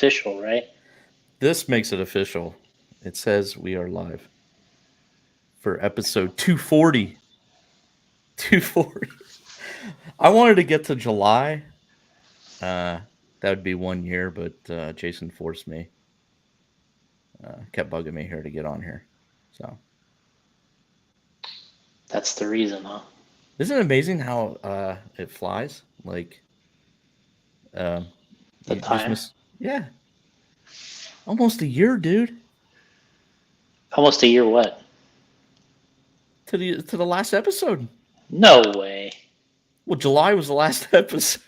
official, right? This makes it official. It says we are live for episode 240. 240. I wanted to get to July. That would be 1 year, but Jason forced me. Kept bugging me here to get on here. So, That's the reason, huh? isn't it amazing how it flies? Like, um, The you just time. miss. Yeah, almost a year, dude. Almost a year what? To the last episode. No way. Well, July was the last episode.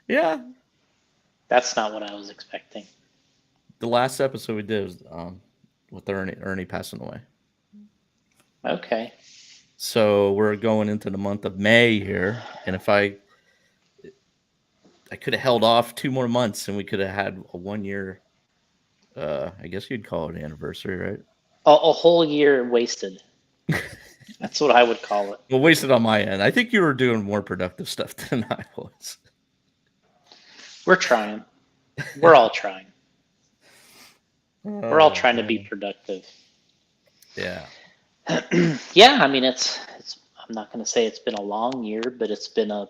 Yeah, That's not what I was expecting. the last episode we did was with Ernie passing away. Okay. So we're going into the month of May here, and if I could have held off 2 more months, and we could have had a 1 year. I guess you'd call it an anniversary, right? A whole year wasted. That's what I would call it. Well, wasted on my end. I think you were doing more productive stuff than I was. We're trying. We're all trying. We're all trying to be man. productive. Yeah. Yeah, I mean it's I'm not going to say it's been a long year, but it's been a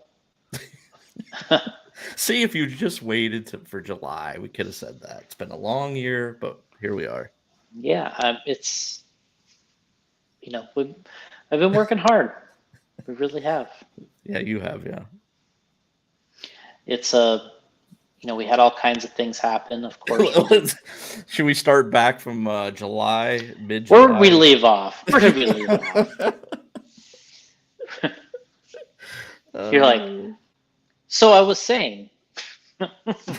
See, if you just waited for July, we could have said that. It's been a long year, but here we are. yeah, it's I've been working hard. We really have. Yeah, you have, yeah. It's a we had all kinds of things happen. Of course, we did. Should we start back from July, Where did we mid-July? leave off? Where did we leave off? You're like, uh, so I was saying,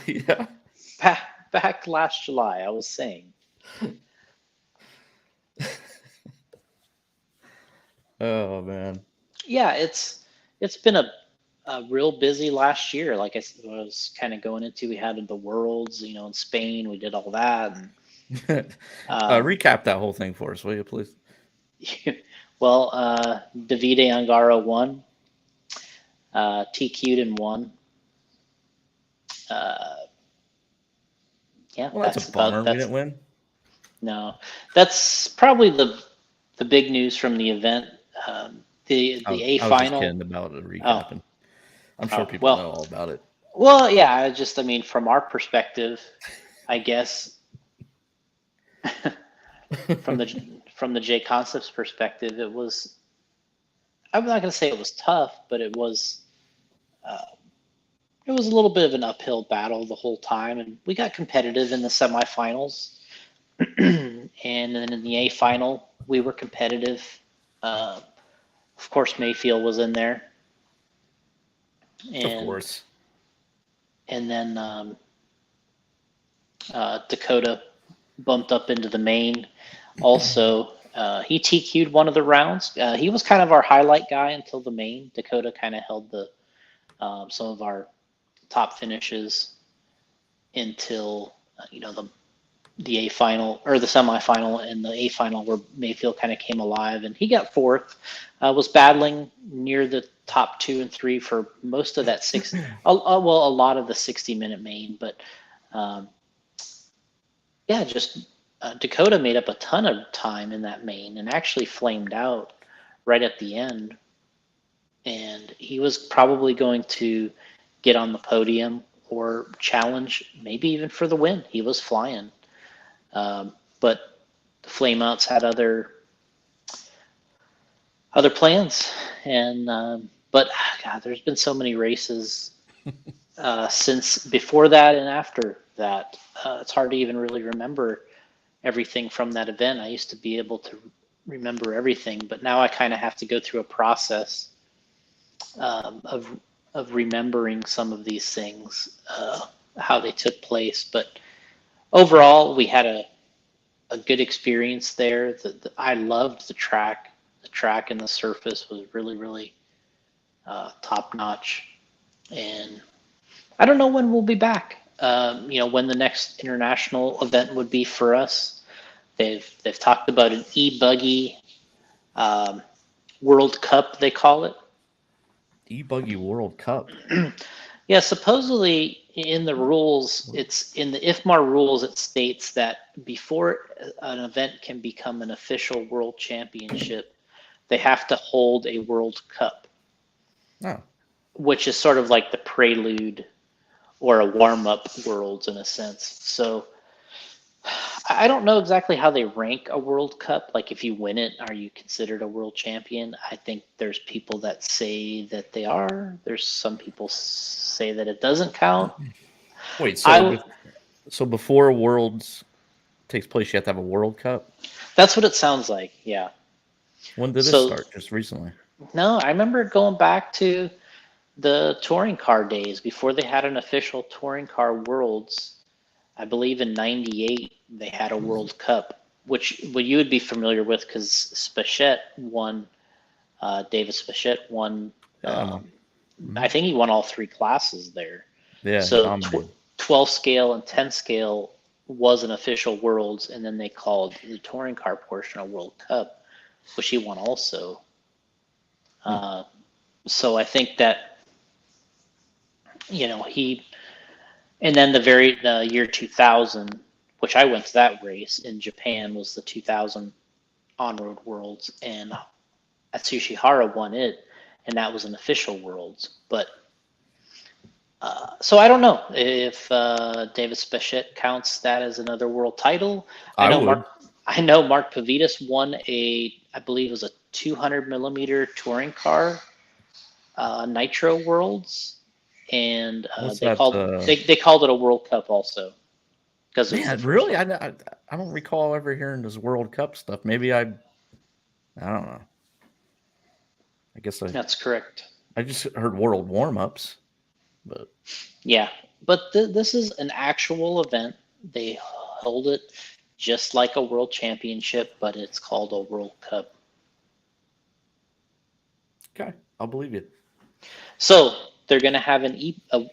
yeah. back last July, I was saying, Oh man. yeah, it's been a real busy last year. Like was kind of going into, we had the Worlds, in Spain. We did all that, and um, Recap that whole thing for us, will you, please? well, Davide Angaro won, TQ'd and won. Uh, yeah, Well, that's a bummer. We that's didn't win. no, that's probably the big news from the event. The A I was just final. kidding about the Oh, recapping. I'm sure oh, people know well, all about it. well, yeah. I mean, from our perspective, I guess from the J Concepts perspective, it was. I'm not going to say it was tough, but uh, it was a little bit of an uphill battle the whole time, and we got competitive in the semifinals, and then in the A final, we were competitive. Uh, of course, Mayfield was in there, Of and course. and then Dakota bumped up into the main. Also, he TQ'd one of the rounds. He was kind of our highlight guy until the main. Dakota kind of held some of our top finishes until the A final or the semifinal and the A final, where Mayfield kind of came alive, and he got fourth. Was battling near the top 2 and 3 for most of that well, a lot of the 60-minute main, but um, yeah, just Dakota made up a ton of time in that main and actually flamed out right at the end, and he was probably going to get on the podium or challenge, maybe even for the win. He was flying. But the Flameouts had other plans, and but God, there's been so many races since before that and after that. It's hard to even really remember everything from that event. I used to be able to remember everything, but now I kind of have to go through a process of remembering some of these things, how they took place. But overall, we had a good experience there. I loved the track. The track and the surface was really, really top notch. And I don't know when we'll be back. When the next international event would be for us. They've talked about an e-buggy um, World Cup, they call it. E-Buggy World Cup. Yeah, supposedly in the rules, it's in the IFMAR rules, it states that before an event can become an official world championship, they have to hold a World Cup, Oh, which is sort of like the prelude or a warm-up Worlds in a sense. So I don't know exactly how they rank a World Cup. Like if you win it, are you considered a world champion? I think there's people that say that they are. There's some people say that it doesn't count. wait. I So before Worlds takes place, you have to have a World Cup. That's what it sounds like. Yeah. When did this So start? Just recently. no, I remember going back to the touring car days before they had an official touring car worlds. I believe in '98 they had a World Cup, which you would be familiar with because Spachette won. David Spachette won. Yeah, I know. I think he won all three classes there. Yeah, So dominated. 12 scale and 10 scale was an official worlds, and then they called the touring car portion a World Cup, which he won also. So I think that he, and then the year 2000, which I went to that race in Japan, was the 2000 on-road worlds, and Atsushi Hara won it, and that was an official worlds. But so I don't know if David Spachette counts that as another world title. I would. I know Mark Pavidis won I believe it was a 200 millimeter touring car Nitro Worlds, and What's they that? called it a World Cup also because it was the Man, first really? one. I don't recall ever hearing this World Cup stuff. Maybe I don't know. I guess That's correct. I just heard World warm ups, but Yeah, but this is an actual event. They hold it just like a world championship, but it's called a World Cup. okay, I'll believe you. So they're going to have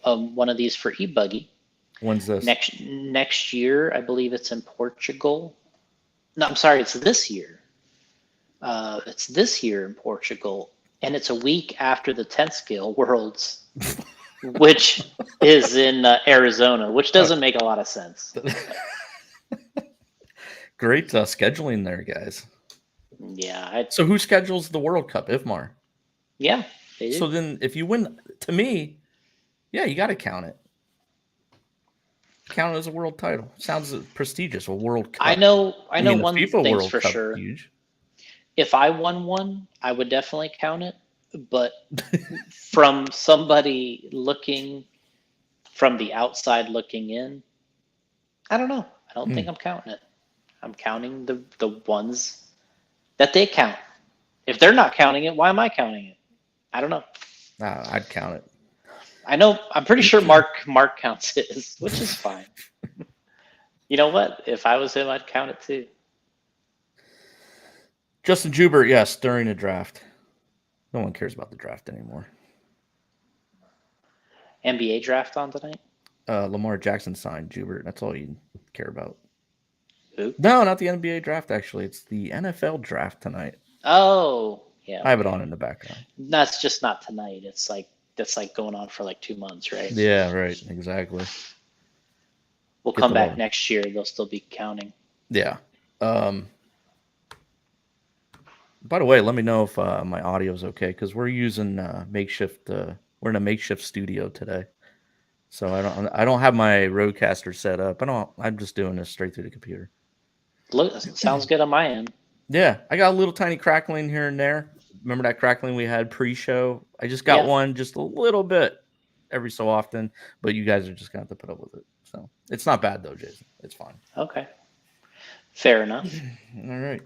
one of these for e-buggy When's this? next year. I believe it's in Portugal. No, I'm sorry, it's this year. It's this year in Portugal, and it's a week after the 10th scale Worlds, which is in Arizona, which doesn't make a lot of sense. Great scheduling there, guys. Yeah, So who schedules the World Cup? IFMAR. yeah, they do. So then, if you win, to me, yeah, you got to count it. Count it as a world title. Sounds prestigious. A World Cup. I know mean, the one FIFA thing's World for Cup sure. huge. If I won one, I would definitely count it. But from somebody looking from the outside looking in, I don't know. I don't think I'm counting it. I'm counting the ones that they count. If they're not counting it, why am I counting it? I don't know. I'd count it. I know. I'm pretty sure Mark counts his, which is fine. You know what? If I was him, I'd count it too. Justin Jubert, yes, during the draft. No one cares about the draft anymore. NBA draft on tonight? Lamar Jackson signed Jubert. That's all you care about. Who? No, not the NBA draft, actually. It's the NFL draft tonight. Oh, yeah. I have it on in the background. That's just not tonight. That's like going on for like 2 months, right? Yeah, right. Exactly. We'll come back next year. They'll still be counting. Yeah. By the way, let me know if my audio is okay because we're using makeshift. We're in a makeshift studio today, so I don't have my Rodecaster set up. I'm just doing this straight through the computer. Look, sounds good on my end. Yeah, I got a little tiny crackling here and there. Remember that crackling we had pre-show? I just got one just a little bit every so often, but you guys are just gonna have to put up with it. So it's not bad though, Jason. It's fine. Okay. Fair enough. All right.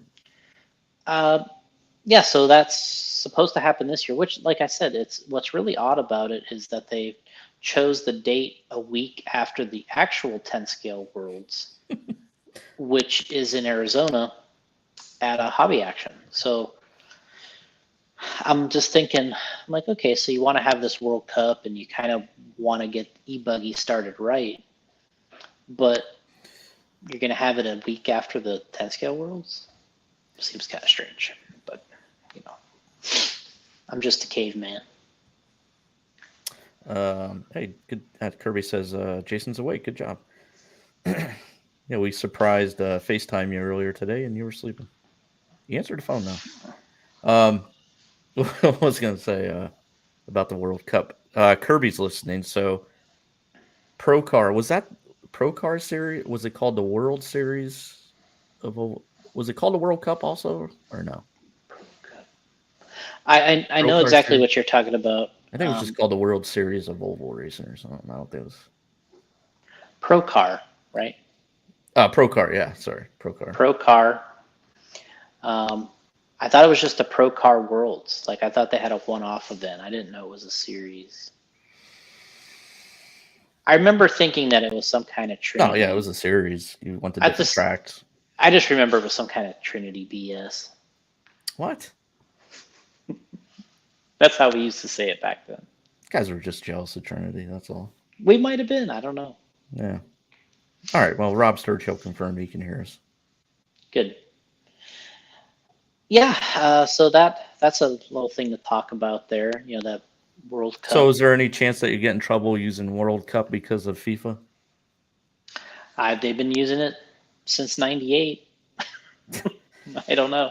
Yeah, so that's supposed to happen this year, which, like I said, it's what's really odd about it is that they chose the date a week after the actual 10 scale worlds, which is in Arizona at a hobby action. So I'm just thinking, I'm like, okay, so you want to have this World Cup and you kind of want to get e-buggy started right, but you're going to have it a week after the 10 scale worlds? Seems kind of strange, but you know, I'm just a caveman. Hey, good. Kirby says Jason's awake. Good job. Yeah, we surprised FaceTime you earlier today, and you were sleeping. You answered the phone now. I was gonna say about the World Cup. Kirby's listening. So Pro Car, was that Pro Car series? Was it called the World Series of? Was it called the World Cup also, or no? I Pro know Car exactly series. what you're talking about. I think it was just called the World Series of Oval Racing or something. I don't think it was. Pro Car, right? Pro Car, yeah. Sorry, Pro Car. Pro Car. I thought it was just a Pro Car Worlds. Like I thought they had a one-off event. I didn't know it was a series. I remember thinking that it was some kind of Oh yeah, it Trinity. was a series. You went to I different just tracks. I just remember it was some kind of Trinity BS. What? That's how we used to say it back then. Guys were just jealous of Trinity. That's all. We might have been. I don't know. Yeah. All right. Well, Rob Sturchill confirmed he can hear us. Good. Yeah. So that's a little thing to talk about there. You know, that World Cup. So, is there any chance that you get in trouble using World Cup because of FIFA? They've been using it since '98. I don't know.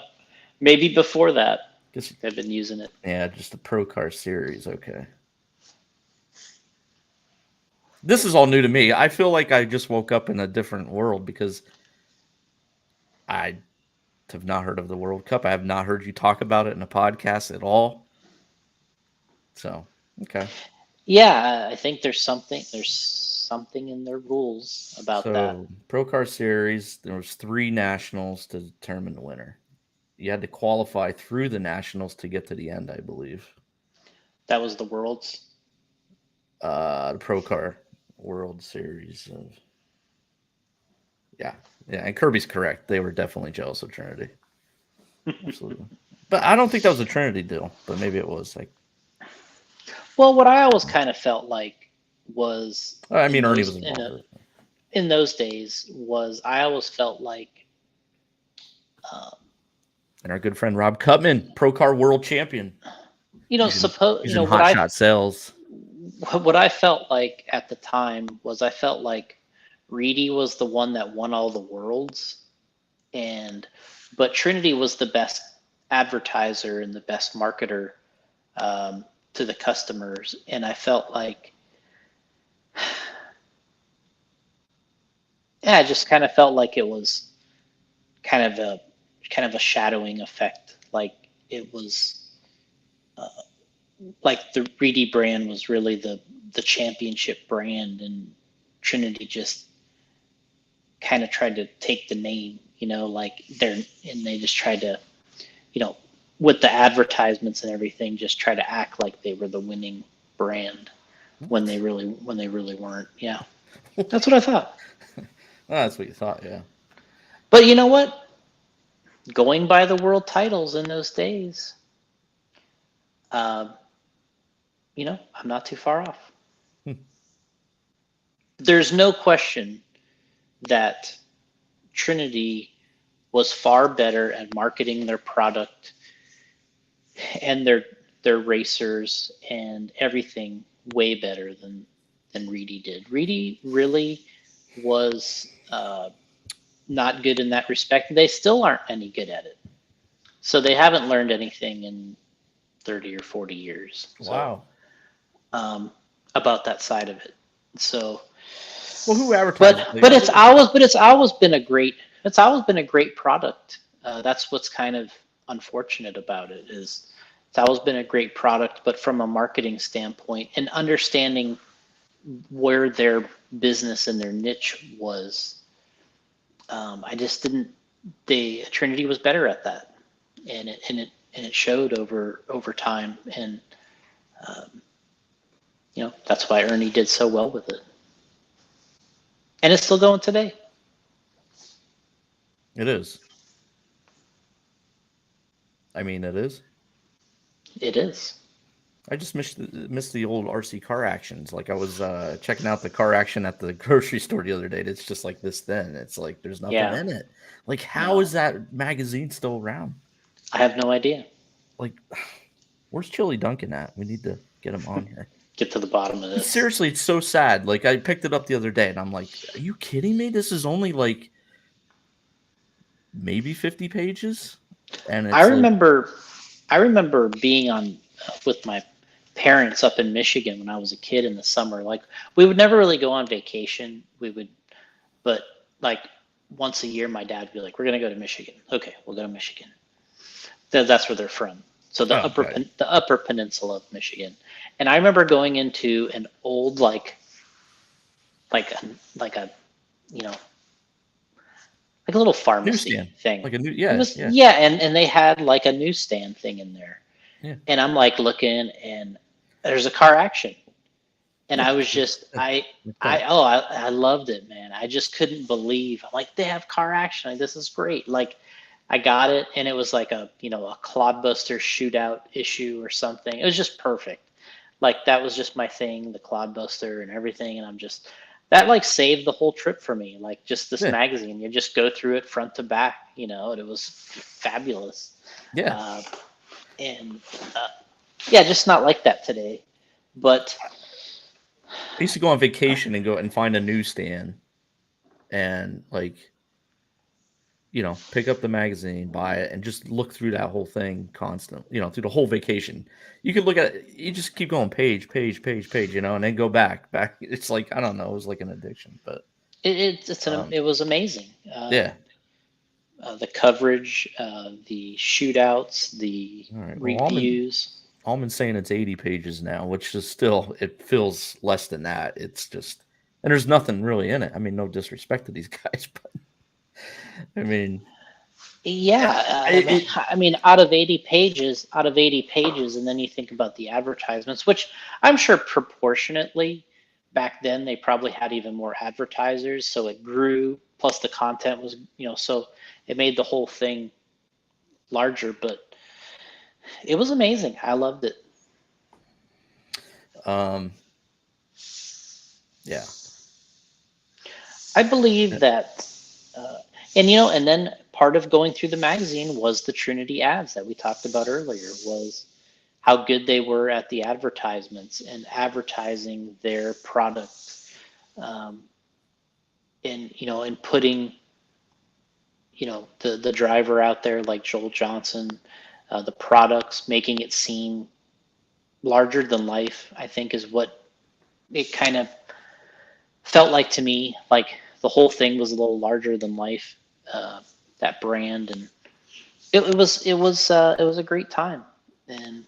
Maybe before that, they've been using it. Yeah, just the Pro Car series. Okay. This is all new to me. I feel like I just woke up in a different world because I have not heard of the World Cup. I have not heard you talk about it in a podcast at all. So, okay. Yeah, I think there's something in their rules about that. Pro Car series, there was 3 nationals to determine the winner. You had to qualify through the nationals to get to the end, I believe. That was the Worlds. The Pro Car World Series of. Yeah, and Kirby's correct. They were definitely jealous of Trinity. Absolutely. But I don't think that was a Trinity deal, but maybe it was. Like, well, what I always kind of felt like was I mean, Ernie was involved. In those days was I always felt like and our good friend Rob Cutman, Pro Car World Champion. Using Hot Shot Sales. What I felt like at the time was I felt like Reedy was the one that won all the worlds, but Trinity was the best advertiser and the best marketer to the customers, and I felt like, yeah, I just kind of felt like it was kind of a shadowing effect, like it was. Like the Reedy brand was really the championship brand, and Trinity just kind of tried to take the name, like they just tried to, with the advertisements and everything, just try to act like they were the winning brand when they really weren't. Yeah, that's what I thought. That's what you thought, yeah. But you know what? Going by the world titles in those days, I'm not too far off. There's no question that Trinity was far better at marketing their product and their racers and everything way better than Reedy did. Reedy really was not good in that respect. They still aren't any good at it. So they haven't learned anything in 30 or 40 years. Wow. So, about that side of it. So, well, who advertised? But it's always been a great product. That's what's kind of unfortunate about it is it's always been a great product, but from a marketing standpoint and understanding where their business and their niche was, I just didn't. Trinity was better at that, and it showed over time, and that's why Ernie did so well with it. And it's still going today. It is. I mean, it is. It is. I just missed the old RC car actions. Like I was checking out the car action at the grocery store the other day. It's just like this thin. It's like there's nothing in it. Like how is that magazine still around? I have no idea. Like, where's Chili Duncan at? We need to get him on here. get to the bottom of this. Seriously, it's so sad. Like, I picked it up the other day, and I'm like, "Are you kidding me? This is only like maybe 50 pages." And I it's like, remember being on with my parents up in Michigan when I was a kid in the summer. Like we would never really go on vacation. We would, but like once a year, my dad would be like, "We're gonna go to Michigan." Okay, we'll go to Michigan. That's where they're from. So the oh, right. the upper peninsula of Michigan. And I remember going into an old like a like a you know like a little pharmacy Newsstand, thing. like a new, It yeah, was yeah, yeah, and they had like a newsstand thing in there. yeah, And I'm like looking, and there's a car action, and yeah. I was just Like that. I loved it, man. I just couldn't believe. I'm like, they have car action. Like, this is great. Like I got it, and it was like a a Clodbuster shootout issue or something. It was just perfect. Like that was just my thing, the Clodbuster and everything, and I'm just that like saved the whole trip for me. Like just this Yeah, magazine, you just go through it front to back, and it was fabulous. yeah. Uh, and yeah, just not like that today. But I used to go on vacation and go and find a newsstand and like pick up the magazine, buy it, and just look through that whole thing constantly. Through the whole vacation, you could look at it. You just keep going page, page, page, page, and then go back. It's like I don't know. It was like an addiction, but it was amazing. yeah. The coverage, the shootouts, the All right. Well, reviews. Almond's saying it's 80 pages now, which is still it feels less than that. It's just and there's nothing really in it. I mean, no disrespect to these guys, but I mean, Yeah, it, I mean, out of 80 pages, and then you think about the advertisements, which I'm sure proportionately back then they probably had even more advertisers, so it grew. Plus the content was, so it made the whole thing larger. But it was amazing. I loved it. um, yeah. I believe that, uh, and then part of going through the magazine was the Trinity ads that we talked about earlier, was how good they were at the advertisements and advertising their product, um, and putting, the driver out there like Joel Johnson, the products, making it seem larger than life, I think is what it kind of felt like to me. Like the whole thing was a little larger than life, uh, that brand, and it was a great time. And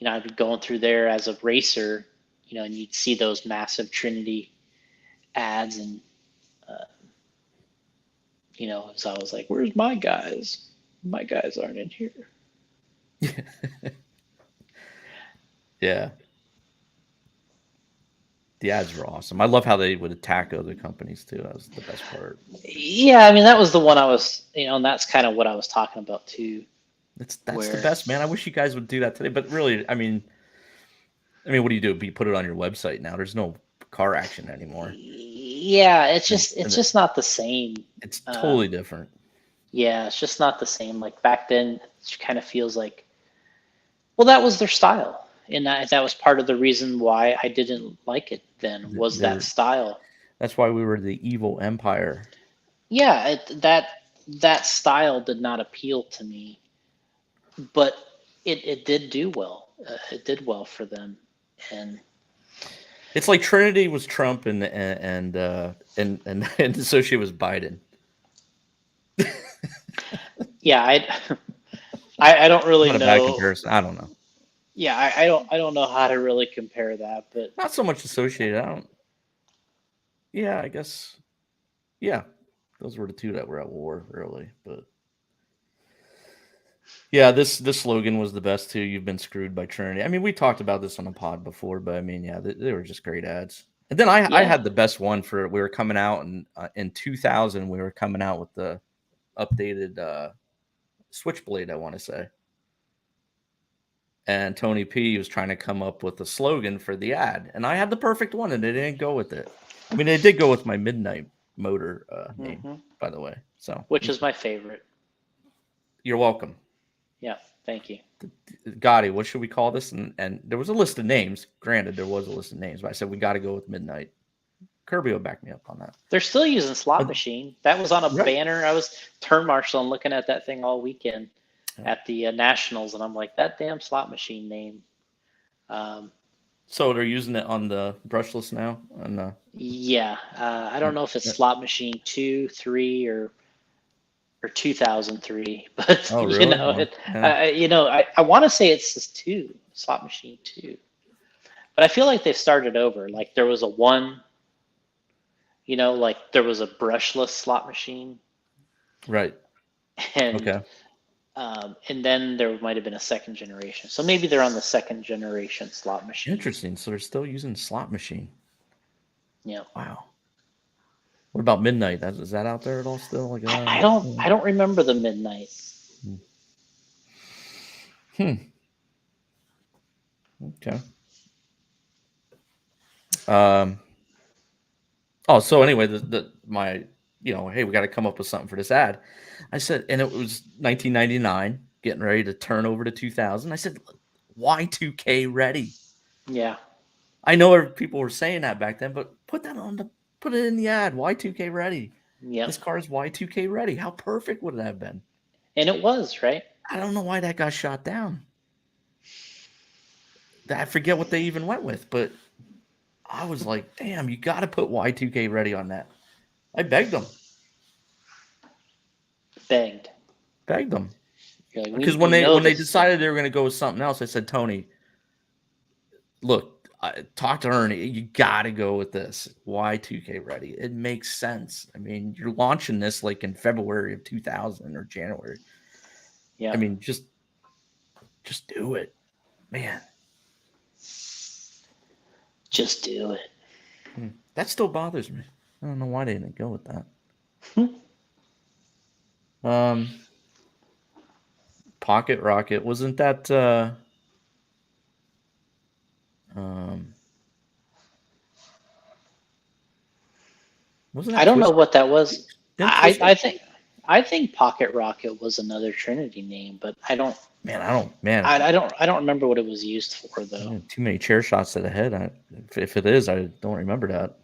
I'd be going through there as a racer, and you'd see those massive Trinity ads, and uh, so I was like, "Where's my guys? My guys aren't in here." Yeah. The ads were awesome. I love how they would attack other companies too. That was the best part. Yeah, I mean that was the one I was, and that's kind of what I was talking about too. That's the Where best, man. I wish you guys would do that today. But really, what do you do? You put it on your website now. There's no car action anymore. yeah, it's And, just it's and just not the same. it's Uh, totally different. yeah, it's just not the same. Like back then, it kind of feels like, well, that was their style, and that was part of the reason why I didn't like it then, was that They're style. That's why we were the evil empire. Yeah, that style did not appeal to me, but it did do well. It did well for them, and It's like Trinity was Trump and associate was Biden. yeah, I don't really Not a bad know. comparison. I don't know. Yeah, I don't know how to really compare that, but Not so much associated. I don't. Yeah, I guess. Yeah, those were the two that were at war, really. But yeah, this slogan was the best too. You've been screwed by Trinity. I mean, we talked about this on a pod before, but I mean, yeah, they were just great ads. And then I yeah, had the best one for we were coming out in 2000. We were coming out with the updated Switchblade, I want to say. And Tony P was trying to come up with a slogan for the ad, and I had the perfect one, and they didn't go with it. I mean, they did go with my Midnight Motor name, hmm by the way. So which is my favorite. you're welcome. Yeah. Thank you. Gotti, what should we call this? And there was a list of names. Granted, there was a list of names, but I said we got to go with Midnight. Kirby will back me up on that. They're still using Slot Machine. That was on a Right. banner. I was turn marshal and looking at that thing all weekend at the Nationals, and I'm like, that damn Slot Machine name. So they're using it on the brushless now? Yeah, I don't know if it's Slot Machine 2, 3, or 2003, but Oh, really? I want to say it's just 2, Slot Machine 2, but I feel like they've started over. Like there was a 1, like there was a brushless Slot Machine, Right. and Okay. and then there might have been a second generation. So maybe they're on the second generation Slot Machine. Interesting. So they're still using Slot Machine. Yeah. Wow. What about Midnight? Is that out there at all still? Like, I don't remember the Midnight. Okay. Oh, so anyway, my hey, we got to come up with something for this ad. I said, and it was 1999, getting ready to turn over to 2000. I said, Y2K ready. Yeah. I know people were saying that back then, but put it in the ad. Y2K ready. Yeah. This car is Y2K ready. How perfect would it have been? And it was, right? I don't know why that got shot down. I forget what they even went with, but I was like, damn, you got to put Y2K ready on that. I begged them. Begged them. Like, because when they decided they were going to go with something else, I said, Tony, look, talk to Ernie. You got to go with this Y2K ready. It makes sense. I mean, you're launching this like in February of 2000 or January. Yeah. I mean, just do it, man. Just do it. That still bothers me. I don't know why they didn't go with that. Pocket Rocket, wasn't that wasn't that I don't know Twister? what that was. I think Pocket Rocket was another Trinity name, but I don't remember what it was used for though. Too many chair shots to the head. If it is, I don't remember that.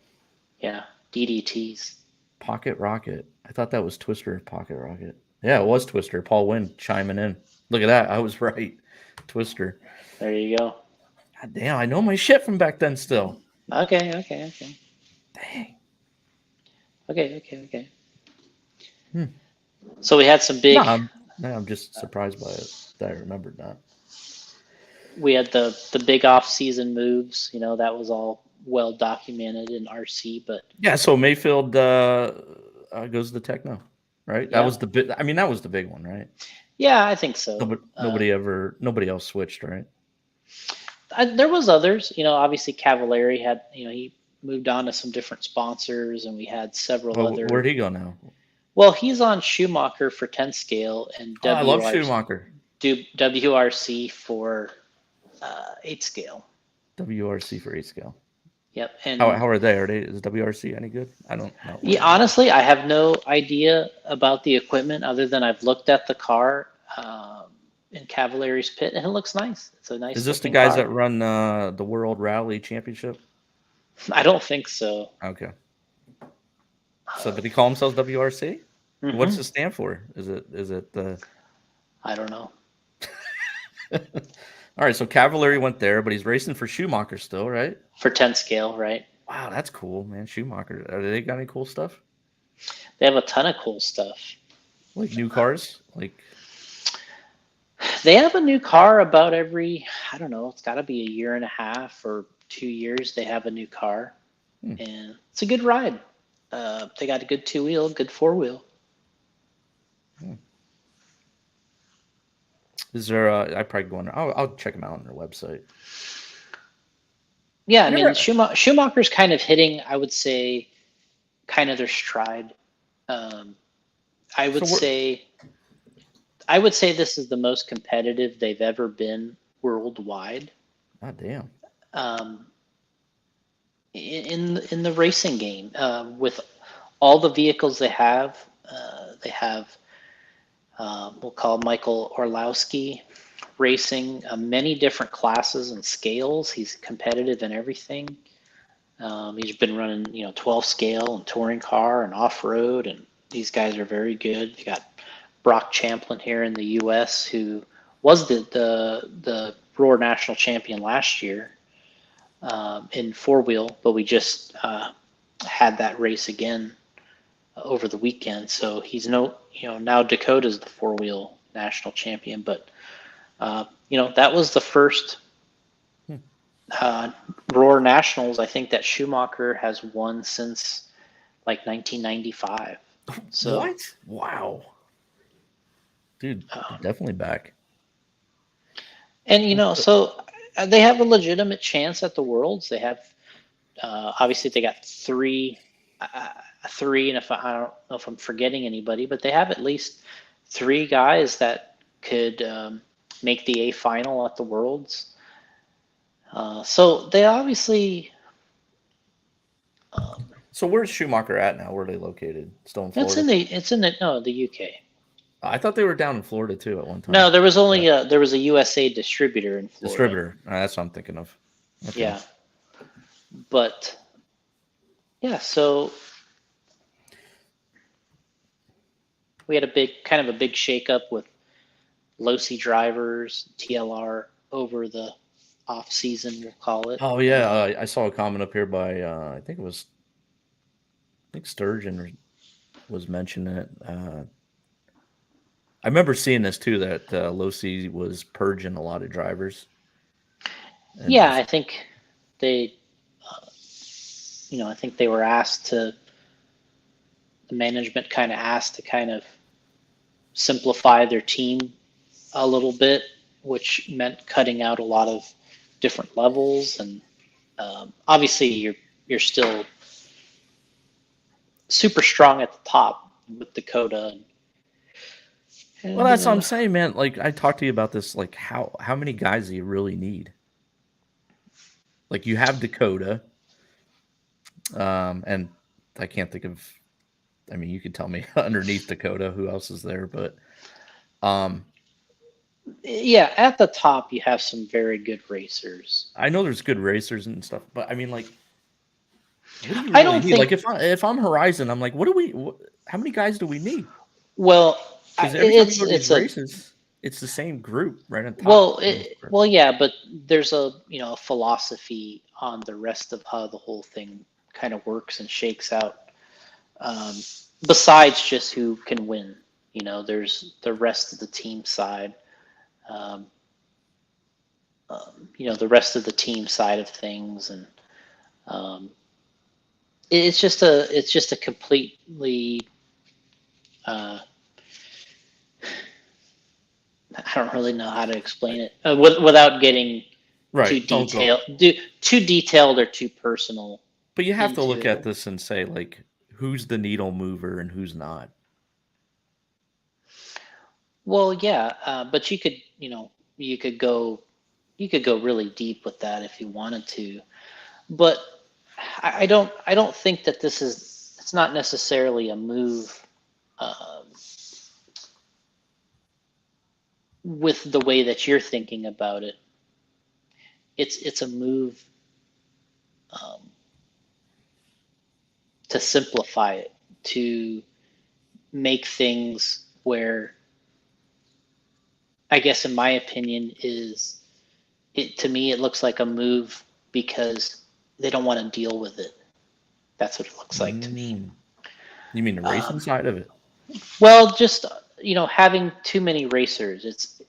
Yeah, DDTs. Pocket Rocket. I thought that was Twister. Pocket Rocket. Yeah, it was Twister. Paul Wynn chiming in. Look at that. I was right. Twister. There you go. God damn, I know my shit from back then still. Okay. Dang. Okay. So we had some big. I'm just surprised by it that I remembered that. We had the big off-season moves. That was all well documented in RC, but yeah. So Mayfield goes to Techno, right? Yeah. That was the big. I mean, that was the big one, right? Yeah, I think so. Nobody else switched, right? There was others. Obviously Cavallari had. He moved on to some different sponsors, and we had several other. Where'd he go now? Well, he's on Schumacher for 10 scale and I love Schumacher. WRC for 8 scale. WRC for 8 scale. Yep. And how are they? Is WRC any good? I don't know. Yeah, honestly, I have no idea about the equipment other than I've looked at the car in Cavallari's pit, and it looks nice. It's a nice. Is this the guys that run the World Rally Championship? I don't think so. Okay. So, did he call himself WRC? Mm-hmm. What's it stand for? Is it the? I don't know. All right, so Cavallari went there, but he's racing for Schumacher still, right? For 10 scale, right? Wow, that's cool, man. Schumacher. They got any cool stuff? They have a ton of cool stuff. Like new cars? They have a new car about every, I don't know, it's got to be a year and a half or 2 years. They have a new car, and it's a good ride. They got a good 2-wheel, good 4-wheel. Is there? I probably go on. I'll check them out on their website. Yeah, I mean Schumacher's kind of hitting, I would say, kind of their stride. I would say this is the most competitive they've ever been worldwide. God damn. In the racing game, with all the vehicles they have we'll call Michael Orlowski, racing many different classes and scales. He's competitive in everything. He's been running, 12 scale and touring car and off road, and these guys are very good. You got Brock Champlin here in the U.S., who was the Roar National Champion last year in four wheel, but we just had that race again over the weekend. So he's now Dakota's the four wheel national champion, but that was the first Roar Nationals I think that Schumacher has won since like 1995. So What? Wow. Dude, definitely back. And so they have a legitimate chance at the Worlds. They have obviously they got three, and if I don't know if I'm forgetting anybody, but they have at least three guys that could make the A final at the Worlds. So they obviously. So where's Schumacher at now? Where are they located? Still in Florida? It's in the UK. I thought they were down in Florida too at one time. No, there was only there was a USA distributor in Florida. Distributor. That's what I'm thinking of. Okay. Yeah, but yeah, so we had a big shakeup with low-C drivers, TLR over the off season, we'll call it. Oh yeah, I saw a comment up here by I think Sturgeon was mentioning it. I remember seeing this too, that low-C was purging a lot of drivers. Yeah, I think they, I think they were the management kind of asked to kind of simplify their team a little bit, which meant cutting out a lot of different levels. And obviously you're still super strong at the top with Dakota. Well, that's what I'm saying, man. Like, I talked to you about this. Like, how many guys do you really need? Like, you have Dakota, and I can't think of. I mean, you could tell me underneath Dakota who else is there, but yeah, at the top you have some very good racers. I know there's good racers and stuff, but I mean, like, what do you I don't need? think. Like, if I'm Horizon, I'm like, how many guys do we need? Well, because every time you go to these races, it's the same group right on top. Well, yeah, but there's a philosophy on the rest of how the whole thing kind of works and shakes out. Besides just who can win, there's the rest of the team side. The rest of the team side of things, and it's just a completely. I don't really know how to explain it without getting too detailed or too personal. But you have to look at this and say, like, who's the needle mover and who's not. Well, yeah, but you could go really deep with that if you wanted to, but I don't think that it's not necessarily a move with the way that you're thinking about it. It's a move to simplify it, to make things where, I guess in my opinion, to me it looks like a move because they don't want to deal with it. That's what it looks like to me. You mean the racing side of it? Well, just having too many racers,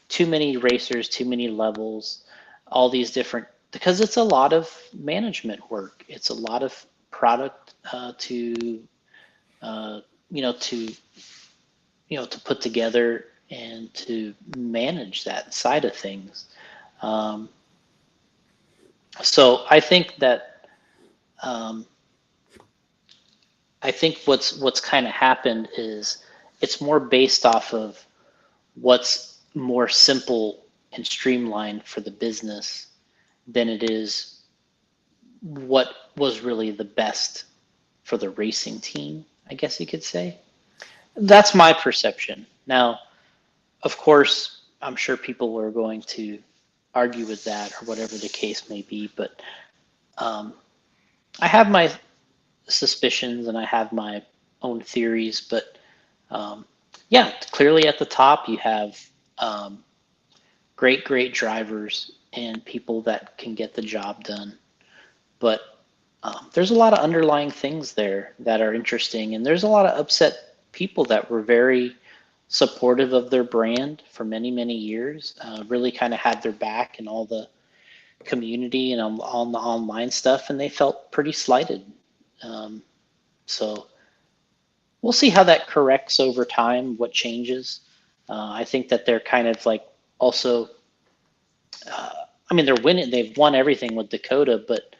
too many racers, too many levels, all these different, because it's a lot of management work. It's a lot of product to put together and to manage that side of things. So I think that what's kind of happened is it's more based off of what's more simple and streamlined for the business than it is what was really the best for the racing team, I guess you could say. That's my perception. Now, of course, I'm sure people are going to argue with that or whatever the case may be, but um, I have my suspicions and I have my own theories, but um, yeah, clearly at the top you have um, great drivers and people that can get the job done. But there's a lot of underlying things there that are interesting, and there's a lot of upset people that were very supportive of their brand for many years. Really kind of had their back in all the community and on the online stuff, and they felt pretty slighted. Um, so we'll see how that corrects over time, what changes. I think that they're kind of like also, I mean, they're winning, they've won everything with Dakota, but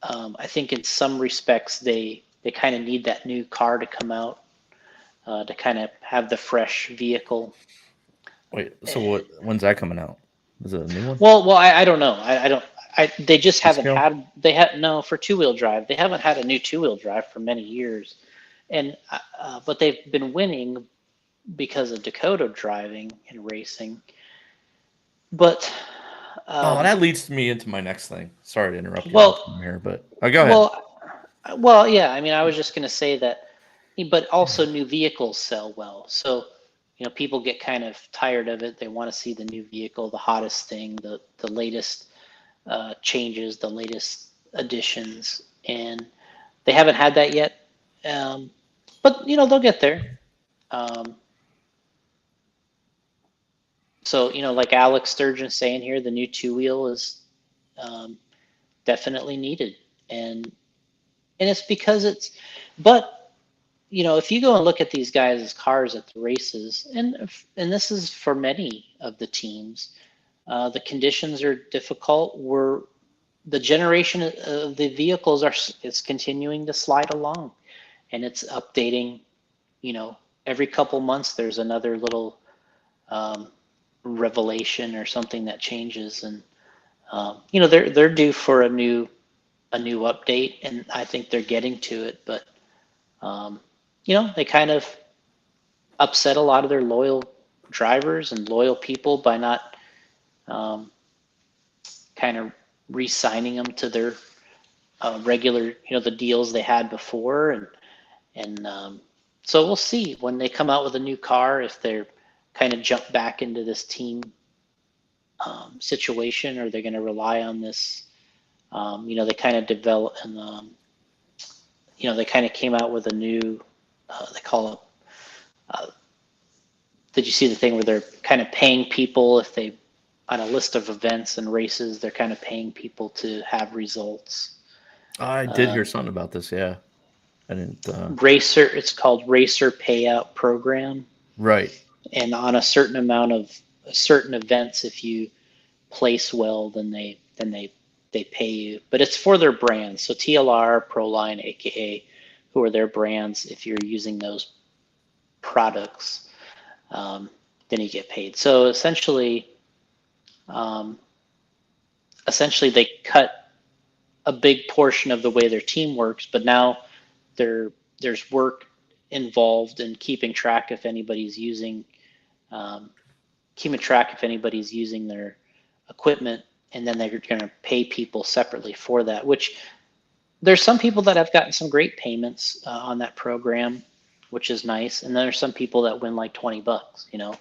I think in some respects they kind of need that new car to come out to kind of have the fresh vehicle. Wait, so what? When's that coming out? Is it a new one? Well, I don't know. I don't. They just haven't Scale? had. They had no for two-wheel drive. They haven't had a new two-wheel drive for many years, and but they've been winning because of Dakota driving and racing. But Oh, um, that leads me into my next thing. Sorry to interrupt you both well, here, but go ahead. well, well, yeah. I mean, I was just going to say that, but also new vehicles sell well. So, people get kind of tired of it. They want to see the new vehicle, the hottest thing, the latest changes, the latest additions, and they haven't had that yet. But they'll get there. Um, so like Alex Sturgeon saying here, the new two wheel is um, definitely needed, and it's because it's. But if you go and look at these guys' cars at the races, and this is for many of the teams, the conditions are difficult. The generation of the vehicles is continuing to slide along, and it's updating. Every couple months there's another little um, revelation or something that changes, and they're due for a new update, and I think they're getting to it. But um, they kind of upset a lot of their loyal drivers and loyal people by not um, kind of re-signing them to their regular, the deals they had before, and so we'll see when they come out with a new car if they're kind of jump back into this team situation, or they're going to rely on this. They kind of develop and they kind of came out with a new they call it. Uh, did you see the thing where they're kind of paying people if they on a list of events and races, they're kind of paying people to have results. I did hear something about this. Yeah, I didn't. Racer, it's called Racer Payout Program, Right. and on a certain amount of certain events, if you place well, then they pay you. But it's for their brands. So TLR, Proline, AKA, who are their brands. If you're using those products, then you get paid. So um, essentially they cut a big portion of the way their team works, but now there's work involved in keeping track if anybody's using um, their equipment, and then they're going to pay people separately for that. Which there's some people that have gotten some great payments on that program, which is nice, and then there's some people that win like $20, $15,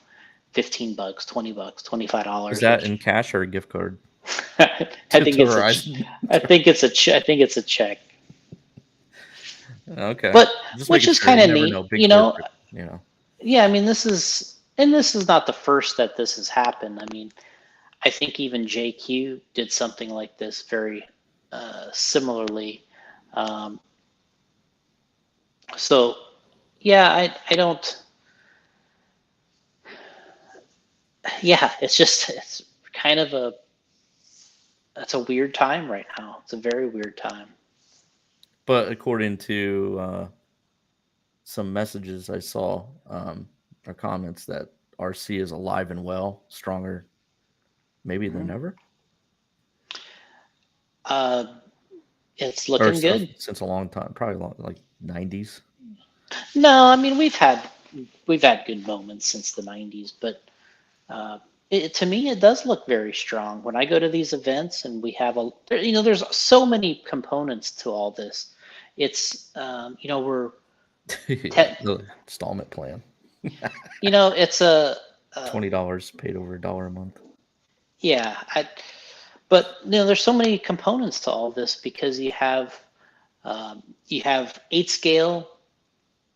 $20, $25. Is that Which in cash or a gift card? I To think it's Verizon. I think it's a check. Okay. But Just which making is sure. kind You of never neat, know. Big corporate. Yeah, I mean, this is not the first that this has happened. I mean, I think even JQ did something like this very similarly. Um, so, yeah, I don't. Yeah, it's kind of it's a weird time right now. It's a very weird time. But according to some messages I saw, or comments, that RC is alive and well, stronger maybe than Mhm. ever, Uh, it's or looking good. since a long time, probably like 90s. No, I mean we've had good moments since the '90s, but to me, it does look very strong. When I go to these events and we have there's so many components to all this. It's, we're, Yeah, te- the installment plan. it's $20 paid over $1 a month. yeah, but there's so many components to all this because you have 8 scale,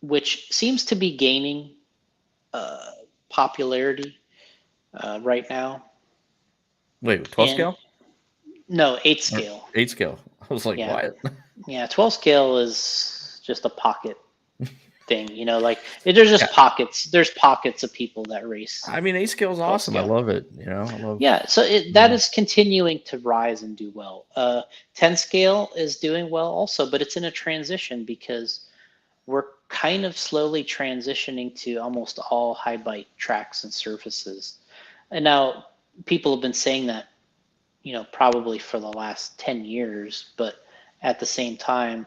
which seems to be gaining uh, popularity right now, Wait, 12 and scale? no, 8 Or scale. 8 scale? I was like, Yeah, why? yeah, 12 scale is just a pocket thing, like there's Yeah. just pockets. There's pockets of people that race I mean, 8 scale is 12 awesome. I scale. love it. I love. Yeah, so that Yeah. is continuing to rise and do well. 10 scale is doing well also, but it's in a transition because we're kind of slowly transitioning to almost all high bite tracks and surfaces. And now people have been saying that, probably for the last 10 years, but at the same time,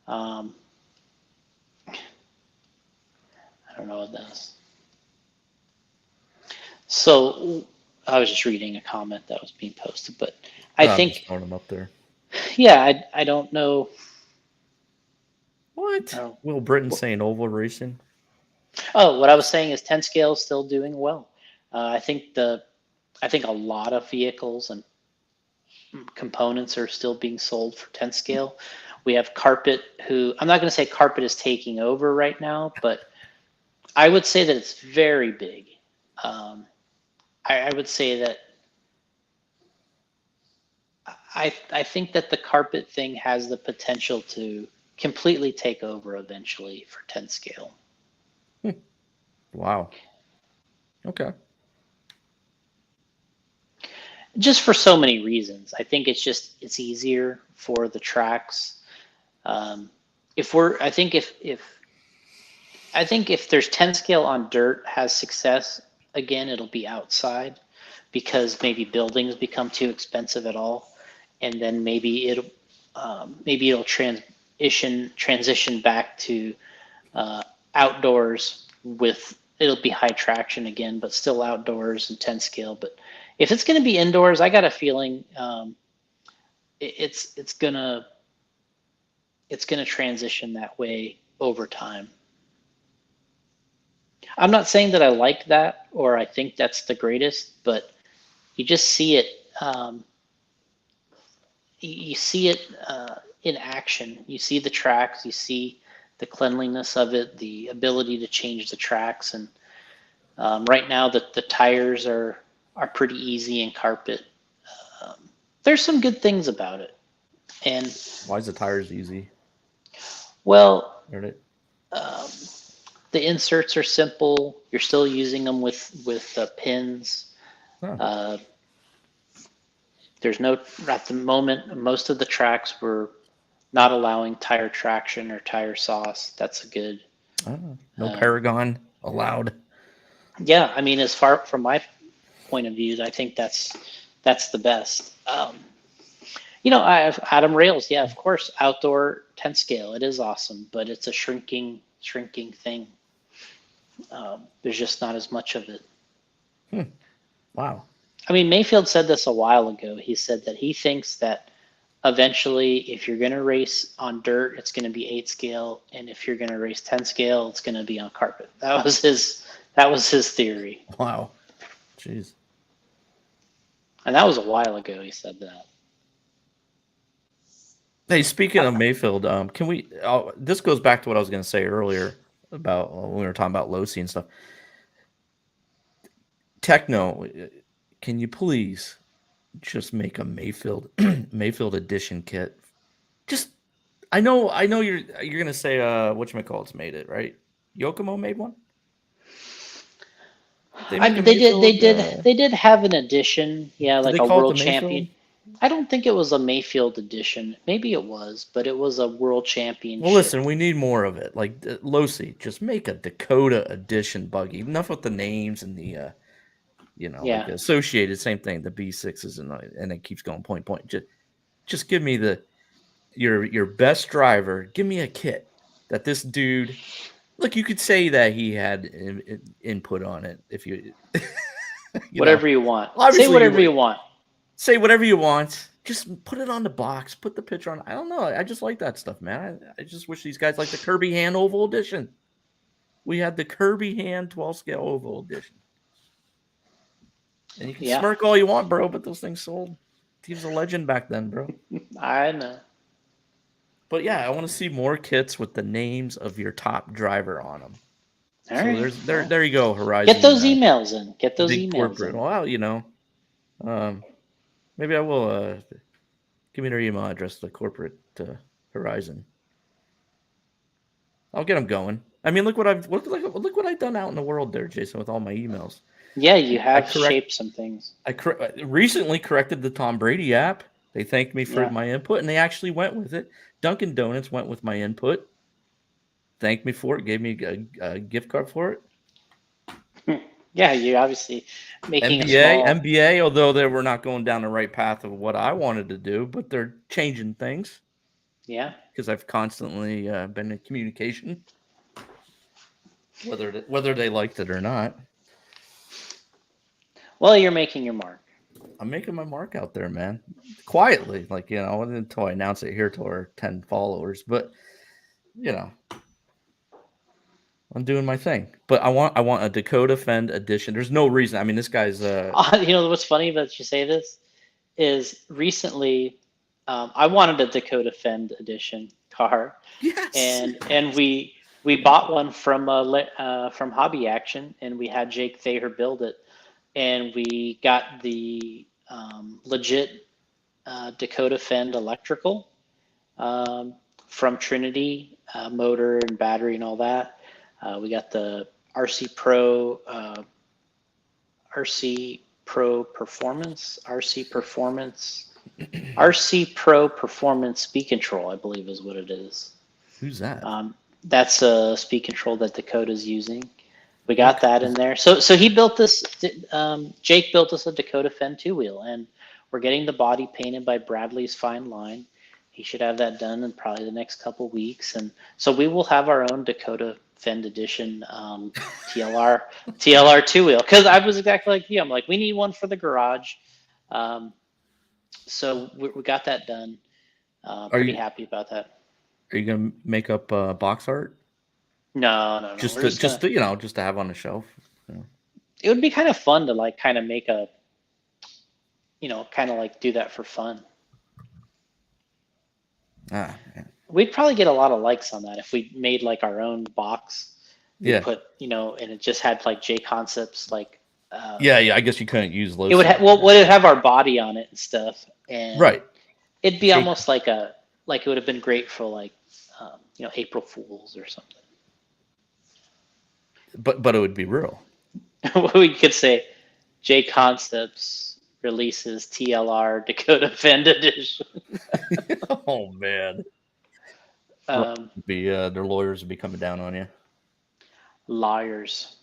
um, I don't know what that is. So I was just reading a comment that was being posted, but I I'm just think, throwing them up there. yeah, I don't know. What? Oh, Will Britton saying oval racing? oh, what I was saying is 10 scale is still doing well. I think a lot of vehicles and components are still being sold for 10 scale. We have Carpet, who I'm not going to say Carpet is taking over right now, but I would say that it's very big. Um, I would say that I think that the Carpet thing has the potential to completely take over eventually for 10 scale. Wow. Okay. Just for so many reasons. I think it's easier for the tracks. Um, if we're, I think if there's 10 scale on dirt has success, again, it'll be outside because maybe buildings become too expensive at all. And then maybe it'll transition back to uh, outdoors with, it'll be high traction again, but still outdoors and 10 scale. But if it's going to be indoors, I got a feeling it's gonna transition that way over time. I'm not saying that I like that or I think that's the greatest, but you just see it. You see it in action. You see the tracks. You see the cleanliness of it, the ability to change the tracks, and right now the tires are pretty easy in Carpet. Um, there's some good things about it, and Why is the tires easy? well, Aren't it? um, the inserts are simple. You're still using them with pins. Huh. Uh, there's no at the moment. Most of the tracks were not allowing tire traction or tire sauce. That's a good. No Um, Paragon allowed. yeah, I mean, as far from my point of view, I think that's the best. I have Adam Rails. Yeah, of course, outdoor 10 scale. It is awesome, but it's a shrinking thing. There's just not as much of it. Hmm. Wow. I mean, Mayfield said this a while ago. He said that he thinks that eventually, if you're going to race on dirt, it's going to be 8 scale, and if you're going to race 10 scale, it's going to be on carpet. That was his theory, Wow. Jeez. and that was a while ago. He said that. Hey, speaking Uh, of Mayfield, can we? This goes back to what I was going to say earlier about when we were talking about Losi and stuff. Techno, can you please just make a Mayfield Mayfield edition kit? Just, I know you're gonna say whatchamacallit's made it, right? Yokomo made one. They I make a mean, they did, they Mayfield. did, they did have an edition, yeah, Did like they a call it the world Mayfield? champion. I don't think it was a Mayfield edition. Maybe it was, but it was a world Well, championship. listen, we need more of it. Like Losi, just make a Dakota edition buggy. Enough with the names and the like Yeah, associated. Same thing. The B6s and it keeps going point point. Just give me your best driver. Give me a kit that this dude. Look, you could say that he had input on it if you. Whatever you want. Say Obviously, whatever you want. say whatever you want. Just put it on the box. Put the picture on. I don't know. I just like that stuff, man. I just wish these guys like the Kirby Hand Oval Edition. We had the Kirby Hand 12 scale Oval Edition. And you can smirk all you want, bro, but those things sold. He was a legend back then, bro. I know. But yeah, I want to see more kits with the names of your top driver on them. All right. There you go, Horizon. Get those emails in. Get those emails corporate. in. Well, maybe I will give me their email address, the corporate Horizon. I'll get them going. I mean, look what I've done out in the world there, Jason, with all my emails. Yeah, you have shaped some things. I recently corrected the Tom Brady app. They thanked me for my input, and they actually went with it. Dunkin' Donuts went with my input, thanked me for it, gave me a gift card for it. Yeah, you obviously making NBA, although they were not going down the right path of what I wanted to do, but they're changing things. Yeah, because I've constantly been in communication, whether they liked it or not. Well, you're making your mark. I'm making my mark out there, man. Quietly, until I announce it here to our 10 followers. But I'm doing my thing. But I want a Dakota Fend edition. There's no reason. I mean, this guy's. What's funny about you say this is recently, I wanted a Dakota Fend edition car. Yes. And we bought one from Hobby Action, and we had Jake Thayer build it, and we got the legit Dakota Fend electrical from Trinity, motor and battery and all that. We got the RC Pro Performance Speed Control, I believe is what it is. Who's that? That's a speed control that Dakota's using. We got that in there. So he built this. Jake built us a Dakota Fend 2-wheel, and we're getting the body painted by Bradley's Fine Line. He should have that done in probably the next couple weeks, and so we will have our own Dakota Fend edition TLR 2-wheel. Because I was exactly like you. I'm like, we need one for the garage. So we got that done. Pretty happy about that. Are you gonna make up box art? No. Just to have on the shelf. It would be kind of fun to kind of make a, do that for fun. Yeah. We'd probably get a lot of likes on that if we made our own box. Yeah. Put and it just had J Concepts yeah. I guess you couldn't use low. It would would it have our body on it and stuff, and right. It'd be almost it would have been great for April Fools or something. But it would be real. We could say J Concepts releases TLR Dakota Fend edition. Oh man. Their lawyers would be coming down on you. Liars.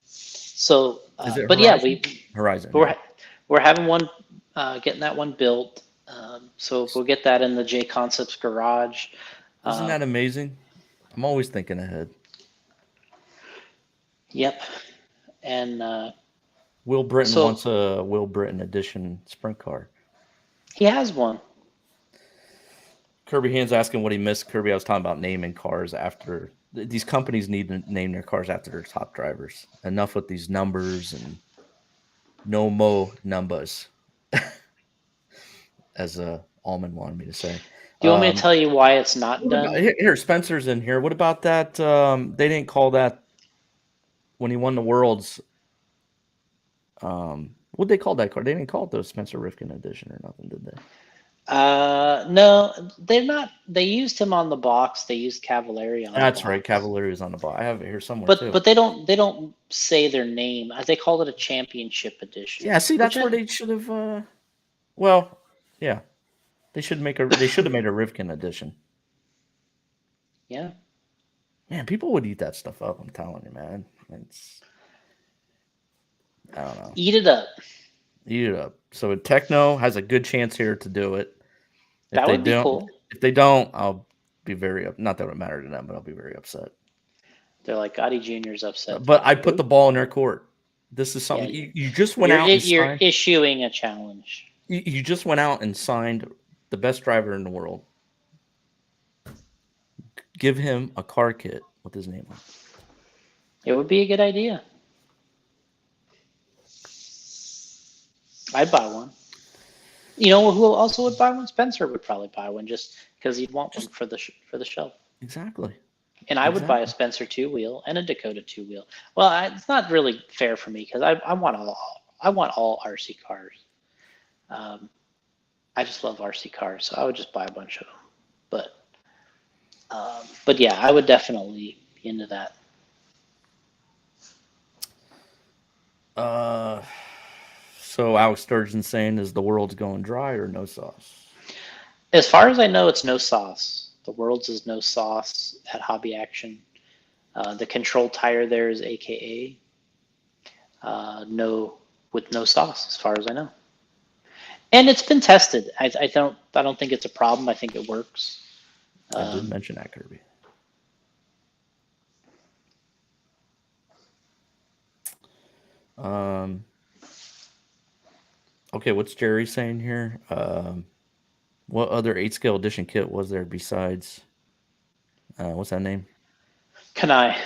So, but Horizon? Horizon. We're having one, getting that one built. So we'll get that in the J Concepts garage. Isn't that amazing? I'm always thinking ahead. Yep. And Will Britton wants a Will Britton edition sprint car. He has one. Kirby Hand's asking what he missed. Kirby, I was talking about naming cars after these companies need to name their cars after their top drivers. Enough with these numbers and no mo numbers, as Allman wanted me to say. Do you want me to tell you why it's not done? Here, Spencer's in here. What about that? They didn't call that when he won the Worlds. What'd they call that car? They didn't call it the Spencer Rifkin edition or nothing, did they? No, they're not. They used him on the box. They used Cavallari on. That's the box. right. Cavallari is on the box. I have it here somewhere. But they don't say their name. They called it a championship edition. Yeah, see, that's where they should have. Well, yeah, they should have made a Rivkin edition. Yeah. Man, people would eat that stuff up. I'm telling you, man. I don't know. Eat it up. Eat it up. So Techno has a good chance here to do it. That would be cool. If they don't, I'll be very not that it would matter to them, but I'll be very upset. They're like, Gotti Jr.'s upset. But I put the ball in their court. This is something Yeah, you just went out and you're signed. issuing a challenge. You just went out and signed the best driver in the world. Give him a car kit with his name on it. It would be a good idea. I'd buy one. You know who also would buy one? Spencer would probably buy one just because he'd want one for the shelf. Exactly. And I would buy a Spencer 2-wheel and a Dakota 2-wheel. Well, it's not really fair for me because I want all RC cars. I just love RC cars, so I would just buy a bunch of them. But yeah, I would definitely be into that. So Alex Sturgeon saying, is the world's going dry or no sauce? As far as I know, it's no sauce. The world's is no sauce at Hobby Action. The control tire there is AKA with no sauce, as far as I know. And it's been tested. I don't think it's a problem. I think it works. I did mention that, Kirby. Okay, what's Jerry saying here? What other 8-scale edition kit was there besides what's that name? Kanai.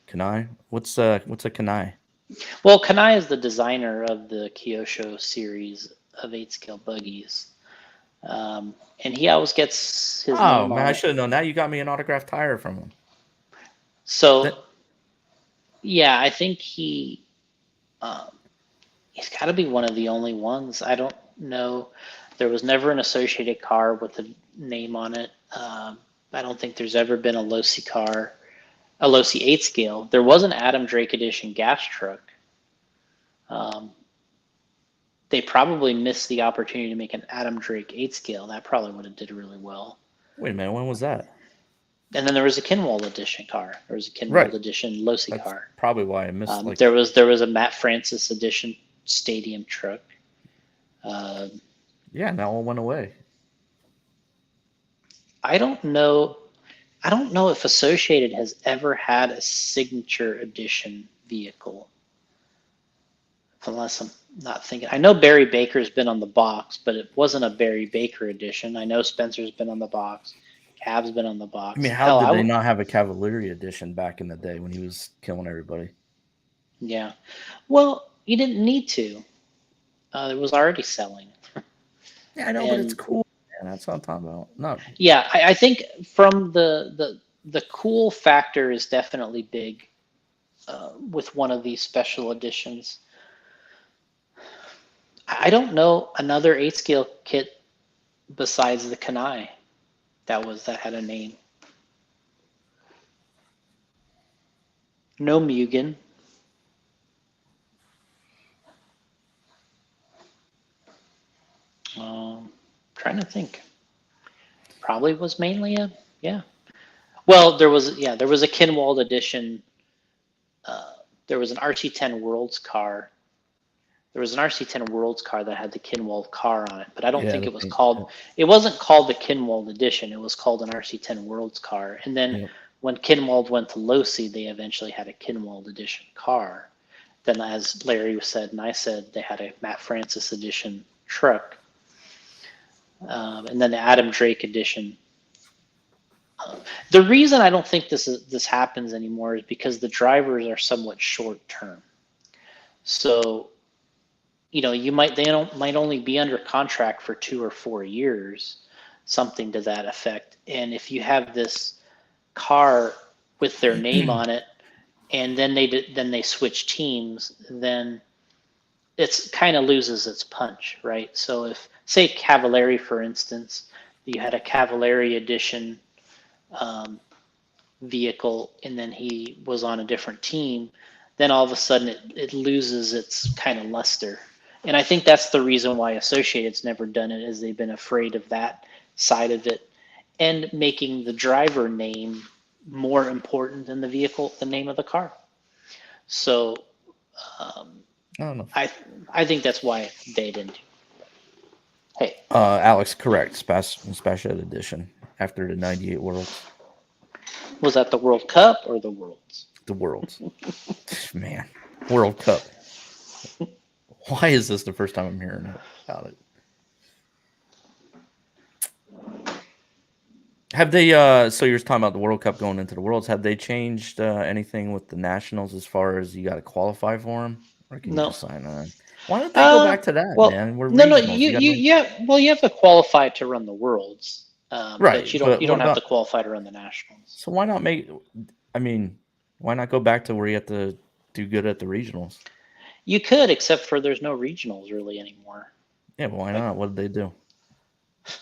Kanai? What's a Kanai? Well, Kanai is the designer of the Kyosho series of 8-scale buggies. And he always gets his name on. Oh man, I should have known that. You got me an autographed tire from him. So yeah, I think he's got to be one of the only ones. I don't know. There was never an associated car with a name on it. I don't think there's ever been a Losi car, a Losi 8-scale. There was an Adam Drake edition gas truck. They probably missed the opportunity to make an Adam Drake 8-scale. That probably would have did really well. Wait a minute, when was that? And then there was a Kinwald edition car. There was a Kinwald edition Losi car. Probably why I missed. There was a Matt Francis edition stadium truck. Yeah, that one went away. I don't know if Associated has ever had a signature edition vehicle. Unless I'm not thinking. I know Barry Baker's been on the box, but it wasn't a Barry Baker edition. I know Spencer's been on the box. Cav's been on the box. I mean, how did they not have a Cavalieri edition back in the day when he was killing everybody? Yeah. Well, you didn't need to. It was already selling. Yeah, I know, but it's cool. Man, that's what I'm talking about. No. Yeah, I think from the cool factor is definitely big with one of these special editions. I don't know another 8-scale kit besides the Kanai that had a name. No Mugen. Trying to think. Probably was mainly yeah. Well, there was a Kinwald edition. There was an RC10 Worlds car. There was an RC10 Worlds car that had the Kinwald car on it, but I don't think it was called. It wasn't called the Kinwald edition. It was called an RC10 Worlds car. And then when Kinwald went to Losi, they eventually had a Kinwald edition car. Then, as Larry said and I said, they had a Matt Francis edition truck. And then the Adam Drake edition. The reason I don't think this happens anymore is because the drivers are somewhat short term. So, they might only be under contract for 2 or 4 years, something to that effect. And if you have this car with their name on it, and then they switch teams, then it's kind of loses its punch, right? So if, say, Cavalieri, for instance, you had a Cavalieri edition vehicle, and then he was on a different team, then all of a sudden it loses its kind of luster. And I think that's the reason why Associated's never done it, is they've been afraid of that side of it, and making the driver name more important than the name of the car. So I think that's why they didn't. Hey, Alex, correct. Special edition after the '98 Worlds. Was that the World Cup or the Worlds? The Worlds. Man, World Cup. Why is this the first time I'm hearing about it? Have they? So you're talking about the World Cup going into the Worlds. Have they changed anything with the Nationals as far as you got to qualify for them, or can you No. just sign on? Why don't they go back to that, Well, man? We're no, regionals. You got to run. you have to qualify to run the worlds, but Right, but you what don't have to about? qualify to run the nationals. So why not make? I mean, why not go back to where you have to do good at the regionals? You could, except for there's no regionals really anymore. Yeah, but why Like, not? What did they do?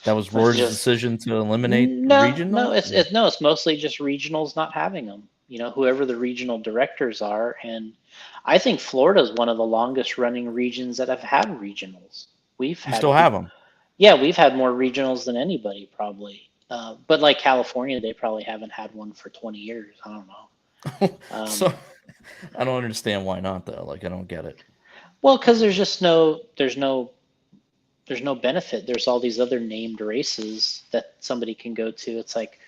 That was it's Roar's just decision to eliminate no, regional. it's mostly just regionals not having them. You know, whoever the regional directors are, and I think Florida is one of the longest running regions that have had regionals. We've You had, still have them. yeah, we've had more regionals than anybody probably. But like California, they probably haven't had one for 20 years. I don't know. So I don't understand why not though. Like I don't get it. Well, because there's no benefit. There's all these other named races that somebody can go to. It's like,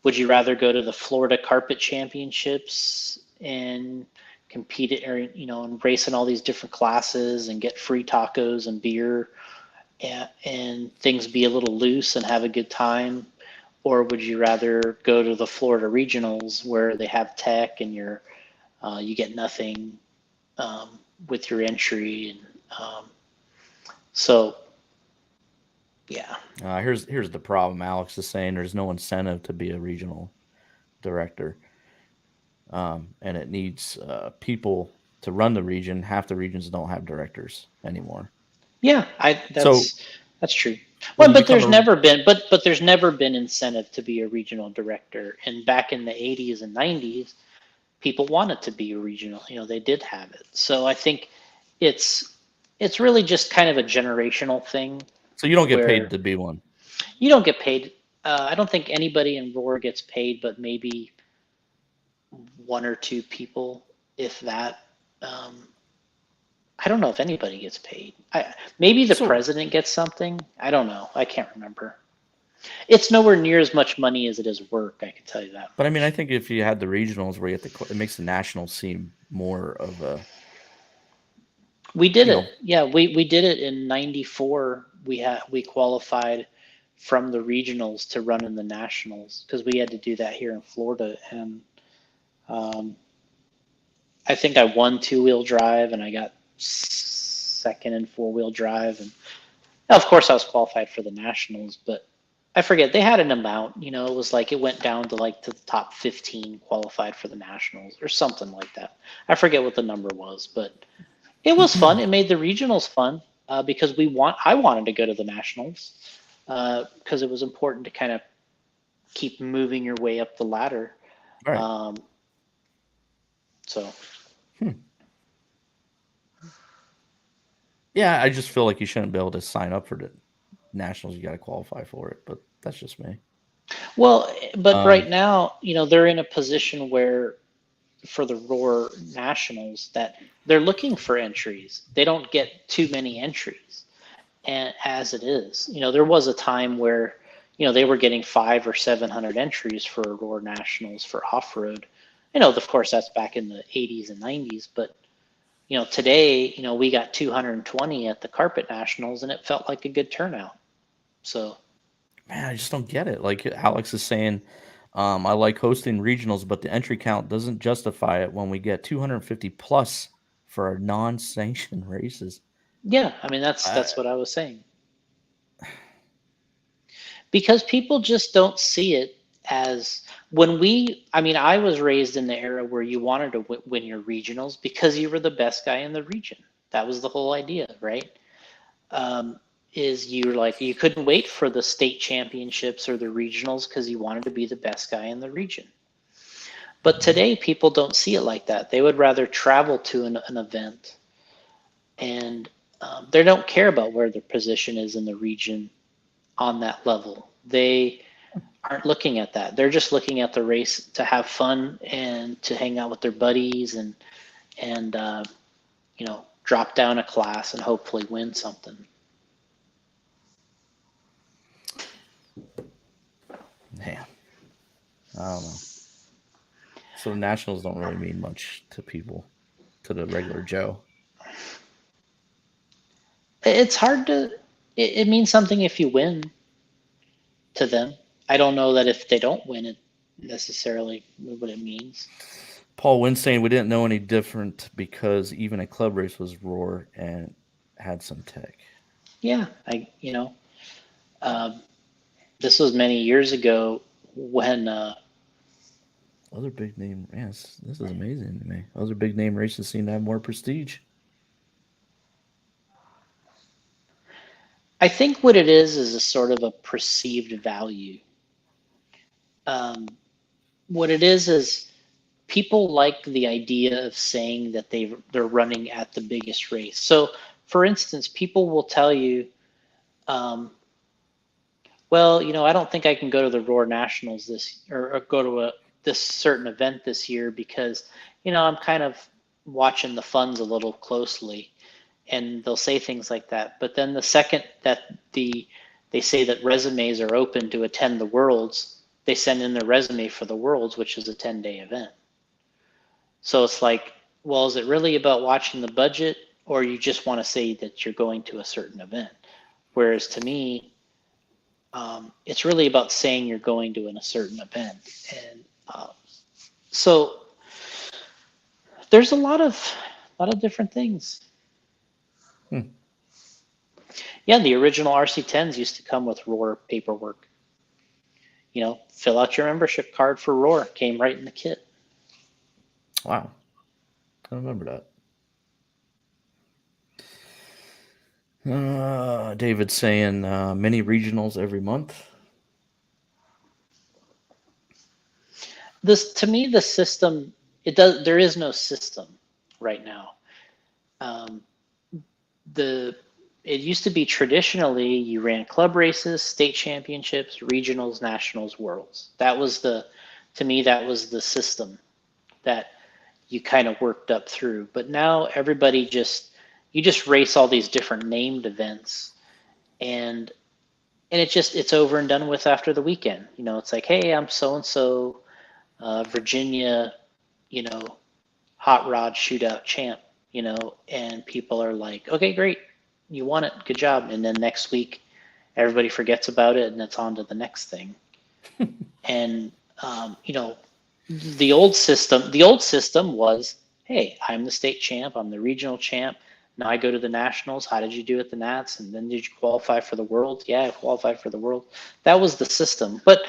would you rather go to the Florida Carpet Championships and compete it, or and race in all these different classes and get free tacos and beer, and things be a little loose and have a good time? Or would you rather go to the Florida regionals where they have tech and you get nothing with your entry, and so yeah. Here's the problem. Alex is saying there's no incentive to be a regional director, and it needs people to run the region. Half the regions don't have directors anymore. Yeah, So that's true. when Well, you become a but there's never been incentive to be a regional director. And back in the 80s and 90s, people wanted to be a regional. They did have it. So I think it's it's really just kind of a generational thing so you don't get paid where to be one. you don't get paid. I don't think anybody in Roar gets paid, but maybe one or two people, if that. Um, I don't know if anybody gets paid. Maybe the So president gets something. I don't know. I can't remember. It's nowhere near as much money as it is work. I can tell you that but I mean, I much. think if you had the regionals where you have to, it makes the nationals seem more of a, We did you it. know, Yeah, we did it in '94. We qualified from the regionals to run in the nationals because we had to do that here in Florida. And um, I think I won two-wheel drive and I got second in four-wheel drive. And of course, I was qualified for the nationals, but I forget they had an amount. It was like it went down to like to the top 15 qualified for the nationals or something like that. I forget what the number was, but it was fun. It made the regionals fun because I wanted to go to the nationals because it was important to kind of keep moving your way up the ladder. right. Um, so Hmm. Yeah, I just feel like you shouldn't be able to sign up for the nationals. You got to qualify for it, but that's just me. well, but right Um, now, they're in a position where for the Roar Nationals that they're looking for entries. They don't get too many entries, and as it is, there was a time where they were getting 500 or 700 entries for Roar Nationals for off road. Of course, that's back in the 80s and 90s, but today, we got 220 at the Carpet Nationals, and it felt like a good turnout. So man, I just don't get it. Like Alex is saying, I like hosting regionals, but the entry count doesn't justify it when we get 250 plus for our non-sanctioned races. yeah, I mean I, that's what I was saying. Because people just don't see it as I mean, I was raised in the era where you wanted to win your regionals because you were the best guy in the region. That was the whole idea, right? um, is you couldn't wait for the state championships or the regionals because you wanted to be the best guy in the region. But today people don't see it like that. They would rather travel to an event, and they don't care about where their position is in the region on that level. They aren't looking at that. They're just looking at the race to have fun and to hang out with their buddies, and drop down a class and hopefully win something. man, I don't know. So the Nationals don't really mean much to people, to the regular Joe. It's hard to. It means something if you win to them. I don't know that if they don't win it necessarily what it means. Paul Wynn saying we didn't know any different because even a club race was roar and had some tech. Yeah, um, this was many years ago when Other big name, yes, this is amazing to me. Other big name races seem to have more prestige. I think what it is a sort of a perceived value. Um, what it is people like the idea of saying that they're running at the biggest race. So, for instance, people will tell you, um, well, I don't think I can go to the Roar Nationals or go to this certain event this year because, I'm kind of watching the funds a little closely, and they'll say things like that. But then the second that they say that resumes are open to attend the Worlds, they send in their resume for the Worlds, which is a 10-day event. So it's like, well, is it really about watching the budget, or you just want to say that you're going to a certain event? Whereas to me, it's really about saying you're going to a certain event, and so there's a lot of different things. Hmm. Yeah, the original RC10s used to come with Roar paperwork. Fill out your membership card for Roar. Came right in the kit. Wow, I remember that. David saying mini regionals every month. This to me, the system it does. There is no system right now. Um, the it used to be traditionally you ran club races, state championships, regionals, nationals, worlds. To me, that was the system that you kind of worked up through. But now you just race all these different named events, and it's over and done with after the weekend. It's like, hey, I'm so and so, Virginia, you know, hot rod shootout champ, and people are like, okay, great, you won it, good job. And then next week, everybody forgets about it, and it's on to the next thing. And the old system was, hey, I'm the state champ, I'm the regional champ. Now I go to the nationals. How did you do at the Nats? And then did you qualify for the world? Yeah, I qualified for the world. That was the system. But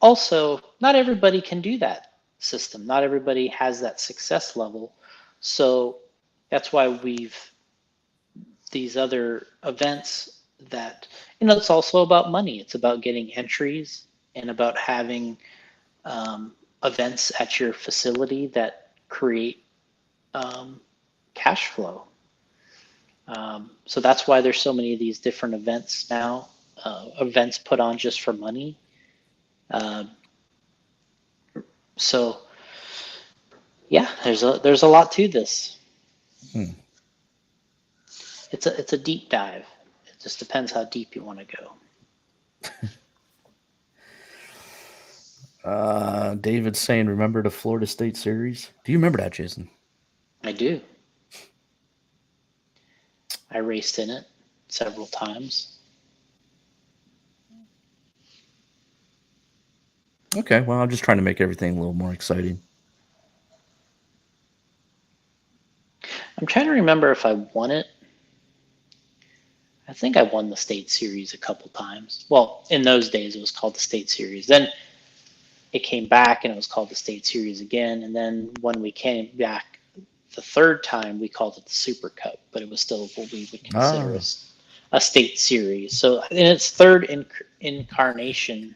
also, not everybody can do that system. Not everybody has that success level. So that's why these other events that, it's also about money. It's about getting entries and about having events at your facility that create cash flow. So that's why there's so many of these different events now, events put on just for money. Uh, so yeah, there's a lot to this. Hmm. It's a deep dive. It just depends how deep you want to go. David saying, remember the Florida State series? Do you remember that, Jason? I do. I raced in it several times. Okay, well, I'm just trying to make everything a little more exciting. I'm trying to remember if I won it. I think I won the state series a couple times. Well, in those days it was called the state series. Then it came back and it was called the state series again. And then when we came back the third time, we called it the Super Cup, but it was still what we would consider a state series. So in its incarnation,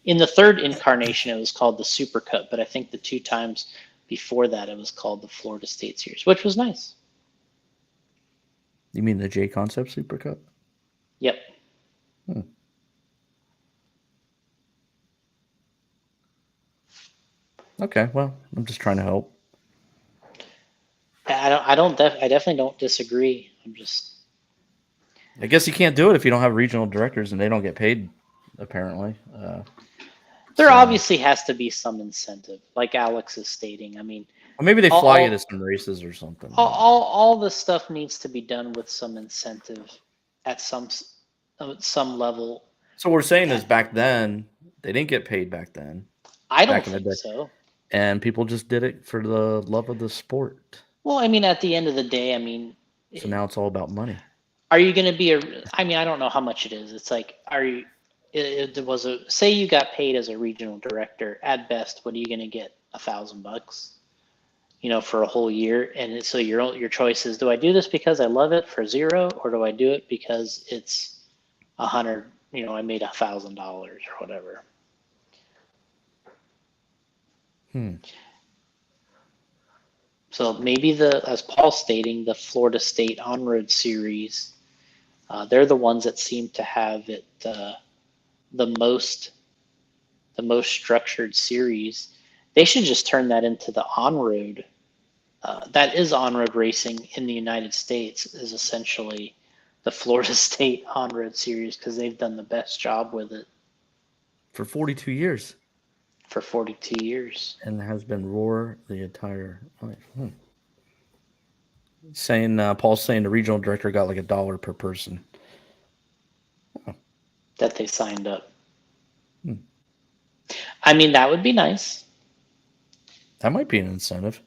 in the third incarnation, it was called the Super Cup, but I think the two times before that, it was called the Florida State Series, which was nice. You mean the J Concept Super Cup? Yep. Hmm. Okay, well, I'm just trying to help. I definitely don't disagree. I guess you can't do it if you don't have regional directors and they don't get paid, apparently. There So, obviously has to be some incentive, like Alex is stating. I mean, or maybe they all fly you to all some races or something. all the stuff needs to be done with some incentive at some level. So what we're saying is back then they didn't get paid back then, I don't back in the think day, so. and people just did it for the love of the sport. Well, I mean, at the end of the day, I mean, So now it's all about money. are you going to be a? I mean, I don't know how much it is. It's like, are you? It was a say you got paid as a regional director. At best, what are you going to get? $1,000, for a whole year. And so your choice is: do I do this because I love it for zero, or do I do it because it's 100? I made $1,000 or whatever. Hmm. So maybe as Paul's stating, the Florida State On-Road Series, they're the ones that seem to have it the most structured series. They should just turn that into the on-road. That is on-road racing in the United States, is essentially the Florida State on-road series, because they've done the best job with it For 42 years. for 42 years. And it has been Roar the entire life. Saying Paul's saying the regional director got like $1 per person. That they signed up. Hmm. I mean, that would be nice. That might be an incentive.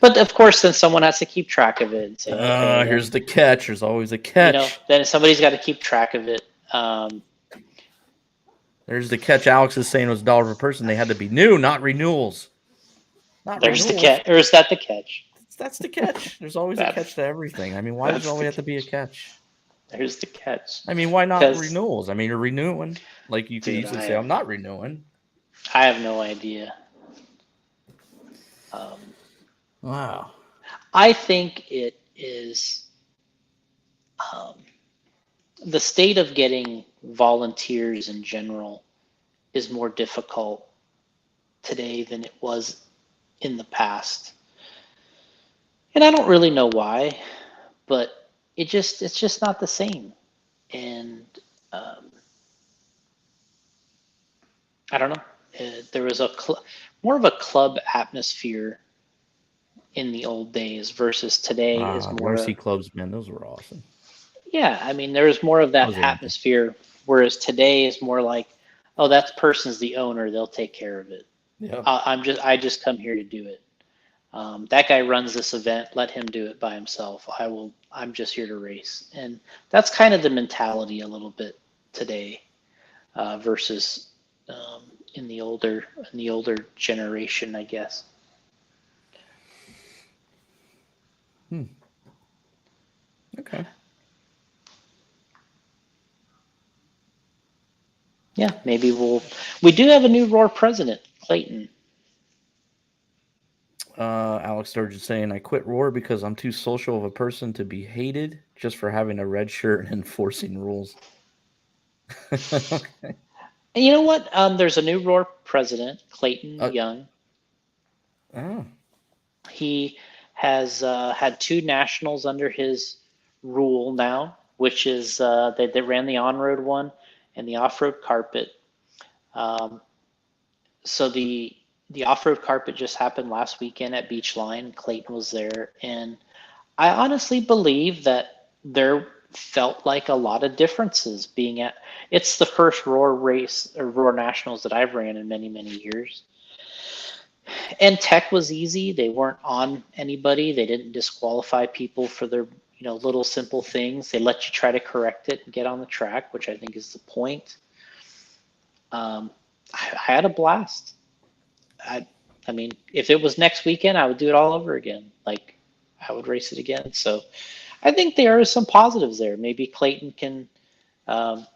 But of course, then someone has to keep track of it and say, okay, Here's the catch. There's always a catch. then somebody's got to keep track of it. There's the catch. Alex is saying it was $1 per person. They had to be new, not renewals. Not There's the renewals. catch, or is that the catch? That's the catch. There's always a That's catch to everything. I mean, why does it that's the always have to catch. be a catch? There's the catch. I mean, why not Because, renewals? I mean, you're renewing. Like you could dude, easily say, I'm not renewing. I have no idea. Wow. I think it is the state of getting volunteers in general is more difficult today than it was in the past. And I don't really know why, but it's just not the same. And um, I don't know. There was more of a club atmosphere in the old days versus today is The more RC of, clubs, man, those were awesome. yeah, I mean, there's more of I that was in them. atmosphere, whereas today is more like, oh, that person's the owner, they'll take care of it. Yeah. I just come here to do it. That guy runs this event, let him do it by himself. I'm just here to race. And that's kind of the mentality a little bit today, versus in the older generation, I guess. Okay. Yeah, maybe we do have a new Roar president, Clayton. Alex Sturgeon saying, I quit Roar because I'm too social of a person to be hated just for having a red shirt and enforcing rules. Okay. And you know what? There's a new Roar president, Clayton Uh, Young. oh, He has had two nationals under his rule now, which is they ran the on-road one and the off-road carpet. Um, so the off-road carpet just happened last weekend at Beachline. Clayton was there, and I honestly believe that there felt like a lot of differences being at. It's the first Roar race or Roar Nationals that I've ran in many years. And tech was easy. They weren't on anybody. They didn't disqualify people for their little simple things. They let you try to correct it and get on the track, which I think is the point. I had a blast. I mean, if it was next weekend, I would do it all over again. Like, I would race it again. So I think there are some positives there. Maybe Clayton can. Um,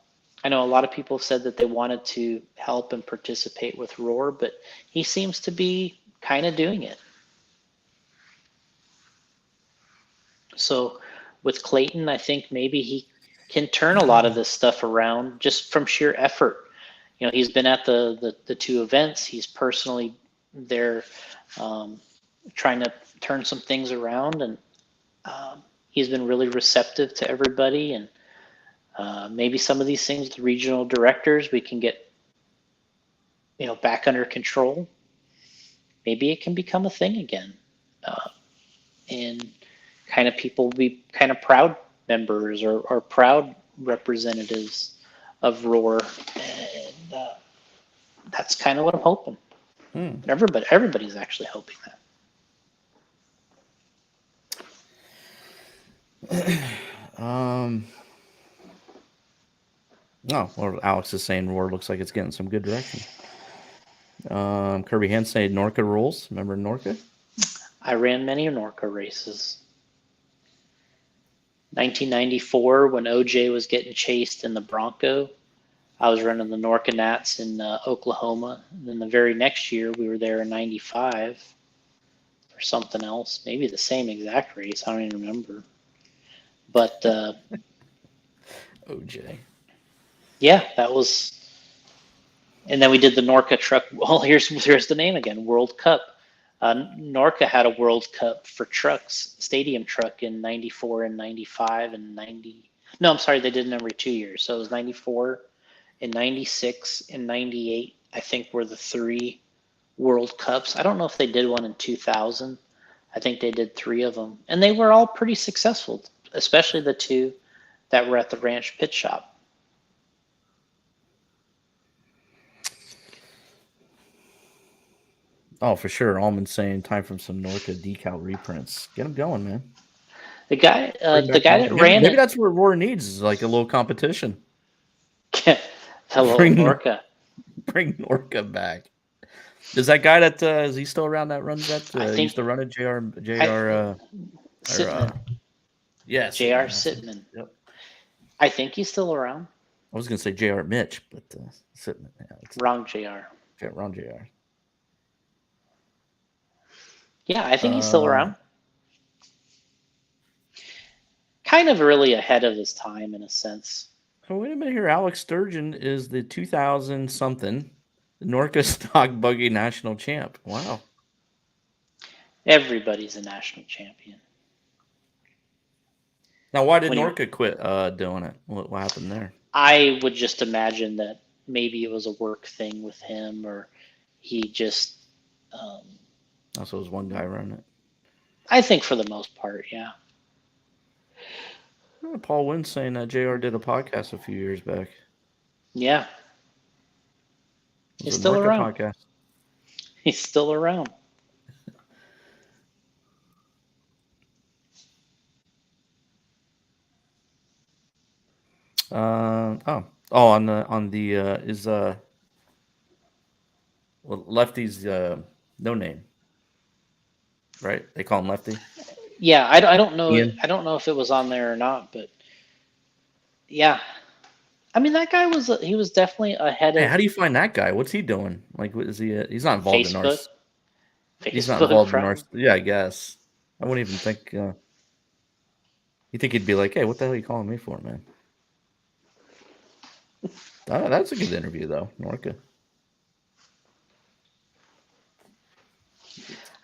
I know a lot of people have said that they wanted to help and participate with Roar, but he seems to be kind of doing it. So with Clayton, I think maybe he can turn a lot of this stuff around just from sheer effort. He's been at the two events. He's personally there, trying to turn some things around, and he's been really receptive to everybody. And Maybe some of these things, the regional directors, we can get back under control. Maybe it can become a thing again, and kind of people will be kind of proud members or proud representatives of Roar, and that's kind of what I'm hoping. Everybody's actually hoping that. No, well, Alex is saying Roar looks like it's getting some good direction. Kirby Hand saying Norca rules. Remember Norca? I ran many Norca races. 1994, when OJ was getting chased in the Bronco, I was running the Norca Nats in Oklahoma. And then the very next year, we were there in 95 or something else. Maybe the same exact race. I don't even remember. But OJ. Yeah, that was. And then we did the Norca truck. Well, here's the name again, World Cup. Norca had a World Cup for trucks, stadium truck in 94 and 95 and 90. No, I'm sorry, they did it every 2 years. So it was 94 and 96 and 98, I think, were the 3 World Cups. I don't know if they did one in 2000. I think they did 3 of them. And they were all pretty successful, especially the 2 that were at the Ranch Pit Shop. Oh, for sure. Allman's saying time for some Norca decal reprints. Get them going, man. The guy that ran maybe that's what Roar needs is like a little competition. Hello, Norca. Bring Norca back. Is that guy that is he still around that runs that? I think, used to run it, JR Sitman. Yes, JR Sitman. Yep. I think he's still around. I was gonna say JR Mitch, but Sitman. Yeah, wrong JR. Wrong JR. Yeah, I think he's still around. Kind of really ahead of his time in a sense. Oh, wait a minute here. Alex Sturgeon is the 2000 something the Norca Stock Buggy National Champ. Wow. Everybody's a national champion. Now, why did Norca quit doing it? What happened there? I would just imagine that maybe it was a work thing with him, or he just. Also, was one guy running it. I think for the most part, yeah. Paul Wynn saying that JR did a podcast a few years back. Yeah. He's still around. Podcast. He's still around. On the is Lefty's no name, right? They call him Lefty. Yeah, I don't know. Ian? I don't know if it was on there or not, but yeah, I mean that guy was definitely ahead of. How do you find that guy? What's he doing? Like, is he? He's not involved in ours. He's not involved in ours. Yeah, I guess. I wouldn't even think. You think he'd be like, "Hey, what the hell are you calling me for, man?" That's a good interview, though, Norca.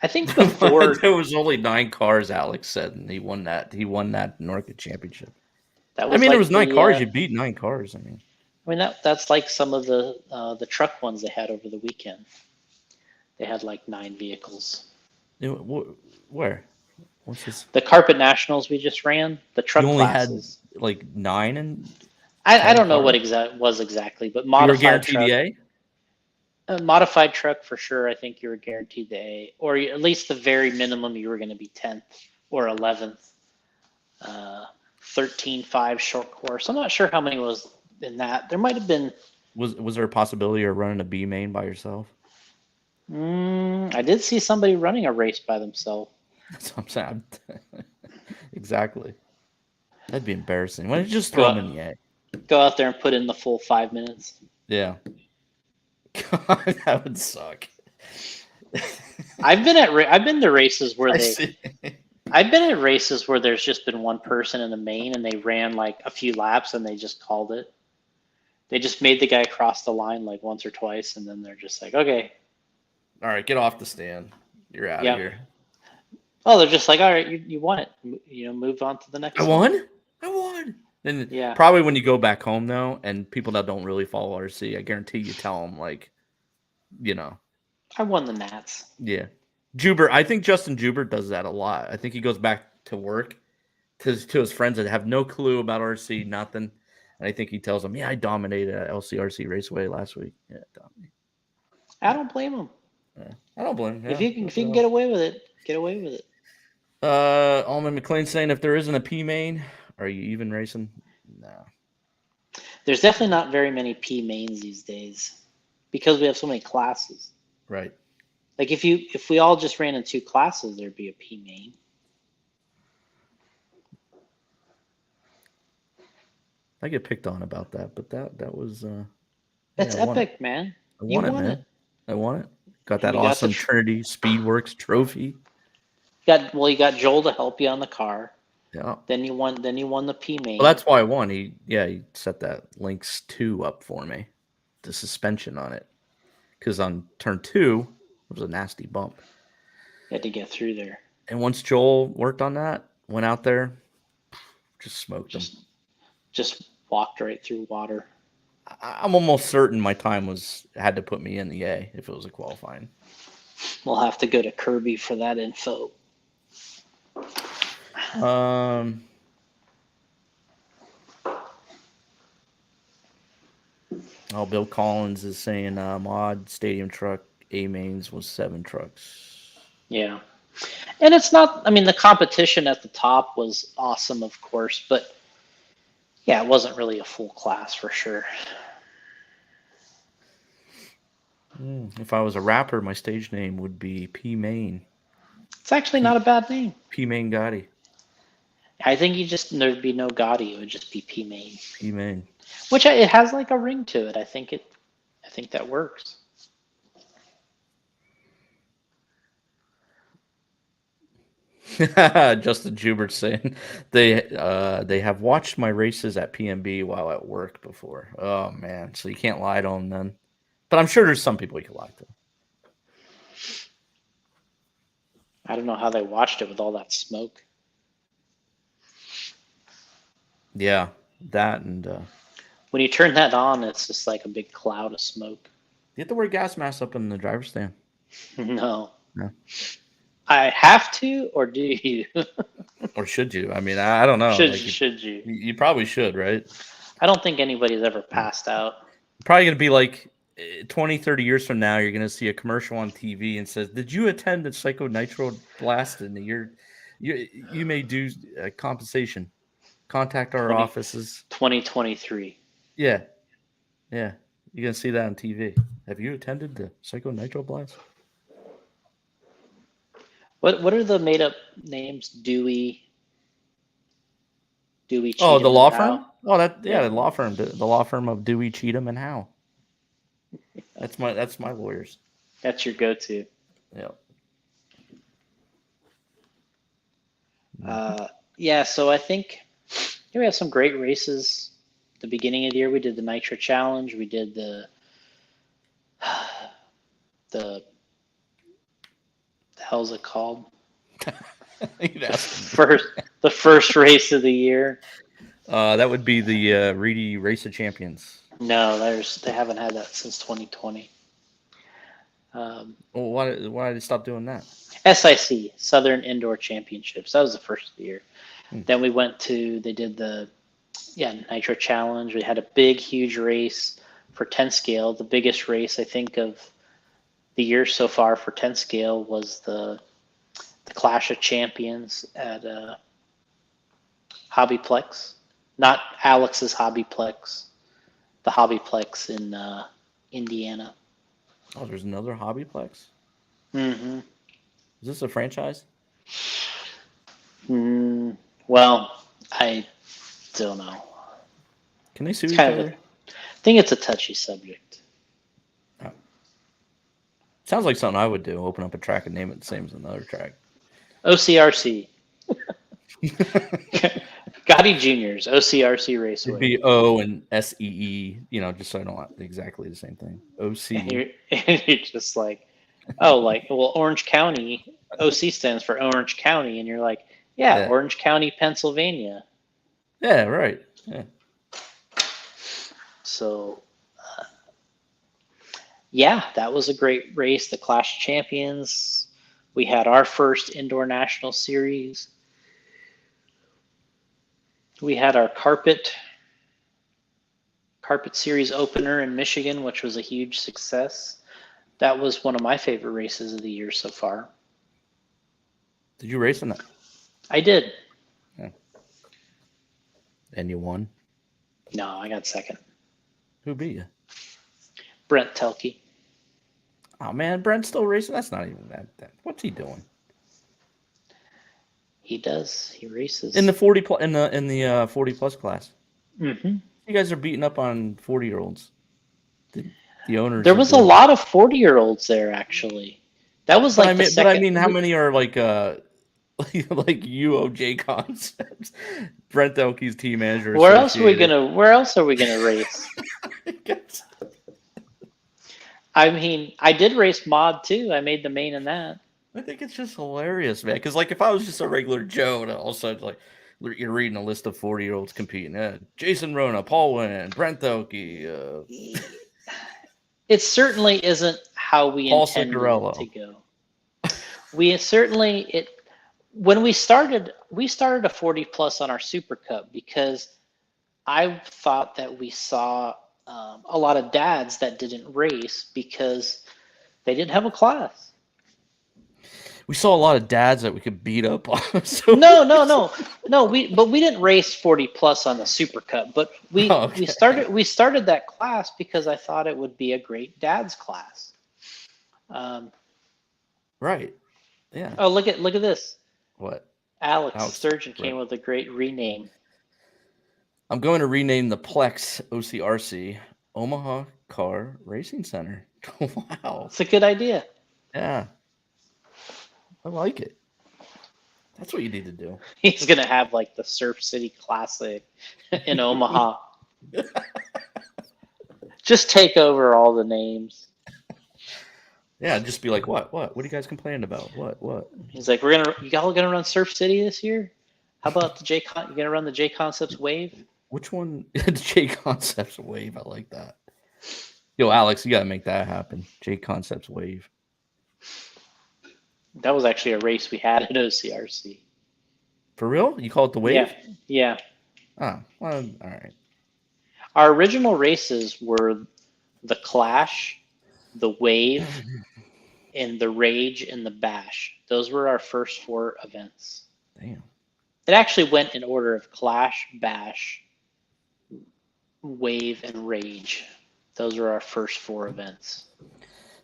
I think before there was only 9 cars, Alex said, and he won that. He won that Norca championship. There was 9 cars. You beat 9 cars. I mean, that's like some of the truck ones they had over the weekend. They had like 9 vehicles. Where? What's this? The Carpet Nationals we just ran. The truck you only classes. Had like 9 and. I don't know what was exactly, but modified. You were guaranteed truck, the A? A modified truck for sure. I think you were guaranteed the A, or at least the very minimum you were going to be 10th or 11th. 13.5 short course. I'm not sure how many was in that. There might have been. Was there a possibility of running a B main by yourself? I did see somebody running a race by themselves. That's what I'm saying. Exactly. That'd be embarrassing. Why don't you just throw them in the A? Go out there and put in the full 5 minutes. Yeah. God, that would suck. I've been to races where I've been at races where there's just been one person in the main and they ran like a few laps and they just called it. They just made the guy cross the line like once or twice and then they're just like, okay. All right, get off the stand. You're out of here. Oh, they're just like, all right, you won it. Move on to the next one. I won. And Yeah, probably when you go back home though, and people that don't really follow RC, I guarantee you tell them like, you know, I won the Nats. yeah. Jubert, I think Justin Jubert does that a lot. I think he goes back to work to his friends that have no clue about RC, nothing. And I think he tells them, "Yeah, I dominated at LCRC Raceway last week." Yeah, dominated. I don't blame him. Yeah. I don't blame him. If Yeah. you can get away with it, get away with it. Alman McLean saying, if there isn't a P main, are you even racing? No. There's definitely not very many P mains these days because we have so many classes. Right. Like if we all just ran in 2 classes, there'd be a P main. I get picked on about that, but that was That's I won it. epic, man. I You won it, won man. it. I won it. Got And that you got awesome Trinity Speedworks trophy. you got Joel to help you on the car. Yeah. Then you won the P main. Well, that's why I won. He set that Lynx 2 up for me, the suspension on it, because on turn 2 it was a nasty bump. You had to get through there. And once Joel worked on that, went out there, just smoked him. Just walked right through water. I'm almost certain my time had to put me in the A if it was a qualifying. We'll have to go to Kirby for that info. Bill Collins is saying mod stadium truck A mains was 7 trucks. Yeah. And it's not, I mean, the competition at the top was awesome, of course, but yeah, it wasn't really a full class for sure. If I was a rapper, my stage name would be P Main. It's actually not a bad name. P Main Gotti. I think there'd be no Gotti. It would just be P Main. P Main. Which it has like a ring to it. I think that works. Justin Jubert saying they have watched my races at PMB while at work before. Oh man, so you can't lie to them then. But I'm sure there's some people you can lie to. I don't know how they watched it with all that smoke. Yeah, that and when you turn that on, it's just like a big cloud of smoke. you have to wear gas masks up in the driver's stand. No. No. I have to, or do you? Or should you? I mean, I don't know. Should you? You probably should, right? I don't think anybody's ever passed out. Probably going to be like 20, 30 years from now, you're going to see a commercial on TV and says, did you attend the Psycho Nitro Blast in the year? You may do compensation. Contact our offices. 2023. Yeah. Yeah. You're going to see that on TV. Have you attended the Psycho Nitro Blast? What are the made up names? Dewey. Cheatham, Oh, the law and firm? Howe? Oh, the law firm. The law firm of Dewey, Cheatham, and Howe. That's my lawyers. That's your go-to. Yeah. Yeah, so I think we have some great races. The beginning of the year, we did the Nitro Challenge. We did the hell's it called? The first race of the year. That would be the Reedy Race of Champions. No, they haven't had that since 2020. Well, why did they stop doing that? SIC, Southern Indoor Championships. That was the first of the year. Then they did the Nitro Challenge. We had a big, huge race for 10 scale. The biggest race, I think, of the year so far for 10 scale was the Clash of Champions at Hobbyplex. Not Alex's Hobbyplex. The Hobbyplex in Indiana. Oh, there's another Hobbyplex? Mm-hmm. Is this a franchise? Well, I don't know. Can they sue each other? I think it's a touchy subject. Oh. Sounds like something I would do. Open up a track and name it the same as another track. OCRC. Gotti Juniors, OCRC Raceway. It'd be O and SEE, just so I don't want exactly the same thing. OC. And you're just like, Orange County, OC stands for Orange County. And you're like, yeah. Orange County, Pennsylvania. Yeah, right. Yeah. So, yeah, that was a great race. The Clash of Champions. We had our first indoor national series. We had our carpet series opener in Michigan, which was a huge success. That was one of my favorite races of the year so far. Did you race in that? I did. Yeah. And you won? No, I got second. Who beat you? Brent Telke. Oh man, Brent's still racing. That's not even that. What's he doing? He does. He races in the 40 in the 40 plus class. Mm-hmm. You guys are beating up on 40-year-olds. The owners. There was a lot of 40-year-olds there actually. That was like the second. But I mean, how many are like like UOJ concepts? Brent Elke's team manager. Where else are we gonna race? I mean, I did race mod too. I made the main in that. I think it's just hilarious, man. Because like, if I was just a regular Joe, and all of a sudden, like, you're reading a list of 40-year-olds competing. Jason Rona, Paul Wynn, Brent Elke. It certainly isn't how we Paul intended Ciccarello. it to go. We certainly when we started a 40 plus on our Super Cup because I thought that we saw a lot of dads that didn't race because they didn't have a class. We saw a lot of dads that we could beat up on. So No. We didn't race 40 plus on the Super Cup, but we started that class because I thought it would be a great dad's class. Right. Yeah. Oh, look at this. What? Alex Sturgeon came with a great rename. I'm going to rename the Plex OCRC Omaha Car Racing Center. Wow. It's a good idea. Yeah. I like it. That's what you need to do. He's going to have like the Surf City Classic in Omaha. Just take over all the names. Yeah, just be like, what? What are you guys complaining about? What? He's like, y'all gonna run Surf City this year? How about the you gonna run the J Concepts Wave? Which one? The J Concepts Wave. I like that. Yo, Alex, you gotta make that happen. J Concepts Wave. That was actually a race we had at OCRC. For real? You call it the Wave? Yeah. Oh, well, all right. Our original races were the Clash, the Wave, and the Rage and the Bash. Those were our first 4 events. Damn. It actually went in order of Clash, Bash, Wave, and Rage. Those were our first 4 events.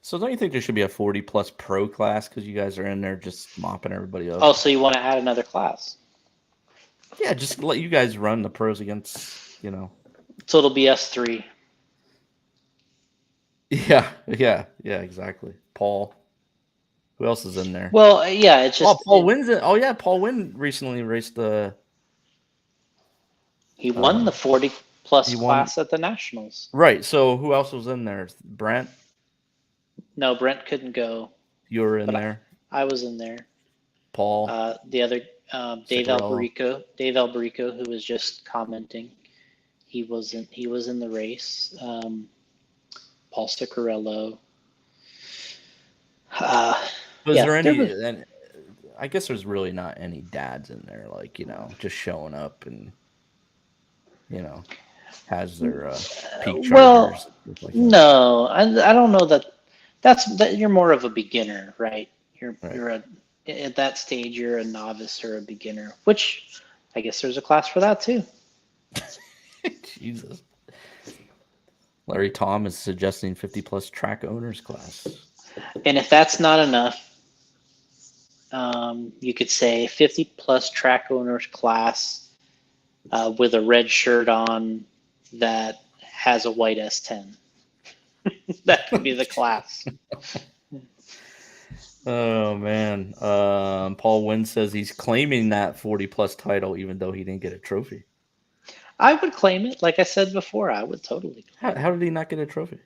So don't you think there should be a 40 plus pro class because you guys are in there just mopping everybody up? Oh, so you want to add another class? Yeah, just let you guys run the pros against, So it'll be us 3. Yeah, exactly. Paul. Who else is in there? Well, yeah, it's just. Paul Wynn's in. Oh yeah, Paul Wynn recently raced the. He won the 40 plus class at the Nationals. Right. So who else was in there? Brent. No, Brent couldn't go. You were in there. I was in there. Paul. The other Dave Alberico. Dave Alberico, who was just commenting. He was in the race. Paul Ciccarello. Was there any? I guess there's really not any dads in there, like just showing up and has their peak chargers. Well, no, I don't know that. That you're more of a beginner, right? You're at that stage you're a novice or a beginner, which I guess there's a class for that too. Jesus. Larry Tom is suggesting 50 plus track owners class. And if that's not enough, you could say 50 plus track owners class with a red shirt on that has a white S10. That could be the class. Oh man. Paul Wynn says he's claiming that 40 plus title even though he didn't get a trophy. I would claim it. Like I said before, I would totally claim it. How did he not get a trophy?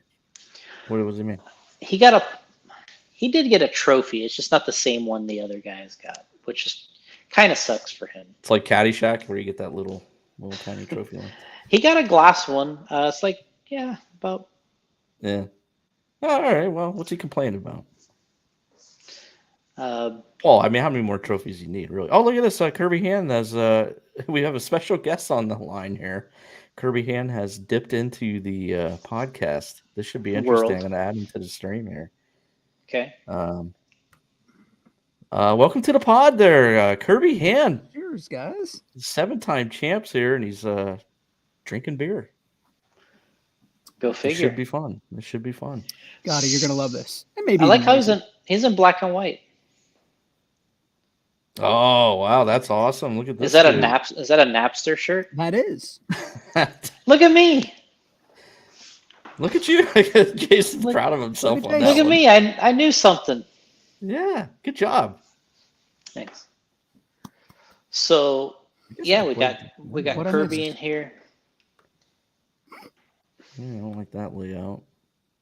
What does he mean? He did get a trophy. It's just not the same one the other guys got, which is kind of sucks for him. It's like Caddyshack where you get that little Little tiny trophy length. He got a glass one. It's like, about. Yeah. All right. Well, what's he complaining about? Well, I mean, how many more trophies do you need, really? Oh, look at this. Kirby Hand has. We have a special guest on the line here. Kirby Hand has dipped into the podcast. This should be interesting. I'm going to add him to the stream here. Okay. Welcome to the pod there, Kirby Hand. Cheers, guys. 7-time champs here, and he's drinking beer. Go figure. This should be fun. Gotti, you're gonna love this. And maybe I like how he's in black and white. Oh wow, that's awesome! Look at this. Is that a Napster shirt? That is. Look at me. Look at you. Jason's proud of himself on that. Look at me. I knew something. Yeah, good job. Thanks. So yeah, we got Kirby in here. Yeah, I don't like that layout.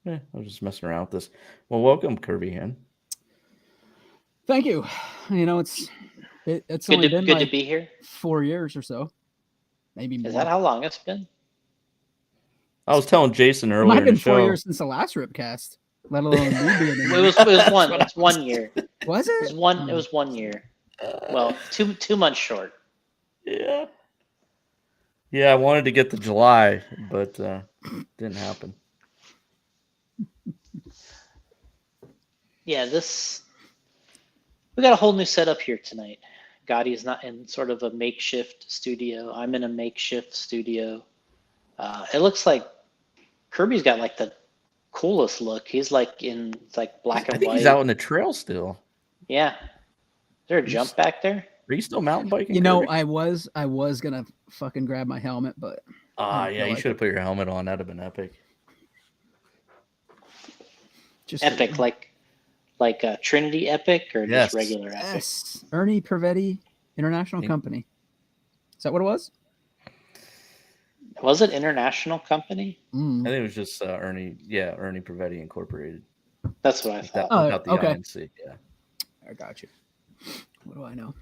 I was just messing around with this. Well, welcome, Kirby Hen. Thank you. You know, it's good only been to be here. 4 years or so, maybe more. Is that how long it's been? I was telling Jason earlier. It might have been in the 4 show. years since the last RIPCast, let alone me being in It was 1 year. Was it? It was 1 year. Well, 2 months short. Yeah. Yeah, I wanted to get to July, but didn't happen. Yeah, we got a whole new setup here tonight. Gotti is not in sort of a makeshift studio. I'm in a makeshift studio. It looks like Kirby's got like the coolest look. He's like in black and white. I think he's out on the trail still. Yeah. Is there a jump back there? Are you still mountain biking? You know, Kirby? I was gonna fucking grab my helmet, but yeah, you should have put your helmet on. That'd have been epic. Just epic, like Trinity Epic or just regular Epic? Yes, Ernie Pervetti International Company. Is that what it was? Was it International Company? I think it was just Ernie Pervetti Incorporated. That's what I thought. Without the okay. INC, yeah. I got you. What do I know?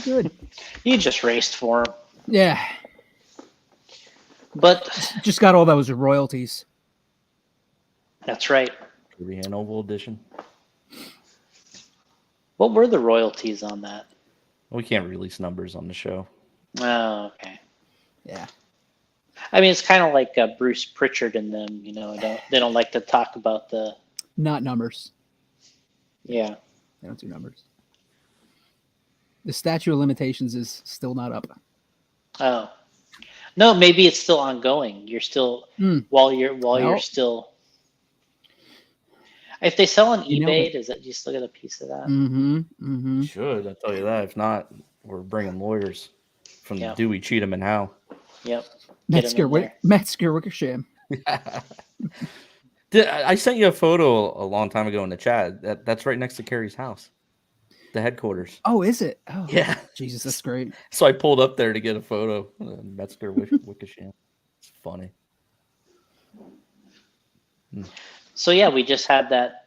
Good. You just raced for him. Yeah. But just got all those royalties. That's right. Kirby Hand Oval Edition. What were the royalties on that? We can't release numbers on the show. Oh, okay. Yeah. I mean, it's kind of like Bruce Pritchard and them. You know, they don't like to talk about the not numbers. Yeah. They don't do numbers. The statute of limitations is still not up. Oh. No, maybe it's still ongoing. You're still while you're still. If they sell on eBay, do you still get a piece of that? Mm-hmm. Mm-hmm. Should, I tell you that. If not, we're bringing lawyers from Dewey, Cheatham, and Howe. Yep. Metzger Wickersham. I sent you a photo a long time ago in the chat. That's right next to Carrie's house, the headquarters. Oh, is it? Oh, yeah. Jesus, that's great. So I pulled up there to get a photo. Metzger Wickersham. It's funny. So yeah, we just had that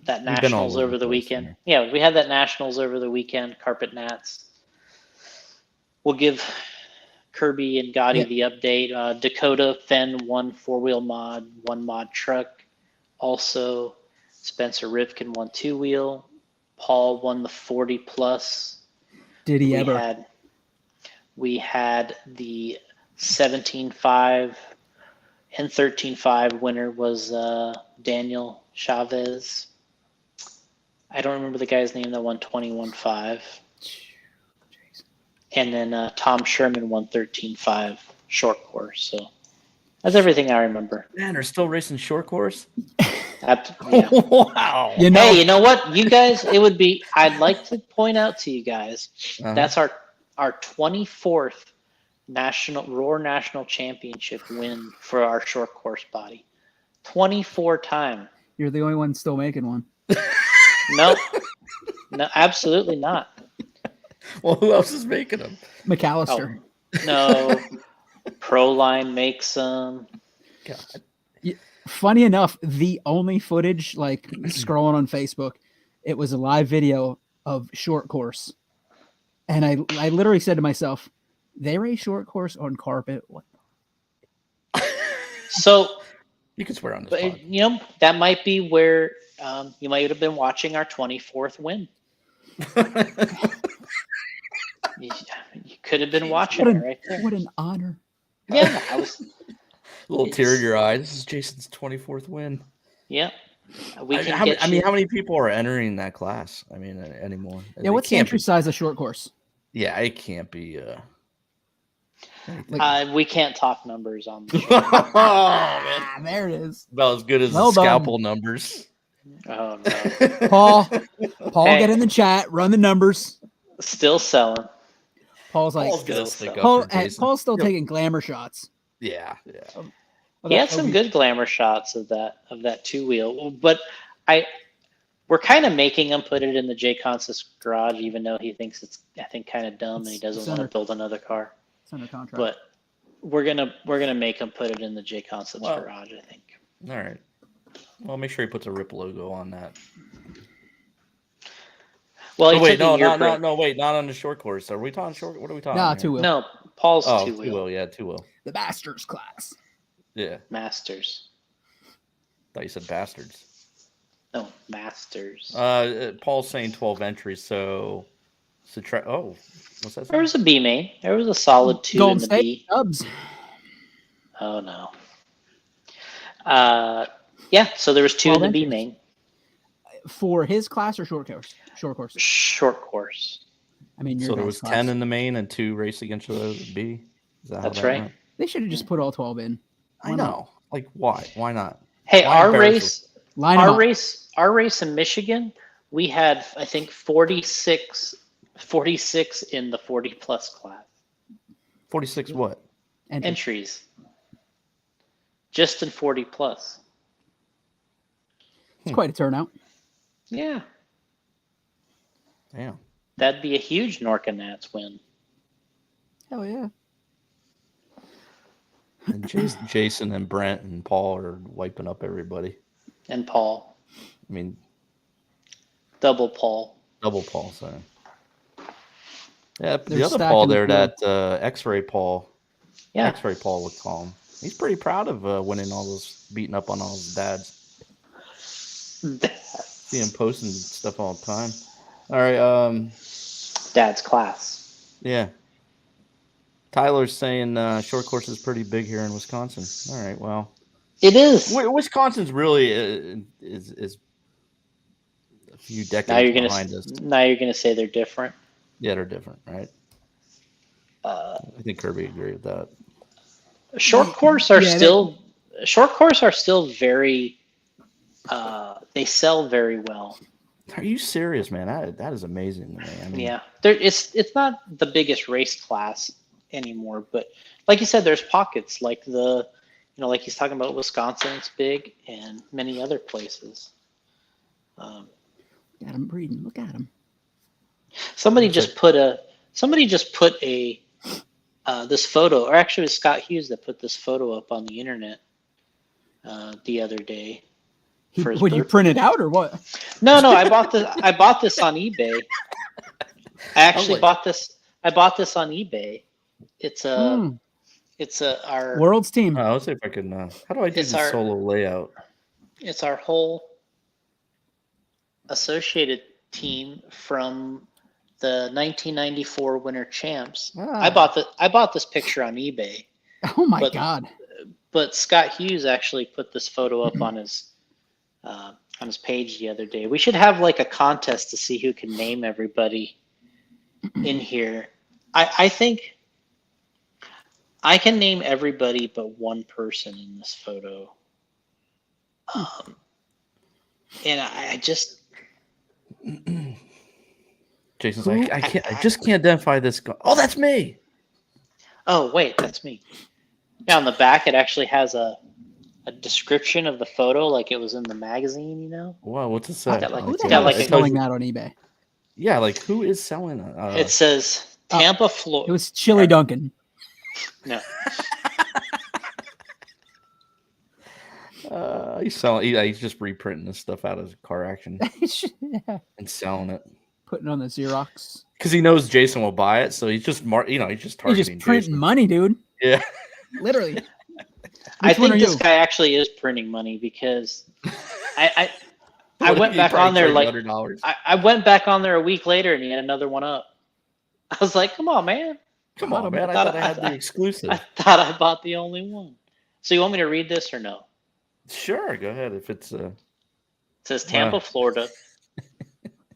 nationals over the weekend. Yeah, we had that nationals over the weekend. Carpet Nats. We'll give Kirby and Gotti the update. Dakota Fenn won 4-wheel mod, 1 mod truck. Also, Spencer Rivkin won 2-wheel. Paul won the 40 plus. Did he ever? We had the 17.5 and 13.5 winner was Daniel Chavez. I don't remember the guy's name that won 21.5. And then Tom Sherman won 13.5 short course. So that's everything I remember. Man, they're still racing short course? Wow. Hey, you know what? You guys, I'd like to point out to you guys, that's our 24th Roar National Championship win for our short course body. 24 time. You're the only one still making one. No, absolutely not. Well, who else is making them? McAllister. Oh, no. Proline makes them. God. Funny enough, the only footage, like scrolling on Facebook, it was a live video of short course. And I literally said to myself, They race short course on carpet. What? So, You can swear on this but, pod. you know, that might be where you might have been watching our 24th win. You, you could have been watching What it an, right there. what an honor. Yeah, I was. Little tear in It's- your eye. This is Jason's 24th win. Yeah, we I mean, can how, get I you. mean, how many people are entering that class? I mean, anymore? Yeah, what's the entry size of short course? Yeah, it can't be. We can't talk numbers on the show. Oh man, Ah, there it is. about as good as Well the done. scalpel numbers. Oh no, Paul, Hey. get in the chat, run the numbers. still selling. Paul's like, Paul's gonna Still stick so. up Paul, for Jason. Paul's still Yep. taking glamour shots. Yeah. He had some good glamour shots of that two wheel, but we're kind of making him put it in the Jay Consis garage, even though he thinks it's kind of dumb and he doesn't want to build another car. It's under contract. But we're gonna make him put it in the Jay Consis garage, I think. All right. Well, make sure he puts a RIP logo on that. Well, Oh, wait, no, break. wait, not on the short course. Are we talking short? What are we talking? Nah, here? two wheel. No, Paul's Oh, two wheel. Yeah, two wheel. The Masters class. Yeah, Masters. thought you said bastards. No, Masters. Paul's saying 12 entries, so subtract. Oh, what's that? There was a B main. There was a solid 2 Golden in the State B. Cubs. Oh no. Yeah. So there was 2 in the B entries. main. For his class or short course? Short course. Short course. I mean, your So there guys' was class. 10 in the main and 2 raced against each other in the B. Is that how That's that right. went? They should have just put all 12 in. I know. Like, why? Why not? Hey, Why our embarrass Line 'em up. our race in Michigan, we had I think 46 in the 40 plus class 46 what? entries. Just in 40 plus. It's quite a turnout. Yeah. Damn. That'd be a huge Norca Nats win. Hell yeah. And Jason and Brent and Paul are wiping up everybody. And Paul. I mean, Double Paul. double Paul, sorry. Yeah, They're the other stacking Paul the there, field. that X-ray Paul. Yeah. X-ray Paul would call him. He's pretty proud of winning all those, beating up on all his dads. See him posting stuff all the time. All right, Dad's class. yeah. Tyler's saying short course is pretty big here in Wisconsin. All right, well, It is. Wisconsin's really is a few decades Now you're behind us. gonna say they're different. Yeah, they're different, right? I think Kirby agreed with that. Short course are Yeah, still very. They sell very well. Are you serious, man? That is amazing to me. I mean, Yeah, it's not the biggest race class anymore, but like you said, there's pockets like like he's talking about Wisconsin, it's big, and many other places. Got him breeding. Look at him. Somebody just put a this photo, or actually it was Scott Hughes that put this photo up on the internet the other day. For his Would you birthday. print it out or what? No, I bought this on eBay. I actually bought this on eBay. It's our World's team. let's see if I can. How do I do It's the our- solo layout? it's our whole associated team from the 1994 Winter Champs. Ah. I bought this picture on eBay, Oh my but- God. but Scott Hughes actually put this photo up on his page the other day. We should have like a contest to see who can name everybody in here. I think I can name everybody but one person in this photo. And I just Jason's like, I just can't identify this guy. Oh, that's me. oh wait, that's me. Yeah, on the back it actually has a description of the photo like it was in the magazine, you know? Wow, what's it say? Got like- Who it's the got hell like is a- selling that on eBay? Yeah, like who is selling it? It says Tampa, Florida. It was Chili Duncan. No. He's selling. He's just reprinting this stuff out as car action Yeah. and selling it. Putting on the Xerox. Because he knows Jason will buy it, so he's just he's just He's targeting just printing Jason. money, dude. Yeah. Literally. I Which one think are this you? guy actually is printing money because I What, went he back probably on there charged like $100. I went back on there a week later and he had another one up. I was like, come on, man. Come on, man. I thought I had the exclusive. I thought I bought the only one. So you want me to read this or no? Sure, go ahead. If it's It says Tampa, Florida.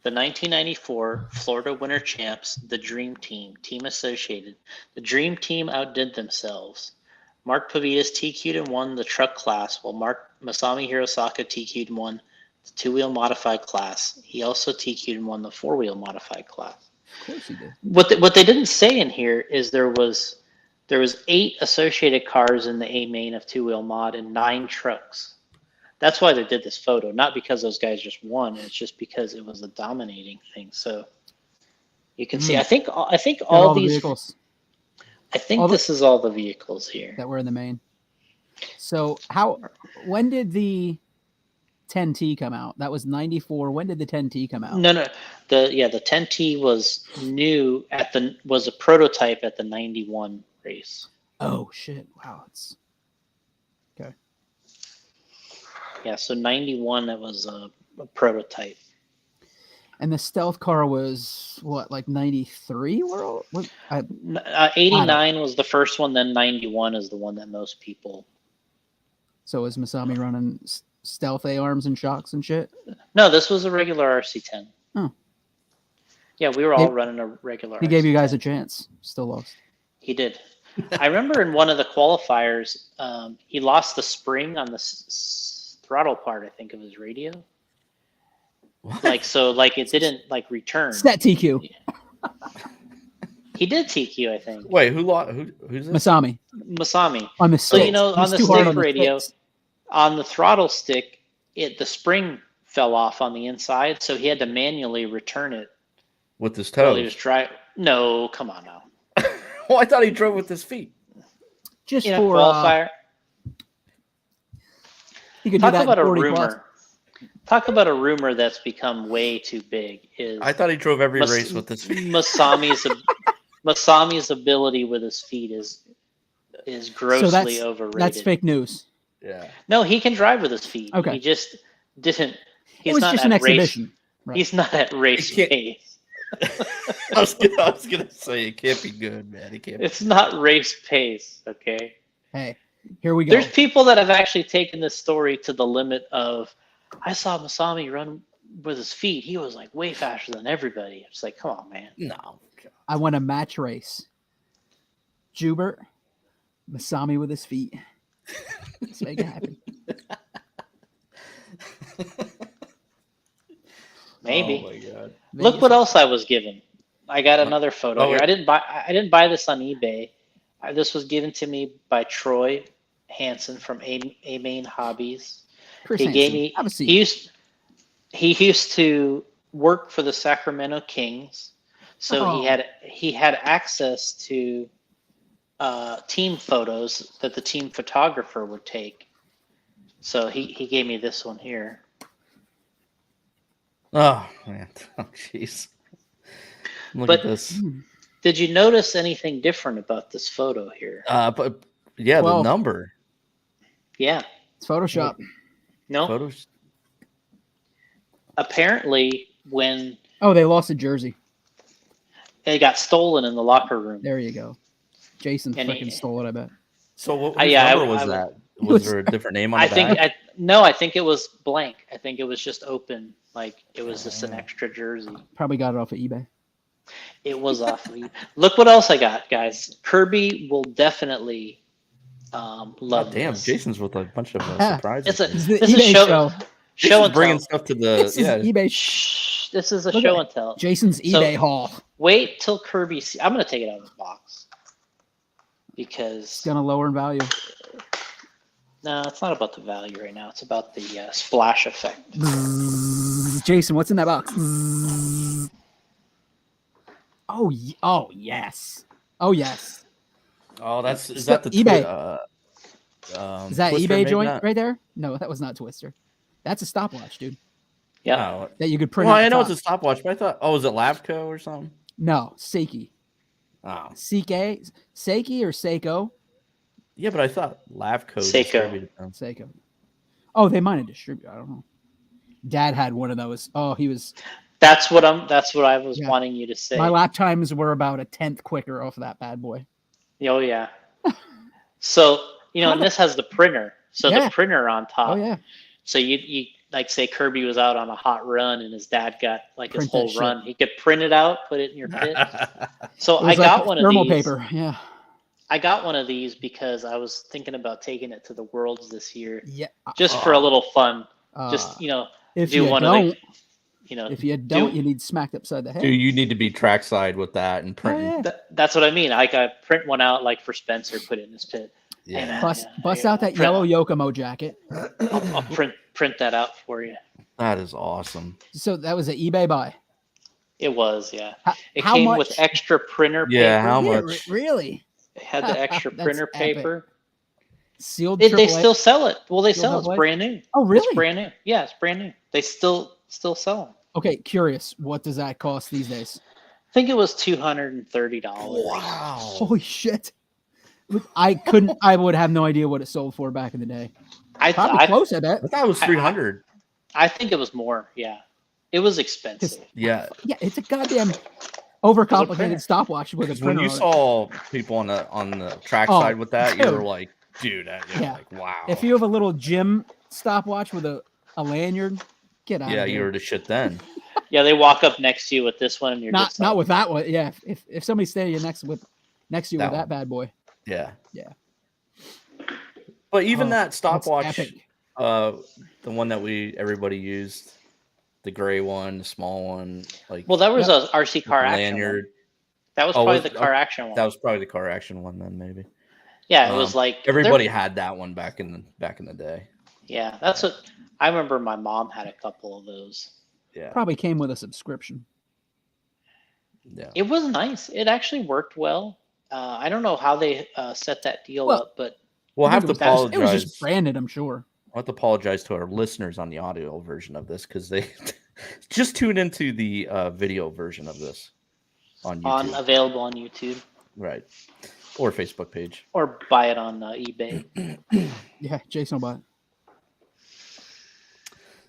The 1994 Florida Winter Champs, the Dream Team, Team Associated. The Dream Team outdid themselves. Mark Pavitas TQ'd and won the truck class, while Masami Hirosaka TQ'd and won the two-wheel modified class. He also TQ'd and won the four-wheel modified class. Of course he did. What they didn't say in here is there was 8 associated cars in the A main of two-wheel mod and 9 trucks. That's why they did this photo, not because those guys just won. It's just because it was a dominating thing. So you can see. I think all the these vehicles I think this is all the vehicles here that were in the main. So when did the 10T come out? That was 94. When did the 10T come out? No. The 10T was new was a prototype at the 91 race. Oh shit! Wow, it's okay. Yeah, so 91 that was a prototype. And the stealth car was what, like 93? 89 was the first one, then 91 is the one that most people. So is Masami running stealth A-arms and shocks and shit? No, this was a regular RC10. Oh. Yeah, we were all running a regular He RC10. gave you guys a chance. Still lost. He did. I remember in one of the qualifiers, he lost the spring on the throttle part, I think, of his radio. What? Like it didn't return. Set TQ. He did TQ, I think. Wait, who lost? Who's this? Masami. On the sticks. on the stick radio, on the throttle stick, the spring fell off on the inside, so he had to manually return it with his while he toes. was driving. No, come on now. Well, I thought he drove with his feet. Just in a for qualifier. He could Talk do that about a 40 rumor. plus. Talk about a rumor that's become way too big. I thought he drove every race with his feet. Masami's ability with his feet is grossly overrated. That's fake news. Yeah. No, he can drive with his feet. Okay. He just didn't. It was just an exhibition. Right. He's not at race pace. I was gonna say it can't be good, man. It can't. It's not race pace, okay? Hey, here we go. There's people that have actually taken this story to the limit of, I saw Masami run with his feet. He was like way faster than everybody. It's like, come on, man. No. I want a match race. Jubert, Masami with his feet. Let's make it happen. Maybe. Oh my god. Look what else I was given. I got another photo here. I didn't buy this on eBay. This was given to me by Troy Hansen from A Main Hobbies. Chris He Hansen, gave me. have a seat. He used to work for the Sacramento Kings, so he had access to team photos that the team photographer would take. So he gave me this one here. Oh man. Oh jeez. Look at this. Did you notice anything different about this photo here? But yeah, 12. the number. Yeah. It's Photoshop. No. Photos. Apparently, when They lost a jersey. it got stolen in the locker room. There you go. Jason And freaking stole it, I bet. So what yeah, number was that? Was there a different name on the back? I think it was blank. I think it was just open. Like it was just an extra jersey. Probably got it off of eBay. It was off of you. Look what else I got, guys. Kirby will definitely love Damn, this. Jason's with a bunch of surprises. It's the This is eBay show. Show and bringing tell. stuff to the This is eBay. Shh, this is a Look show at and tell. Jason's eBay haul. Wait till Kirby. I'm gonna take it out of the box because It's gonna lower in value. no, it's not about the value right now. It's about the splash effect. Jason, what's in that box? Oh yes. Oh yes. Oh, is So that the eBay? Is that Twister eBay made joint that? right there? No, that was not Twister. That's a stopwatch, dude. Yeah. No. that you could print Well, out. I the know it's top. a stopwatch, but I thought, was it Lavco or something? No, Seiki. Oh, Seiki or Seiko? yeah, but I thought Lavco Seiko. distributed them. Seiko. Oh, they might have distributed. I don't know. Dad had one of those. Oh, he was. That's what I was Yeah. wanting you to say. My lap times were about a tenth quicker off of that bad boy. Oh yeah. So and this has the printer. So Yeah. the printer on top. Oh yeah. So you like say Kirby was out on a hot run and his dad got like his Print that whole shit. run. He could print it out, put it in your pit. So It I was got like one of thermal these. paper. Yeah. I got one of these because I was thinking about taking it to the Worlds this year, Yeah. just for a little fun. If Just do you one don't, of the, if you don't, you need smacked upside the head. Dude, you need to be trackside with that and printing. yeah. That's what I mean. I got print one out like for Spencer, put it in his pit. Yeah. Hey, man, Bust out that yellow Yokomo jacket. I'll print that out for you. That is awesome. So that was an eBay buy. It was, yeah. It How came much? with extra printer paper. Yeah, how Yeah, much? really? It had the extra That's printer epic. paper. Sealed. They AAA? still sell it. Well, they Still sell it. double It's A? brand new. Oh, really? It's brand new. Yeah, it's brand new. They still sell them. Okay, curious. What does that cost these days? I think it was $230. Wow. Holy shit! I would have no idea what it sold for back in the day. Probably close, I bet. I thought it was 300. I think it was more. Yeah, it was expensive. Yeah. Yeah, it's a goddamn printer. overcomplicated stopwatch with a When printer you on it. saw people on the track Oh, side with that, you dude. were like, dude, Yeah. like, wow. If you have a little gym stopwatch with a lanyard, get out. yeah, of you here. were the shit then. Yeah, they walk up next to you with this one, and you're Not just like, with that one. Yeah, if somebody's standing next to you That with one. that bad boy. Yeah. Yeah. But even Oh, that that's stopwatch, epic. the one that everybody used, the gray one, the small one, like well, that was a RC with car the action. lanyard. One. That was Oh, probably was- the car action one. That was probably the car action one then, maybe. Yeah, it was like everybody had that one back in the day. Yeah, that's what I remember. My mom had a couple of those. Yeah. Probably came with a subscription. Yeah. It was nice. It actually worked well. I don't know how they set that deal Well, up, but We'll I have think to it was apologize. just branded, I'm sure. I'll have to apologize to our listeners on the audio version of this because they just tune into the video version of this on YouTube. available on YouTube Right. Or Facebook page. or buy it on eBay. Yeah, Jason will buy it.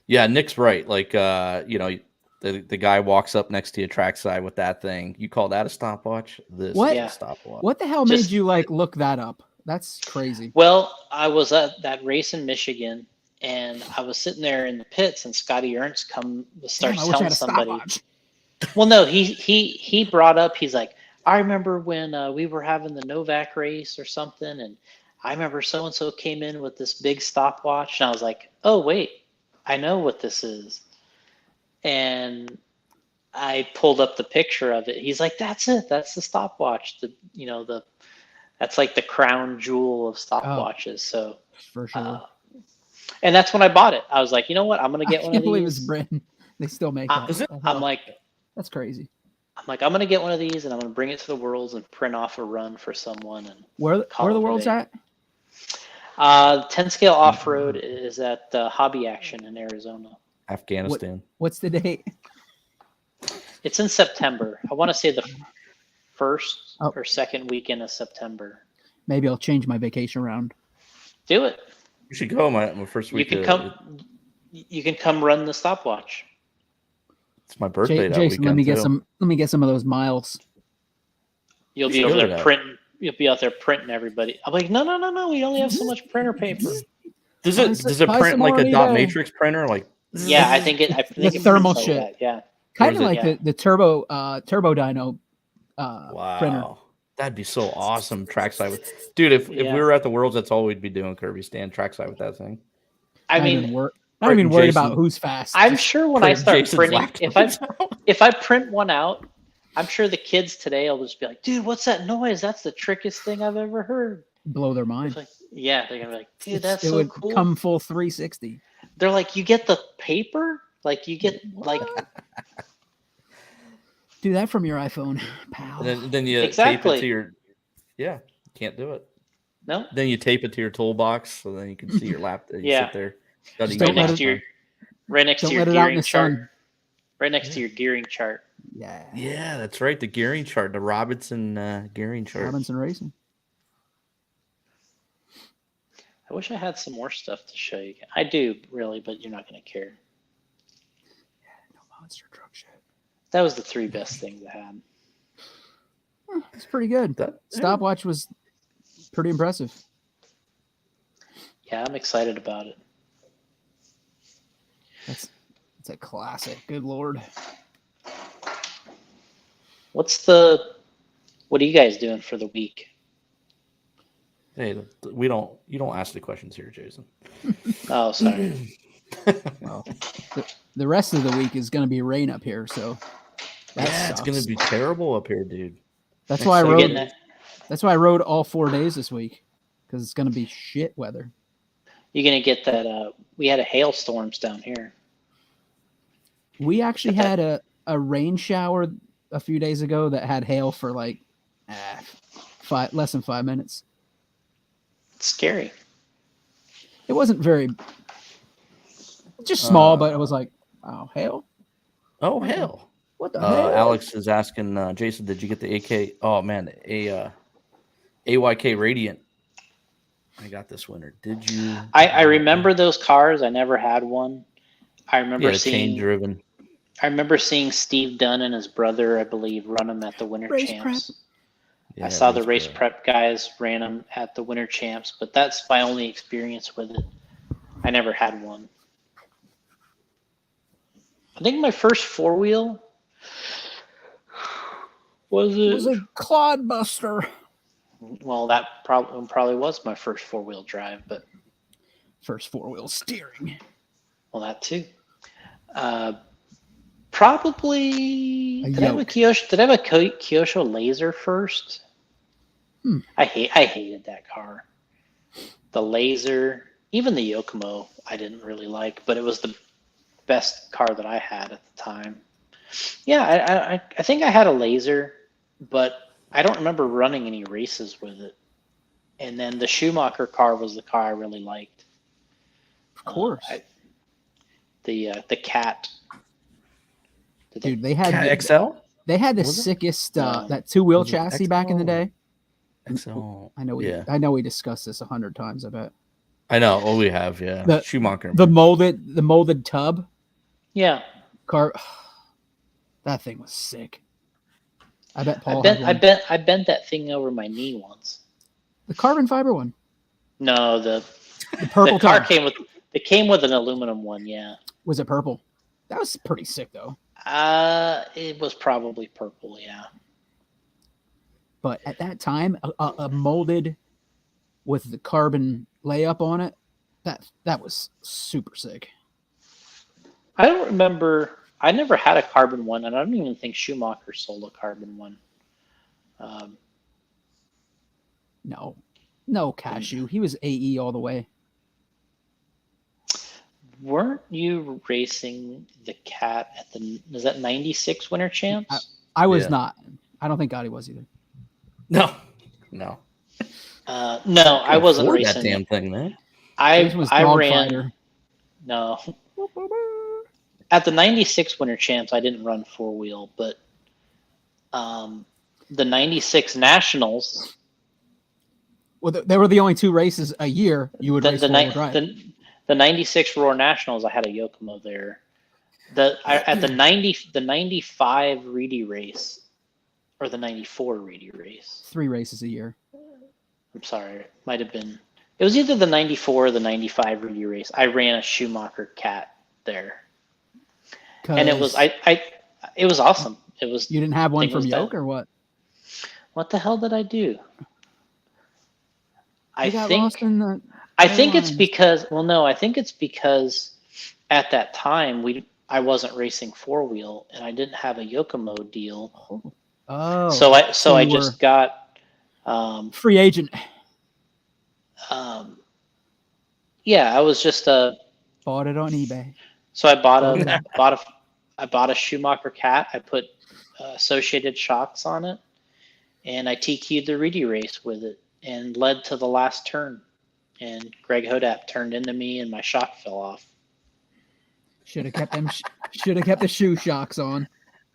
Yeah, Nick's right. Like, the guy walks up next to you trackside with that thing. You call that a stopwatch? This What? is Yeah. a stopwatch. What the hell Just- made you look that up? That's crazy. Well, I was at that race in Michigan, and I was sitting there in the pits, and Scotty Ernst starts Damn, I wish I telling had a somebody. stopwatch. Well, no, he brought up. He's like, I remember when we were having the Novak race or something, and I remember so and so came in with this big stopwatch, and I was like, oh wait, I know what this is, and I pulled up the picture of it. He's like, that's it, that's the stopwatch. That's like the crown jewel of stopwatches. So, For sure. and that's when I bought it. I was like, you know what, I'm gonna I get can't one of believe it's these. brand. They still make Uh, that. I'm like. That's crazy. I'm gonna get one of these and I'm gonna bring it to the Worlds and print off a run for someone. And Where Call the it a world's day. at? 10 scale off road is at Hobby Action in Arizona. Afghanistan. What's the date? It's in September. I want to say the first Oh. or second weekend of September. Maybe I'll change my vacation around. Do it. You should go my first week. You can come run the stopwatch. It's my birthday that Jason, weekend. let me get too. some of those miles. You'll We be should over go to there that. printing. You'll be out there printing everybody. I'm like, no. We only have so much printer paper. Does Buy it some print like more a on dot eBay. matrix printer? Like Yeah, I think it. I think it thermal prints like shit. that, yeah. Kind is of it? like Yeah. the turbo dyno wow. printer. That'd be so awesome. Trackside with dude. If we Yeah. were at the Worlds, that's all we'd be doing. Kirby stand trackside with that thing. I Not mean, even not Printing even worried Jason- about who's fast. I'm Just sure when I start Jason's printing, laptop. if I print one out, I'm sure the kids today will just be like, "Dude, what's that noise? That's the trickiest thing I've ever heard." blow their It's mind. like, yeah, they're gonna be like, "Dude, It that's so would cool." come full 360. They're like, "You get the paper? Like you get like Do that from your iPhone, pal. And then you tape Exactly. it to your. Yeah, can't do it. no?" Then you tape it to your toolbox so then you can see your laptop. You Yeah. sit there. studying Just Right don't your let next it- to your Right next Don't to your let it out in gearing the chart. sun. Right next to your gearing chart. Yeah. Yeah, that's right. The gearing chart, the Robinson gearing chart. Robinson Racing. I wish I had some more stuff to show you. I do, really, but you're not going to care. No monster truck shit. That was the 3 best things I had. It's pretty good. That- Stopwatch was pretty impressive. Yeah, I'm excited about it. It's a classic. Good Lord. What are you guys doing for the week? Hey, you don't ask the questions here, Jason. Oh, sorry. Well, the rest of the week is going to be rain up here, so that Yeah, it's gonna sucks. be terrible up here, dude. That's Next why I seven rode. Getting days. that? That's why I rode all 4 days this week because it's going to be shit weather. You're going to get that. We had a hailstorms down here. We actually Got that- had a rain shower a few days ago that had hail for like less than 5 minutes. It's scary. It wasn't very just small, but it was like, oh, hail? Oh hell! What the hell? Alex is asking Jason, did you get the AK? Oh man, AYK Radiant. I got this winter. Did you? I remember those cars. I never had one. I remember Yeah, chain driven. I remember seeing Steve Dunn and his brother, I believe, run them at the Winter Race Champs. Yeah, I saw the race prep guys ran them at the Winter Champs, but that's my only experience with it. I never had one. I think my first 4-wheel was It was it. a clodbuster. Well, that probably was my first 4-wheel drive, but First 4-wheel steering. well, that too. Probably. A Did I have a yoke. Kyosho? Did I have a Kyosho Laser first? I hated that car. The Laser, even the Yokomo, I didn't really like, but it was the best car that I had at the time. Yeah, I think I had a Laser, but I don't remember running any races with it. And then the Schumacher car was the car I really liked. Of course. The Cat. Dude, they had Cat XL. they had the Was it? sickest No. that 2-wheel Was it chassis back in the XL? day. XL. I know Yeah, I know we discussed this 100 times, I bet. I know. Oh, we have. Yeah, The- Schumacher. The molded tub Yeah. car, that thing was sick. I bet I Paul bent had I one. bent that thing over my knee once. The carbon fiber one. No, the Purple car tub. came with an aluminum one. Yeah. Was it purple? That was pretty sick though. It was probably purple. Yeah. But at that time, a molded with the carbon layup on it, that was super sick. I don't remember. I never had a carbon one, and I don't even think Schumacher sold a carbon one. No cashew. He was AE all the way. Weren't you racing the Cat at was that '96 Winter Champs? I was Yeah. not. I don't think Gotti was either. No. No, I wasn't Afford racing. that damn thing, man. Jason was I dog ran. fighter. No, at the '96 Winter Champs, I didn't run 4-wheel, but the '96 Nationals. Well, there were the only 2 races a year you would The race the, 4-wheel ni- drive. the '96 Roar Nationals, I had a Yokomo there. At the '95 Reedy race, or the '94 Reedy race. 3 races a year. I'm sorry, it might have been. It was either the '94 or the '95 Reedy race. I ran a Schumacher Cat there, and it was 'Cause it was awesome. It was. you didn't have one thing from was Yoke that- or what? What the hell did I do? You got lost in the. I think it's lines. because I think it's because at that time I wasn't racing 4-wheel and I didn't have a Yokomo deal. Oh. So I you just were got free agent. yeah, I was just Bought it on eBay. so I bought a Schumacher Cat. I put associated shocks on it and I TQ'd the Reedy race with it and led to the last turn. And Greg Hodap turned into me and my shock fell off. Should have kept them. Should have kept the shoe shocks on.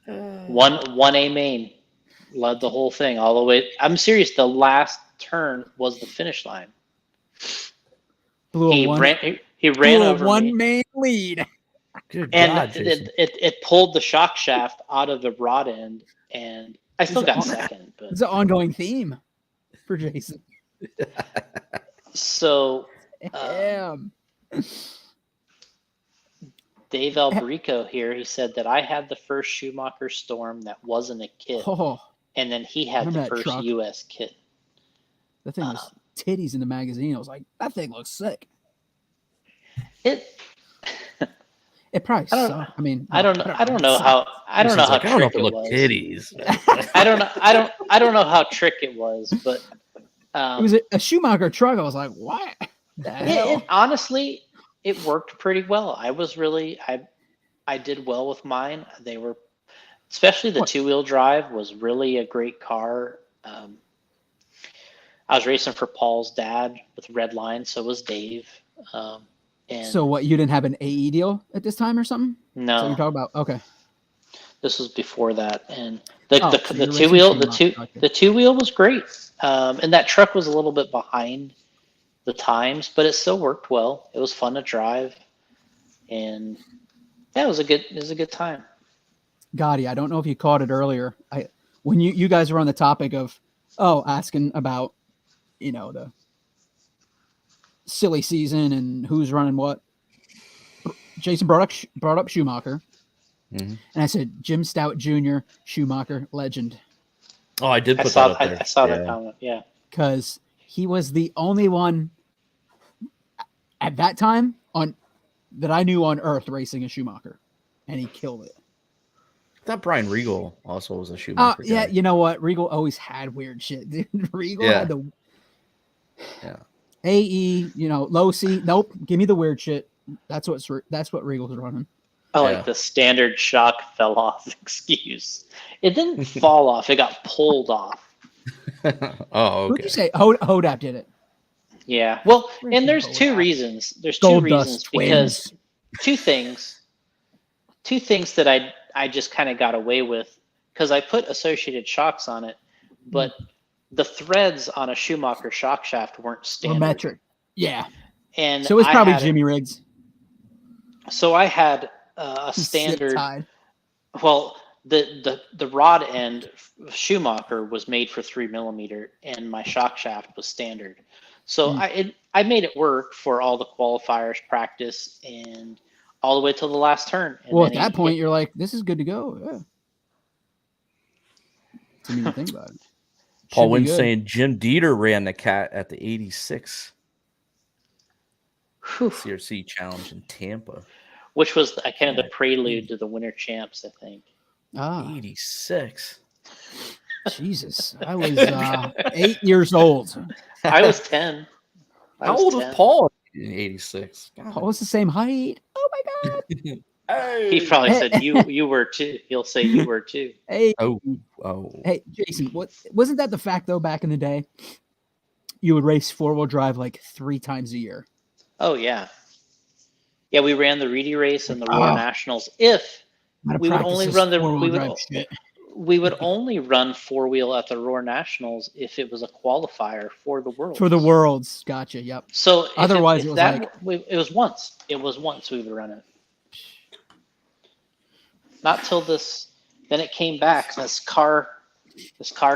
One A main led the whole thing all the way. I'm serious. The last turn was the finish line. Blew He a one. ran. He blew ran a over one me, main lead. Good and God, Jason. it pulled the shock shaft out of the rod end, and I still got second. But It's an ongoing theme for Jason. so Damn. Dave Alberico here, he said that I had the first Schumacher Storm that wasn't a kit, Oh, and then he had Remember the that first truck? U.S. kit. that thing was titties in the magazine. I was like, that thing looks sick. It. It probably I don't- sucked. I mean, I don't know how. I don't know how Jason's like, I don't know if trick it it looked was. titties. I don't know. I don't know how trick it was, but It was a Schumacher truck. I was like, what the hell? it honestly, it worked pretty well. I was really I did well with mine. They were, especially the What? 2-wheel drive was really a great car. I was racing for Paul's dad with Red Line, so was Dave. And So what? You didn't have an AE deal at this time or something? no, So you're talking about okay. this was before that, and So the you're racing 2-wheel Schumacher, okay. the 2-wheel was great, and that truck was a little bit behind the times, but it still worked well. It was fun to drive, and yeah, it was a good time. Gotti, I don't know if you caught it earlier. When you guys were on the topic of asking about the silly season and who's running what. Jason brought up Schumacher, Mhm. and I said Jim Stout Jr. Schumacher legend Oh, I did I put saw that up there. I saw Yeah. that comment. Yeah, because he was the only one at that time that I knew on Earth racing a Schumacher, and he killed it. I thought Brian Regal also was a Schumacher Yeah, guy. you know what? Regal always had weird shit. Dude. Regal Yeah. had the Yeah. AE, low C. Nope, give me the weird shit. That's what Regal's running. I Yeah. like the standard shock fell off excuse. It didn't fall off; it got pulled off. Oh, Who'd okay. you say? Hodap did it. Yeah. Well, Freaking and there's two Kodak. reasons. There's Gold two Dust reasons twins. because two things that I just kind of got away with because I put associated shocks on it, but the threads on a Schumacher shock shaft weren't Or standard. metric. Yeah. And So it's I probably had- Jimmy Riggs. So I had a Zip standard. tied. Well, the rod end Schumacher was made for 3mm, and my shock shaft was standard. So I made it work for all the qualifiers, practice, and all the way till the last turn. And Well, at then that point, you're like, this is good to go. Yeah. Didn't even think about it. Paul Should be Wynn good. saying Jim Dieter ran the cat at the 86 whew, CRC challenge in Tampa. which was kind of the prelude to the Winter Champs, I think. Ah, 86. Jesus. I was 8 years old. I was 10. How old was 10. Paul in 86? God. Paul was the same height. Oh my God. He probably said you were too. He'll say you were too. Hey, Oh. hey, Jason, wasn't that the fact though back in the day? You would race 4-wheel drive like 3 times a year. Oh yeah. Yeah, we ran the Reedy race and the Roar Oh. Nationals. If Gotta we would practice only this run the 4-wheel drive shit. we would only run 4-wheel at the Roar Nationals if it was a qualifier for the Worlds. For the Worlds. Gotcha. Yep. So if Otherwise, it was it was once. It was once we would run it. Not till this. Then it came back. This car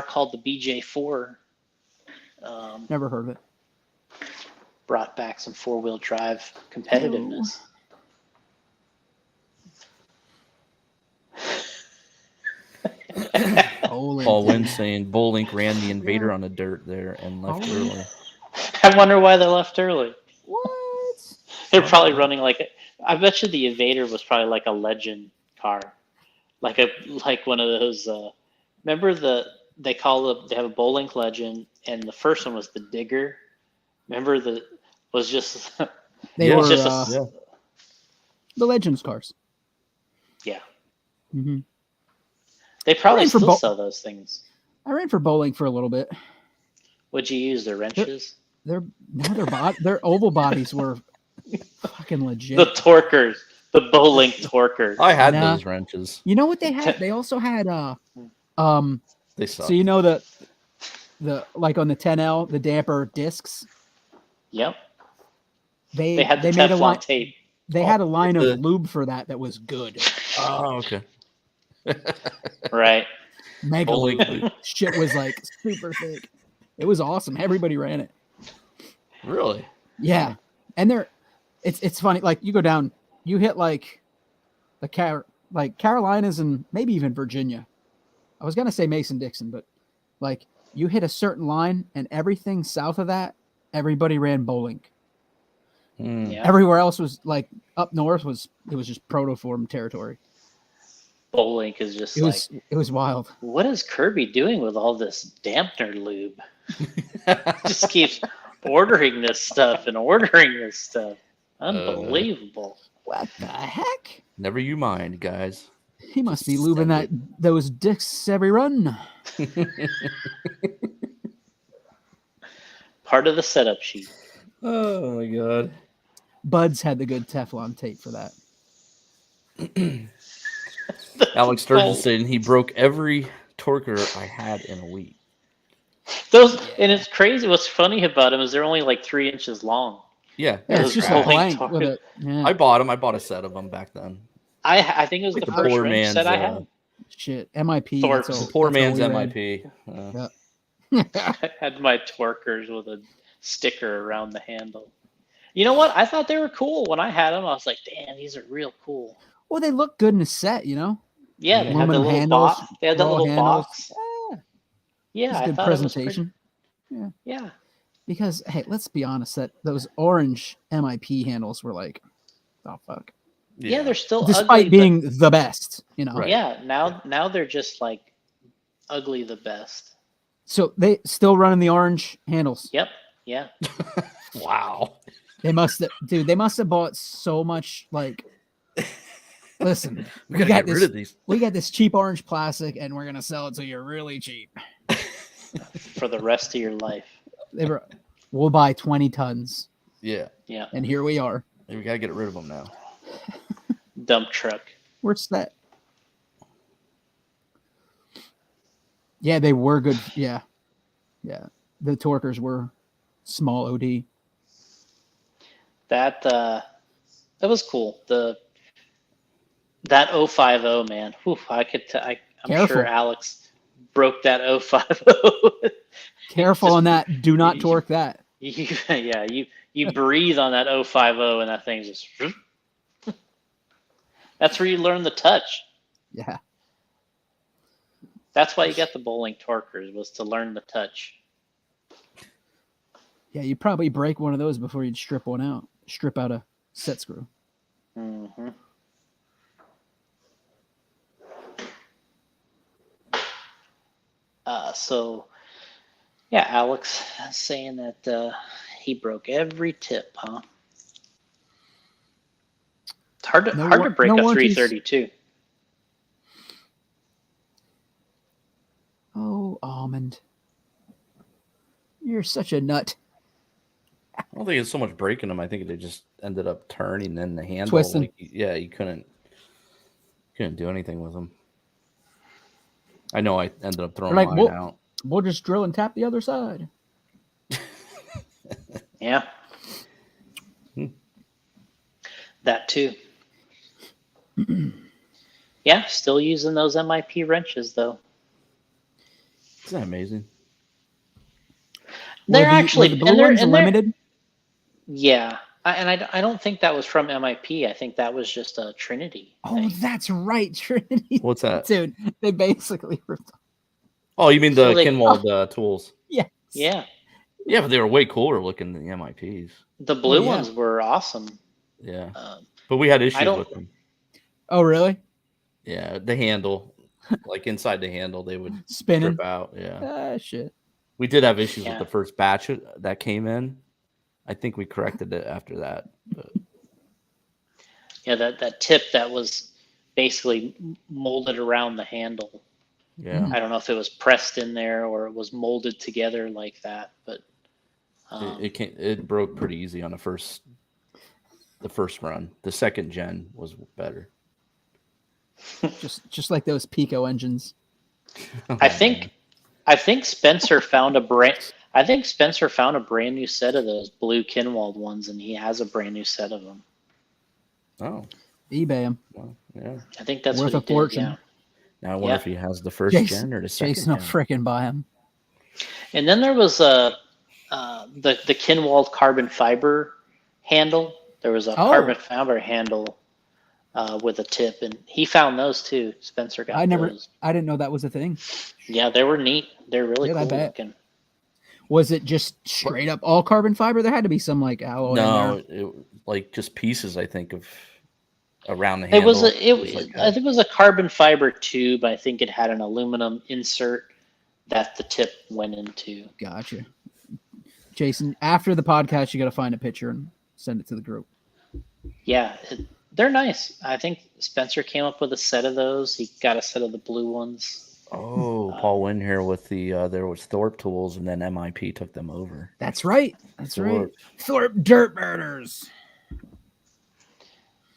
called the BJ4 Never heard of it. brought back some 4-wheel drive competitiveness. Paul Wynn saying Bolink ran the Invader on the dirt there and left Oh. early. I wonder why they left early. What? They're probably running I bet you the Invader was probably like a legend car, like one of those. Remember they have a Bolink Legend, and the first one was the Digger. Remember was just They Yeah. were it's just Yeah. the Legends cars. yeah. hmm They probably ran for still Bo- sell those things. I ran for bowling for a little bit. Would you use their wrenches? Their oval bodies were fucking legit. The torquers. The bowling torquers. I had Nah. those wrenches. You know what they had? They also had They suck. so you know the like on the 10L, the damper discs, Yep. they They had the made a Teflon line. tape. They had a line the- of lube for that was good. Oh, okay. Right. Mega Bowling lube. lube. Shit was like super thick. It was awesome. Everybody ran it. Really? Yeah, and it's funny. Like you go down, you hit like like Carolinas and maybe even Virginia. I was gonna say Mason-Dixon, but like you hit a certain line, and everything south of that, everybody ran bowling. Mm. Yeah. Everywhere else was like up north was just protoform territory. Bowling is just It was wild. what is Kirby doing with all this dampener lube? Just keeps ordering this stuff and ordering this stuff. Unbelievable. What the heck? Never you mind, guys. He must be Just lubing send those dicks every run. Part of the setup sheet. Oh my god. Bud's had the good Teflon tape for that. Alex Sturgeon Bowl. said he broke every torquer I had in a week. Those and it's crazy. What's funny about them is they're only like 3 inches long. Yeah, Yeah, Those it's just a bowling blank torques. with it. Yeah. I bought them. I bought a set of them back then. I think it was Like the the first poor wrench man's, set I had. Shit. MIP. Thorpe's. that's all- The poor that's all man's we ran. MIP. I had my torquers with a sticker around the handle. You know what? I thought they were cool when I had them. I was like, damn, these are real cool. Well, they look good in a set, you know? Yeah, they had the Aluminum little handles, box. They had the raw little handles. box. Yeah, Yeah, it's I good thought it was pretty- presentation. Yeah. Because hey, let's be honest, that those orange MIP handles were like, oh fuck. Yeah, they're still Despite ugly, being the best, you know. but Right. yeah, now they're just like ugly the best. So they still running the orange handles. Yep. Yeah. Wow. They must have, dude. They must have bought so much. Like, listen, We gotta got get this. rid of these. We got this cheap orange plastic, and we're gonna sell it to you really cheap. For the rest of your life. They were, we'll buy 20 tons, Yeah. Yeah. and here we are. We gotta get rid of them now. Dump truck. Where's that? Yeah, they were good. Yeah, yeah. The torquers were small OD. That was cool. That 050, man. Whew, I'm Careful. sure Alex broke that 050. Careful Just- on that. Do not torque that. You breathe on that 050 and that thing's just. That's where you learn the touch. Yeah. That's why you got the bowling torquers, was to learn the touch. Yeah, you'd probably break one of those before you'd strip one out. Strip out a set screw. Mm-hmm. So, yeah, Alex saying that he broke every tip, huh? It's hard to break a warranties. 332. Oh, Almond. You're such a nut. I don't think it's so much breaking them. I think they just ended up turning in the handle. Twisting. Like, yeah, you couldn't do anything with them. I know I ended up throwing Like, mine well- out. We'll just drill and tap the other side. Yeah. That too. Yeah, still using those MIP wrenches though. Isn't that amazing? They're Were the- actually were the blue and they're- ones and they're- limited. Yeah, I don't think that was from MIP. I think that was just a Trinity Oh, thing. that's right, Trinity. What's that? Dude, they basically ripped. Oh, you mean the So they- Kinwald tools? Yes. Yeah, Yeah, but they were way cooler looking than the MIPs. the blue yeah. ones were awesome. Yeah, Um, but we had issues don't- with them. Oh, really? Yeah, the handle, like inside the handle, they would Spinning. strip out. Yeah, Ah, shit. we did have issues Yeah. with the first batch that came in. I think we corrected it after that. But yeah, that tip that was basically molded around the handle. yeah, I don't know if it was pressed in there or it was molded together like that, but it broke pretty easy on the first the first run. The second gen was better. Just like those Pico engines. I think Spencer found a brand. I think Spencer found a brand new set of those blue Kinwald ones, and he has a brand new set of them. Oh, eBay them. well, yeah. I think that's Worth what a he fortune. did. Yeah. Now I wonder if he has the first Jason, gen or the second Jason will gen. frickin' buy them. And then there was the Kinwald carbon fiber handle. There was a carbon fiber handle with a tip, and he found those too. Spencer got those. I didn't know that was a thing. Yeah, they were neat. They're really Dude, I cool bet. looking. Was it just straight up all carbon fiber? There had to be some like alloy No, in there. like just pieces. I think of around the It handle. was Like I think it was a carbon fiber tube. I think it had an aluminum insert that the tip went into. Gotcha. Jason, after the podcast, you got to find a picture and send it to the group. Yeah, they're nice. I think Spencer came up with a set of those. He got a set of the blue ones. Oh, Paul Wynn here with the there was Thorpe tools, and then MIP took them over. That's right. That's right. Thorpe. Thorpe Dirt Murders.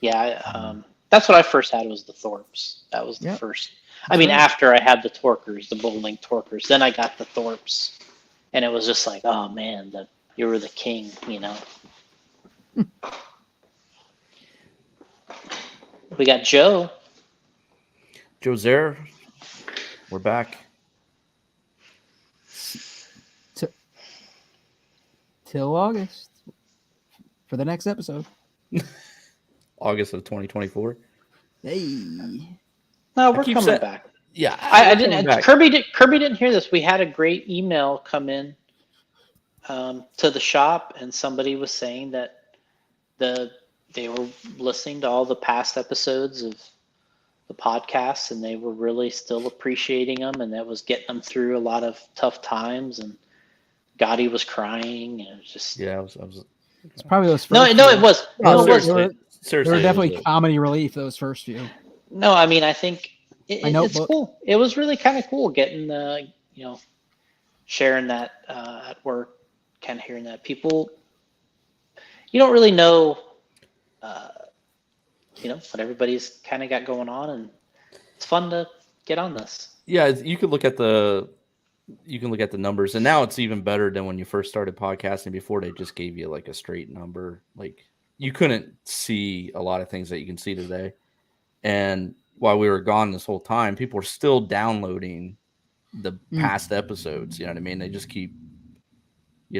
Yeah, that's what I first had was the Thorpes. That was the first. I mean, right. after I had the Torkers, the Bowling Torkers, then I got the Thorpes, and it was just like, oh man, you were the king, you know. We got Joe. Joe's there. We're back. Till August for the next episode. August of 2024. Hey. No, we're coming back. Yeah, I didn't. Kirby didn't hear this. We had a great email come in to the shop, and somebody was saying that they were listening to all the past episodes of the podcast, and they were really still appreciating them, and that was getting them through a lot of tough times. And Gotti was crying, and it was just I was it's probably those first no, it was. No, No, it was. They were definitely comedy relief. Those first few. No, I mean, I think it's Notebook. cool. It was really kind of cool getting sharing that at work, kind of hearing that people, you don't really know, what everybody's kind of got going on, and it's fun to get on this. Yeah, you could look at the numbers, and now it's even better than when you first started podcasting. Before, they just gave you like a straight number, like you couldn't see a lot of things that you can see today. And while we were gone this whole time, people were still downloading the past episodes. You know what I mean? They just keep,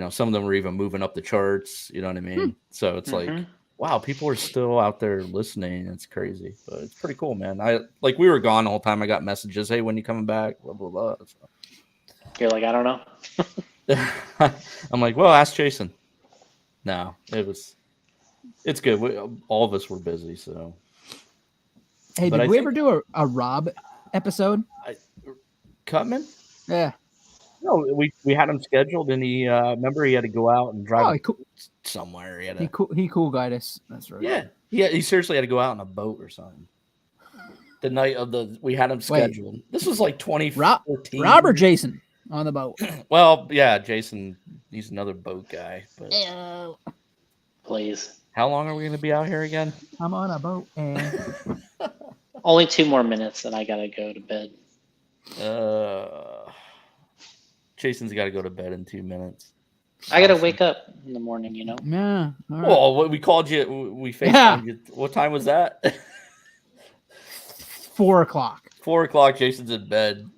some of them were even moving up the charts. You know what I mean? So it's like, wow, people are still out there listening. It's crazy, but it's pretty cool, man. We were gone the whole time. I got messages, hey, when you coming back? Blah blah blah. So. You're like, I don't know. I'm like, well, ask Jason. No, it's good. All of us were busy, so. Hey, did we ever do a Rob episode? Cutman? Yeah. No, we had him scheduled, and he remember he had to go out and drive somewhere. He cool guide us. That's right. Yeah. He seriously had to go out on a boat or something. The night of we had him scheduled. Wait, this was like 2014. Rob or Jason on the boat? Well, yeah, Jason. He's another boat guy. But please. How long are we going to be out here again? I'm on a boat. Only 2 more minutes, and I gotta go to bed. Jason's got to go to bed in 2 minutes. I gotta wake up in the morning. Yeah. All right. Well, we called you. We FaceTimed you. What time was that? 4 o'clock. 4 o'clock. Jason's in bed.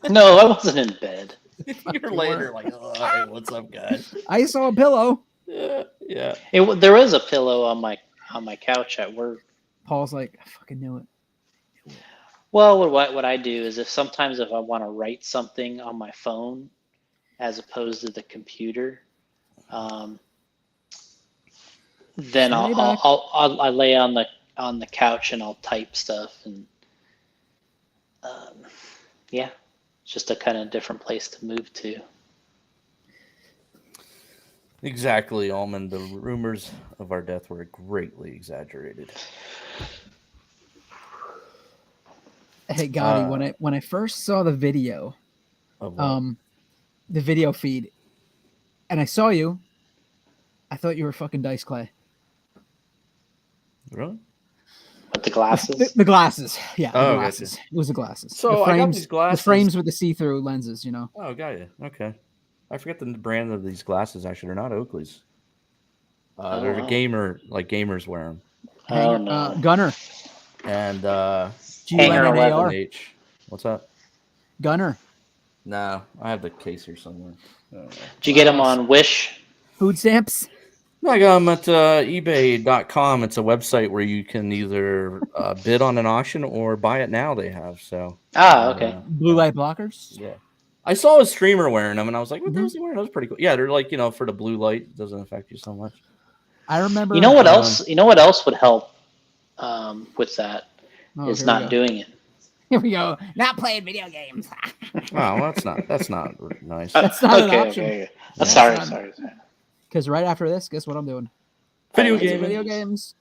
No, I wasn't in bed. You're later, like, oh, hey, what's up, guys? I saw a pillow. Yeah. There was a pillow on my couch at work. Paul's like, I fucking knew it. Well, what I do is if I want to write something on my phone as opposed to the computer, then I lay on the couch and I'll type stuff, and it's just a kind of different place to move to. Exactly, Almond. The rumors of our death were greatly exaggerated. Hey, Gotti, when I first saw the video, the video feed, and I saw you, I thought you were fucking Dice Clay. Really? With the glasses. The glasses. Yeah, Oh, the gotcha. glasses. It was the glasses. So the I got frames, these glasses. The frames with the see-through lenses, you know. Oh, got you. Okay. I forget the brand of these glasses. Actually, they're not Oakley's. They're wow. gamers wear them. Oh no. Gunner. And Hanger 11. H. What's that? Gunner. No, I have the case here somewhere. Did you get them on Wish? Food stamps. I got them at eBay.com. It's a website where you can either bid on an auction or buy it now. They have so. Okay. Blue light blockers. Yeah. I saw a streamer wearing them, and I was like, "What the hell is he wearing? That was pretty cool." Yeah, they're like for the blue light, it doesn't affect you so much. I remember. You know what else? You know what else would help with that is not doing it. Here we go. Not playing video games. Well, that's not nice. That's not an option. Okay. Sorry. Because right after this, guess what I'm doing? Video games.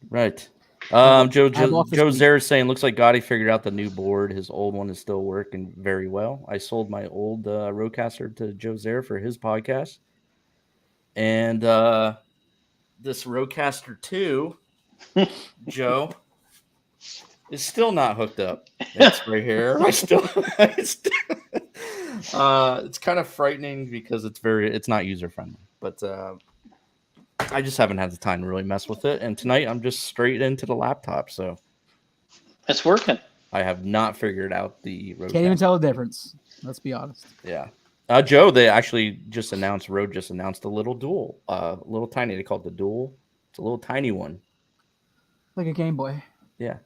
Right. Joe Zare is saying, looks like Gotti figured out the new board. His old one is still working very well. I sold my old Rodecaster to Joe Zare for his podcast. And this Rodecaster 2, Joe, is still not hooked up. It's right here. It's kind of frightening because it's not user-friendly. But I just haven't had the time to really mess with it. And tonight I'm just straight into the laptop. So it's working. I have not figured out the Rodecaster. Can't even tell the difference. Let's be honest. Yeah. Joe, they actually just announced, Rode just announced a little dual, little tiny, they call it the dual. It's a little tiny one. Like a Game Boy. Yeah.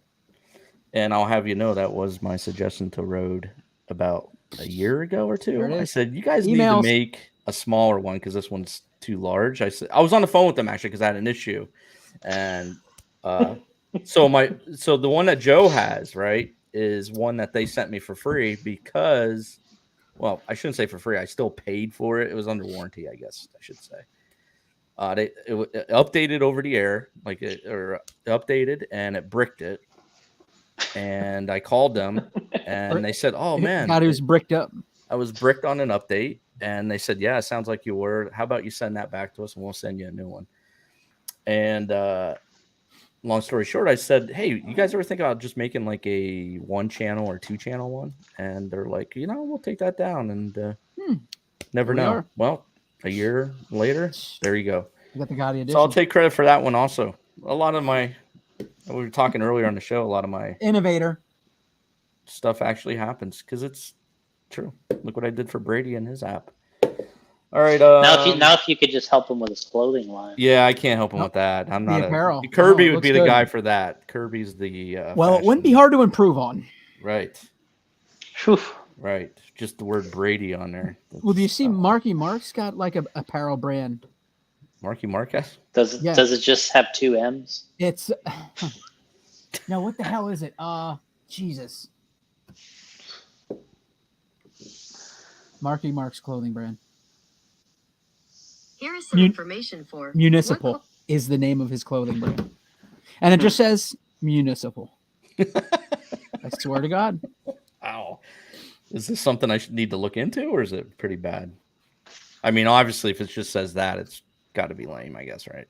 And I'll have you know that was my suggestion to Rode about a year ago or two. I said, you guys need to make a smaller one because this one's too large. I was on the phone with them actually because I had an issue. And so the one that Joe has, right, is one that they sent me for free because, well, I shouldn't say for free. I still paid for it. It was under warranty, I guess I should say. It updated over the air, updated, and it bricked it. And I called them, and they said, "Oh man, God, it was bricked up." I was bricked on an update, and they said, "Yeah, it sounds like you were. How about you send that back to us, and we'll send you a new one." And long story short, I said, "Hey, you guys ever think about just making like a 1-channel or 2-channel one?" And they're like, "We'll take that down." And never know. Well, a year later, there you go. You got the Gotti edition. So I'll take credit for that one also. A lot of my, we were talking earlier on the show, a lot of my innovator stuff actually happens because it's true. Look what I did for Brady and his app. All right. Now if you could just help him with his clothing line. Yeah, I can't help him with that. I'm not apparel. Kirby would be the guy for that. Kirby's the well, it wouldn't be hard to improve on. Right. Whew. Right. Just the word Brady on there. Well, do you see Marky Mark's got like a apparel brand? Marky Marquez? Does it just have 2 M's? It's no, what the hell is it? Jesus. Marky Mark's clothing brand. Here is some information for Municipal is the name of his clothing brand. And it just says Municipal. I swear to God. Wow. Is this something I should need to look into, or is it pretty bad? I mean, obviously, if it just says that, it's got to be lame, I guess, right?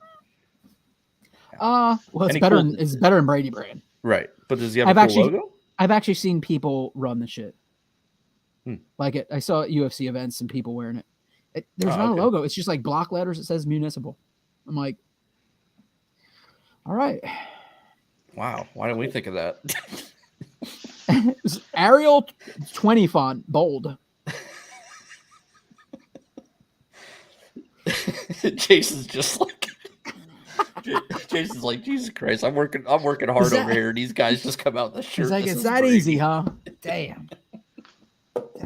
Well, it's better. It's better than Brady brand, right? But does he have a cool logo? I've actually seen people run the shit. Like it, I saw at UFC events and people wearing it. There's not a logo. It's just like block letters. It says Municipal. I'm like, all right. Wow. Why didn't we think of that? Arial 20 font, bold. Jason's just like, Jason's like, Jesus Christ, I'm working hard over here, and these guys just come out in the shirt. He's like, it's that easy, huh? Damn.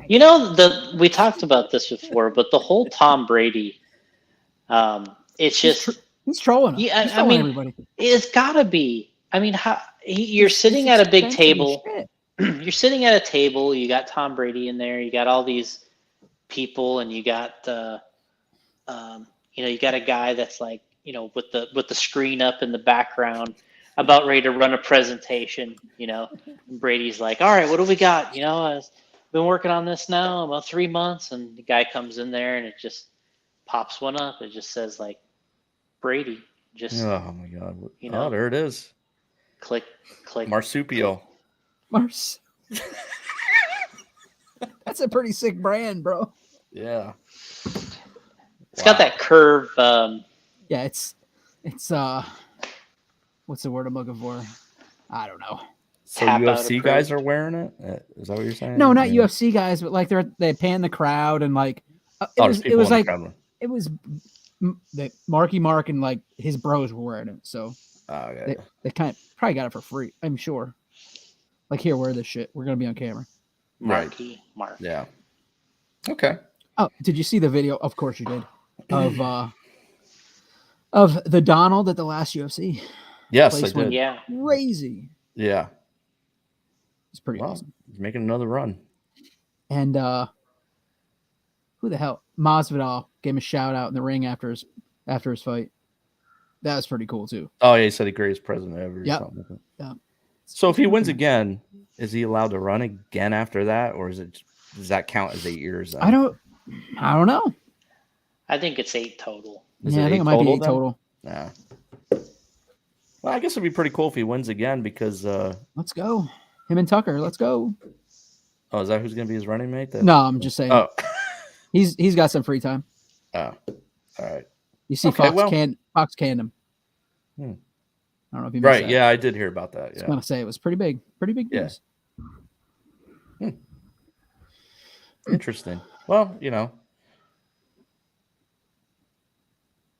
We talked about this before, but the whole Tom Brady, it's just he's trolling him. Yeah, he's trolling everybody. It's gotta be. I mean, you're sitting at a big table. You're sitting at a table. You got Tom Brady in there. You got all these people, and you got you got a guy that's like, with the screen up in the background, about ready to run a presentation. And Brady's like, "All right, what do we got? I've been working on this now about 3 months," and the guy comes in there, and it just pops one up. It just says like Brady, Just Oh my god! You know. Oh, there it is. click. Marsupial. Mars. That's a pretty sick brand, bro. Yeah. It's got that curve. Yeah, it's what's the word I'm looking for? I don't know. So Tap out UFC guys approved. are wearing it? Is that what you're saying? No, not Yeah. UFC guys, but like they pan the crowd and like it Oh, was there's people in the like crowd. it was that Marky Mark and like his bros were wearing it, so Oh, okay. they kind of probably got it for free. I'm sure. Like, here, wear this shit. We're gonna be on camera. Marky Mark. Yeah. Okay. Oh, did you see the video? Of course you did. Of the Donald at the last UFC. Yes, I Place did. went Yeah. crazy. Yeah. It's pretty Well, awesome. he's making another run. And who the hell? Masvidal gave him a shout out in the ring after his fight. That was pretty cool too. Oh, yeah, he said the greatest president ever. Yep. Or something like that. Yeah. So if he wins again, is he allowed to run again after that, or does that count as 8 years? Then? I don't know. I think it's 8 total. Is I think it might be 8 then? total. Yeah. Well, I guess it'd be pretty cool if he wins again because. Let's go. Him and Tucker. Let's go. Oh, is that who's going to be his running mate? No, I'm just saying. Oh. He's got some free time. Oh. All right. You see, Okay, Fox canned him. Hmm. I don't know if you missed Right. that. Yeah, I did hear about that. I was Yeah. gonna say it was pretty big Yeah. news. Interesting. Well,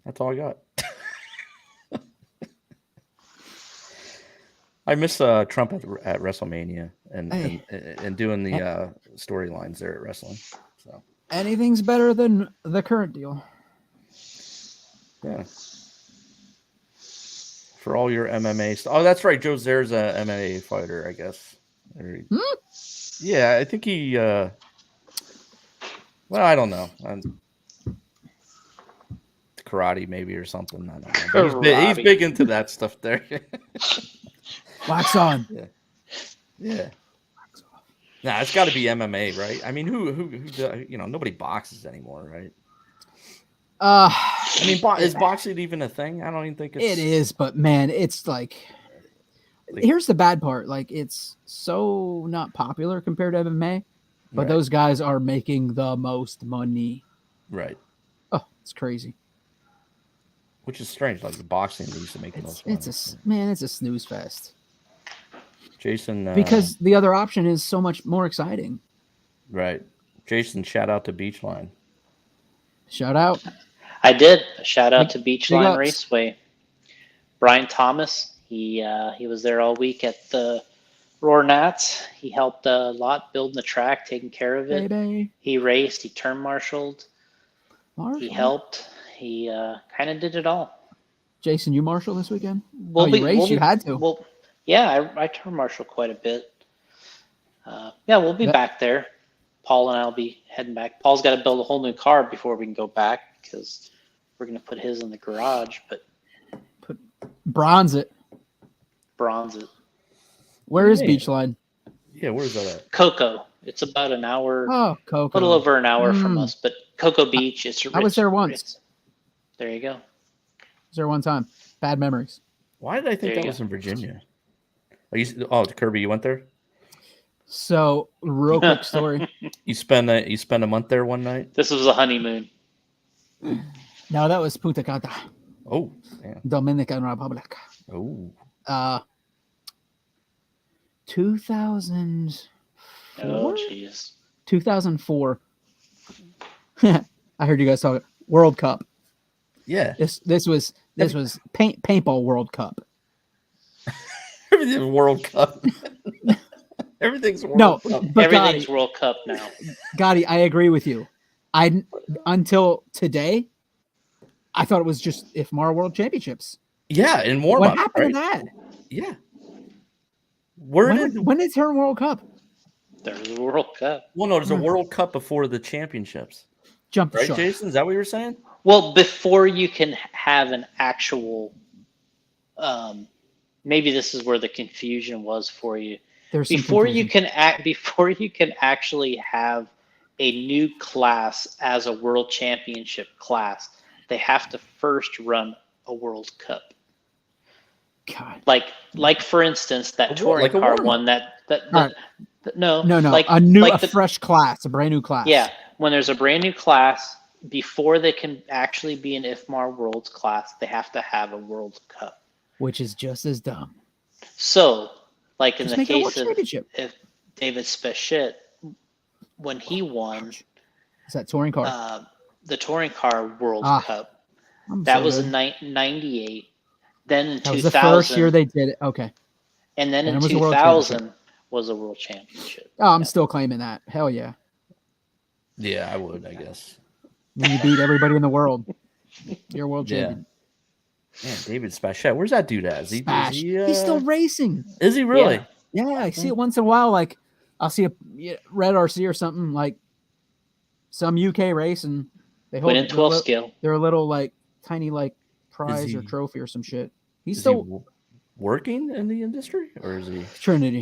that's all I got. I miss Trump at WrestleMania and doing the storylines there at wrestling. So Anything's better than the current deal. yeah. For all your MMA stuff. Oh, that's right. Joe Zare's a MMA fighter, I guess. Yeah, I think he. Well, I don't know. Karate maybe or something. I don't know. But he's big into that stuff there. Wax on. Yeah. Nah, it's got to be MMA, right? I mean, who nobody boxes anymore, right? I mean, is boxing even a thing? I don't even think it is, but man, it's like here's the bad part. Like, it's so not popular compared to MMA, but those guys are making the most money. Right. Oh, it's crazy. Which is strange. Like the boxing used to make the most money. It's a snooze fest. Jason, because the other option is so much more exciting. Right. Jason, shout out to Beachline. Shout out. I did. A shout out to Beachline Raceway. Brian Thomas, he was there all week at the Roar Nats. He helped a lot building the track, taking care of it. Baby. He raced. He turn marshaled. He helped. He kind of did it all. Jason, you marshal this weekend? You raced? You had to. Well, yeah, I turn marshal quite a bit. We'll be back there. Paul and I will be heading back. Paul's got to build a whole new car before we can go back because we're going to put his in the garage. But bronze it. Where is Beachline? Yeah, where's that at? Cocoa. It's about an hour. Oh, Cocoa. A little over an hour from us, but Cocoa Beach. I was there once. There you go. I was there one time. Bad memories. Why did I think that was in Virginia? Kirby, you went there? So, real quick story. You spent a month there one night? This was a honeymoon. No, that was Punta Cana. Oh, damn. Dominican Republic. Oh. 2004. Oh, jeez. 2004. I heard you guys talking World Cup. Yeah. This was paintball World Cup. Everything's World Cup. Everything's World Cup. But Everything's World Cup now. Gotti, I agree with you. Until today, I thought it was just IFMAR World Championships. Yeah, in warm up. What happened to that? Yeah. When did it turn World Cup? There's a World Cup. Well, no, there's a World Cup before the championships. Jump the right, shark. Jason? Is that what you were saying? Well, before you can have an actual, maybe this is where the confusion was for you. Before you can actually have a new class as a world championship class, they have to first run a World Cup. God. Like for instance, that touring like a car warm-up. one that Alright. no, No, like a fresh class, a brand new class. yeah, when there's a brand new class, before they can actually be an IFMAR Worlds class, they have to have a World Cup. Which is just as dumb. So, like in Just the make it a world case of championship. if David Spachet, when he won Is that touring car? the touring car World Ah, Cup, I'm that so was good. in 98. Then in That was the first year 2000, they did it. Okay. and then Then in it was the world championship. 2000 was a world championship. Oh, I'm Yeah. still claiming that. Hell yeah. Yeah, I would, I guess. When you beat everybody in the world, you're a world Yeah. champion. Man, David Spachet. Where's that dude at? Spash. He's still racing. Is he really? Yeah. Yeah, I see it once in a while. Like I'll see a red RC or something, like some UK race, and they hold Went in 12 scale. they're a little like tiny like prize or he- trophy or some shit. He's Is still he working in the industry, or is he? Trinity.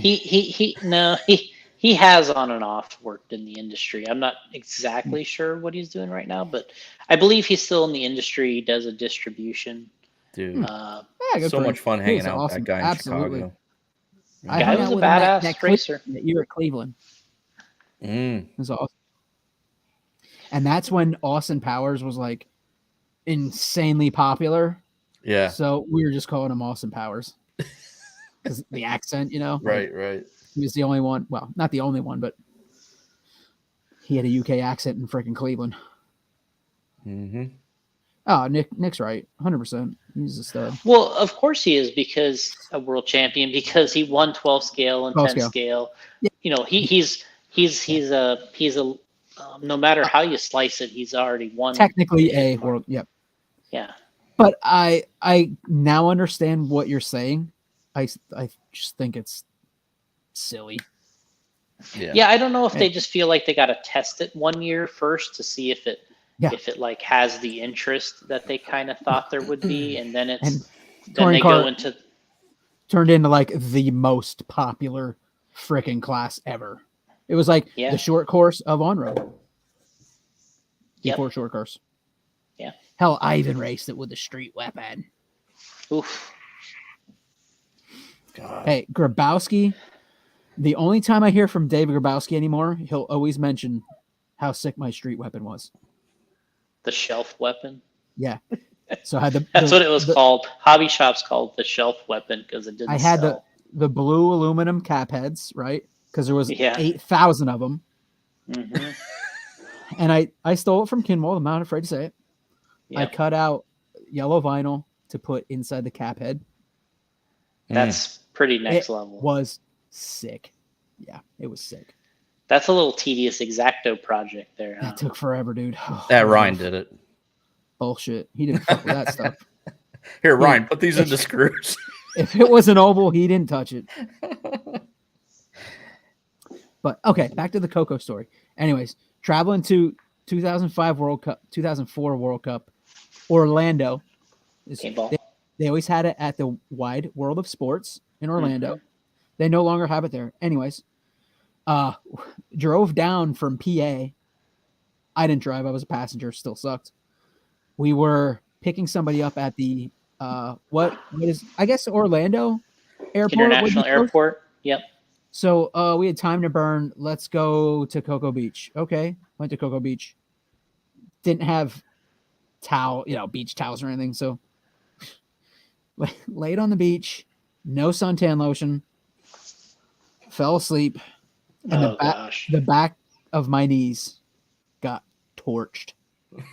He has on and off worked in the industry. I'm not exactly sure what he's doing right now, but I believe he's still in the industry. He does a distribution. Dude, Yeah, good so for him. much fun He hanging was out with awesome. that guy in Absolutely. Chicago. I Guy hung was out a with him badass that racer. That year at Cleveland. Mm. It was awesome. And that's when Austin Powers was like insanely popular. Yeah. So we were just calling him Austin Powers. Because the accent, you know? Right, right. He was the only one. Well, not the only one, but he had a UK accent in freaking Cleveland. Mm-hmm. Oh, Nick's right. 100%. He's a stud. Well, of course he is, because a world champion, because he won 12 scale and 12 10 scale. scale. Yeah. You know, he's no matter how you slice it, he's already won. Technically the a IFMAR. world. Yep. Yeah. But I now understand what you're saying. I just think it's silly. Yeah. Yeah, I don't know if they just feel like they got to test it 1 year first to see if it like has the interest that they kind of thought there would be, and then then touring they car go into turned into like the most popular freaking class ever. It was like the short course of on road. Before short course. Yeah. Hell, I even raced it with the street weapon. Oof. God. Hey, Grabowski. The only time I hear from Dave Grabowski anymore, he'll always mention how sick my street weapon was. The shelf weapon. Yeah. So I had That's what it was called. Hobby shops called the shelf weapon because it didn't. I had sell. the blue aluminum cap heads, right? Because there was 8,000 of them. Mm-hmm. And I stole it from Kinwall. I'm not afraid to say it. Yep. I cut out yellow vinyl to put inside the cap head. That's pretty next it level. Was sick. Yeah, it was sick. That's a little tedious X-Acto project there. That took forever, dude. Ryan did it. Bullshit. He didn't fuck with that stuff. Here, Ryan, put these into screws. If it was an oval, he didn't touch it. But okay, back to the Coco story. Anyways, traveling to 2005 World Cup, 2004 World Cup, Orlando. They always had it at the Wide World of Sports in Orlando. Mm-hmm. They no longer have it there. Anyways, drove down from PA. I didn't drive. I was a passenger. Still sucked. We were picking somebody up at the what is, I guess, Orlando Airport. International Airport. Yep. So we had time to burn. Let's go to Cocoa Beach. Okay. Went to Cocoa Beach. Didn't have beach towels or anything. So laid on the beach, no suntan lotion, fell asleep. And the back of my knees got torched.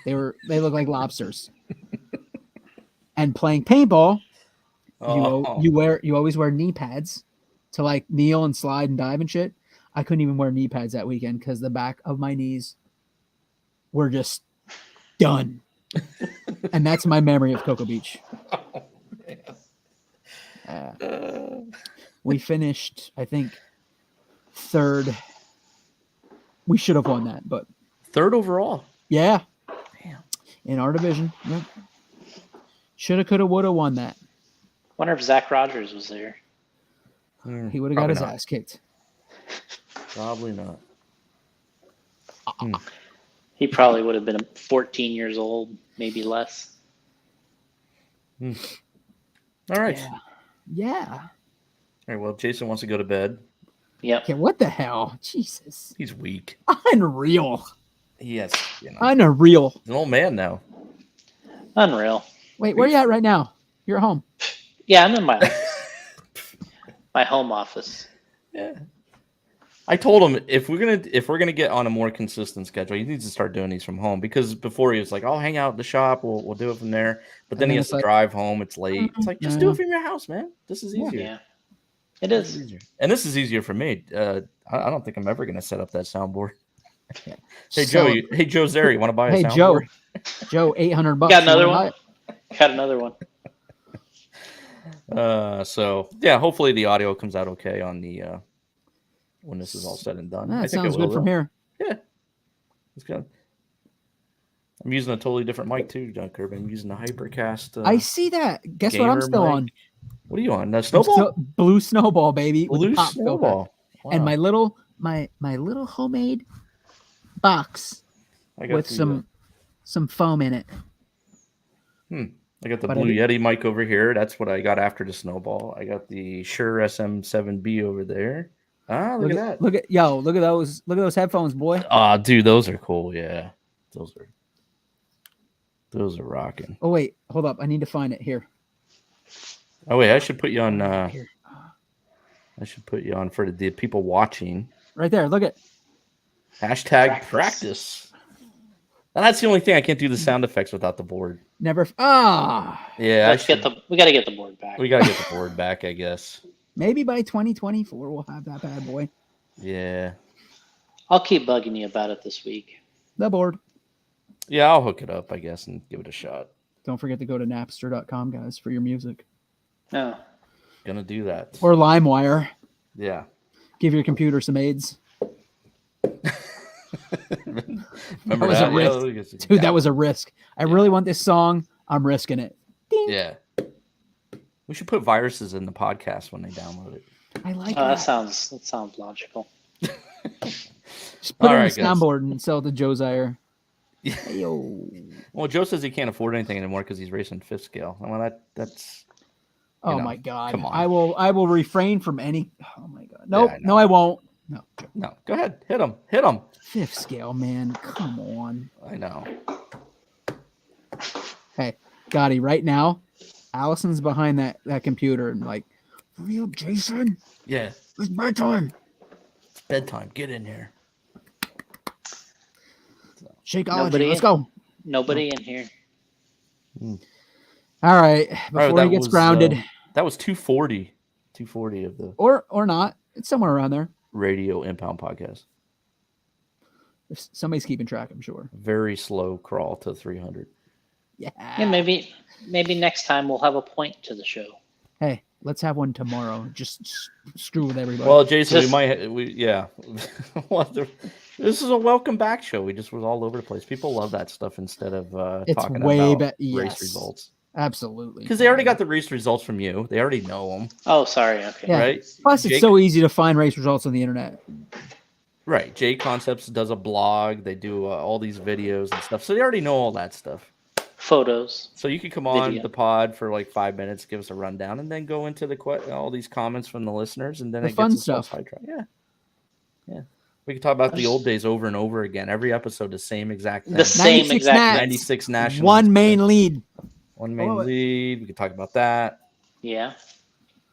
They look like lobsters. And playing paintball, you always wear knee pads to like kneel and slide and dive and shit. I couldn't even wear knee pads that weekend because the back of my knees were just done. And that's my memory of Cocoa Beach. We finished, I think, third. We should have won that, but third overall. Yeah. Damn. In our division. Yep. Shoulda, coulda, woulda won that. Wonder if Zach Rogers was there. He would have got his ass kicked. Probably not. He probably would have been 14 years old, maybe less. All right. Yeah. Yeah. All right. Well, Jason wants to go to bed. Yep. Okay, what the hell? Jesus. He's weak. Unreal. Yes. You know, Unreal. he's an old man now. Unreal. Wait, where are you at right now? You're at home. Yeah, I'm in my office. My home office. Yeah. I told him if we're gonna get on a more consistent schedule, he needs to start doing these from home, because before he was like, "I'll hang out at the shop, we'll do it from there," but then And he then has it's to like, drive home. It's late. It's like, just do yeah. it from your house, man. This is easier. Yeah. It This is is. easier, and this is easier for me. I don't think I'm ever gonna set up that soundboard. Hey So- Joe, hey Joe Zeri, want to buy a Hey Joe. soundboard? Joe, $800. Got You wanna another buy one? it? Got another one. So yeah, hopefully the audio comes out okay on the when this is all said and done. I That think sounds it will, good from though. here. Yeah, it's good. I'm using a totally different mic too, John Kirby. I'm using the HyperCast. I see that. Guess what I'm gamer still mic. on? What are you on? The I'm Snowball? still- Blue Snowball, baby. with the Blue pop filter. Snowball. Wow. And my little homemade box I got with the, some foam in it. I got the but I Blue did- Yeti mic over here. That's what I got after the Snowball. I got the Shure SM7B over there. Ah, look at that. Look at those headphones, boy. Ah, dude, those are cool. Yeah, those are rocking. Oh wait, hold up. I need to find it here. Oh wait, I should put you on. Here. I should put you on for the people watching. Right there. Look at. Hashtag practice. And that's the only thing I can't do the sound effects without the board. Never. Yeah, We got to get the board back. we gotta get the board back, I guess. Maybe by 2024 we'll have that bad boy. Yeah, I'll keep bugging you about it this week. The board. yeah, I'll hook it up, I guess, and give it a shot. Don't forget to go to Napster.com, guys, for your music. No. Gonna do that. Or LimeWire. Yeah. Give your computer some AIDS. Remember was that? a risk. Yeah, Dude, that was a risk. I really want this song. I'm risking it. Ding. Yeah. We should put viruses in the podcast when they download it. I like That that. sounds logical. Just put All it right, in the guys. soundboard and sell it to Joe Zaire. Hey-yo. Well, Joe says he can't afford anything anymore because he's racing fifth scale. Well, that's Oh know, my God. come on. I will refrain from any. Oh my God. Nope. I No, I won't. No. no. Go ahead, hit him. Fifth scale, man. Come on. I know. Hey, Gotti, right now, Allison's behind that computer and like, hurry up, Jason. Yeah, It's bedtime. it's bedtime. Get in here. Shakeology. Nobody Let's in. go. Nobody in here. All right. Before that he gets was, grounded. That was 240. 240 of the Or not. It's somewhere around there. Radio Impound podcast. If somebody's keeping track, I'm sure. Very slow crawl to 300. Yeah. Yeah, maybe next time we'll have a point to the show. Hey, let's have one tomorrow. Just screw with everybody. Well, Jason, Just- yeah. This is a welcome back show. We just was all over the place. People love that stuff instead of It's talking way about be- race yes. results. Absolutely. Because they already got the race results from you. They already know them, Oh, sorry. Okay. Yeah. right? Plus, it's Jake- so easy to find race results on the internet. Right. J Concepts does a blog. They do all these videos and stuff. So they already know all that stuff. Photos. So you could come on Video. the pod for like 5 minutes, give us a rundown, and then go into all these comments from the listeners, and then The it fun gets us all stuff. sidetracked. Yeah. We can talk about the old days over and over again. Every episode, the same exact thing. The same 96 exact. Nats. 96 national. One main lead. One main Oh, it- lead. We could talk about that. Yeah.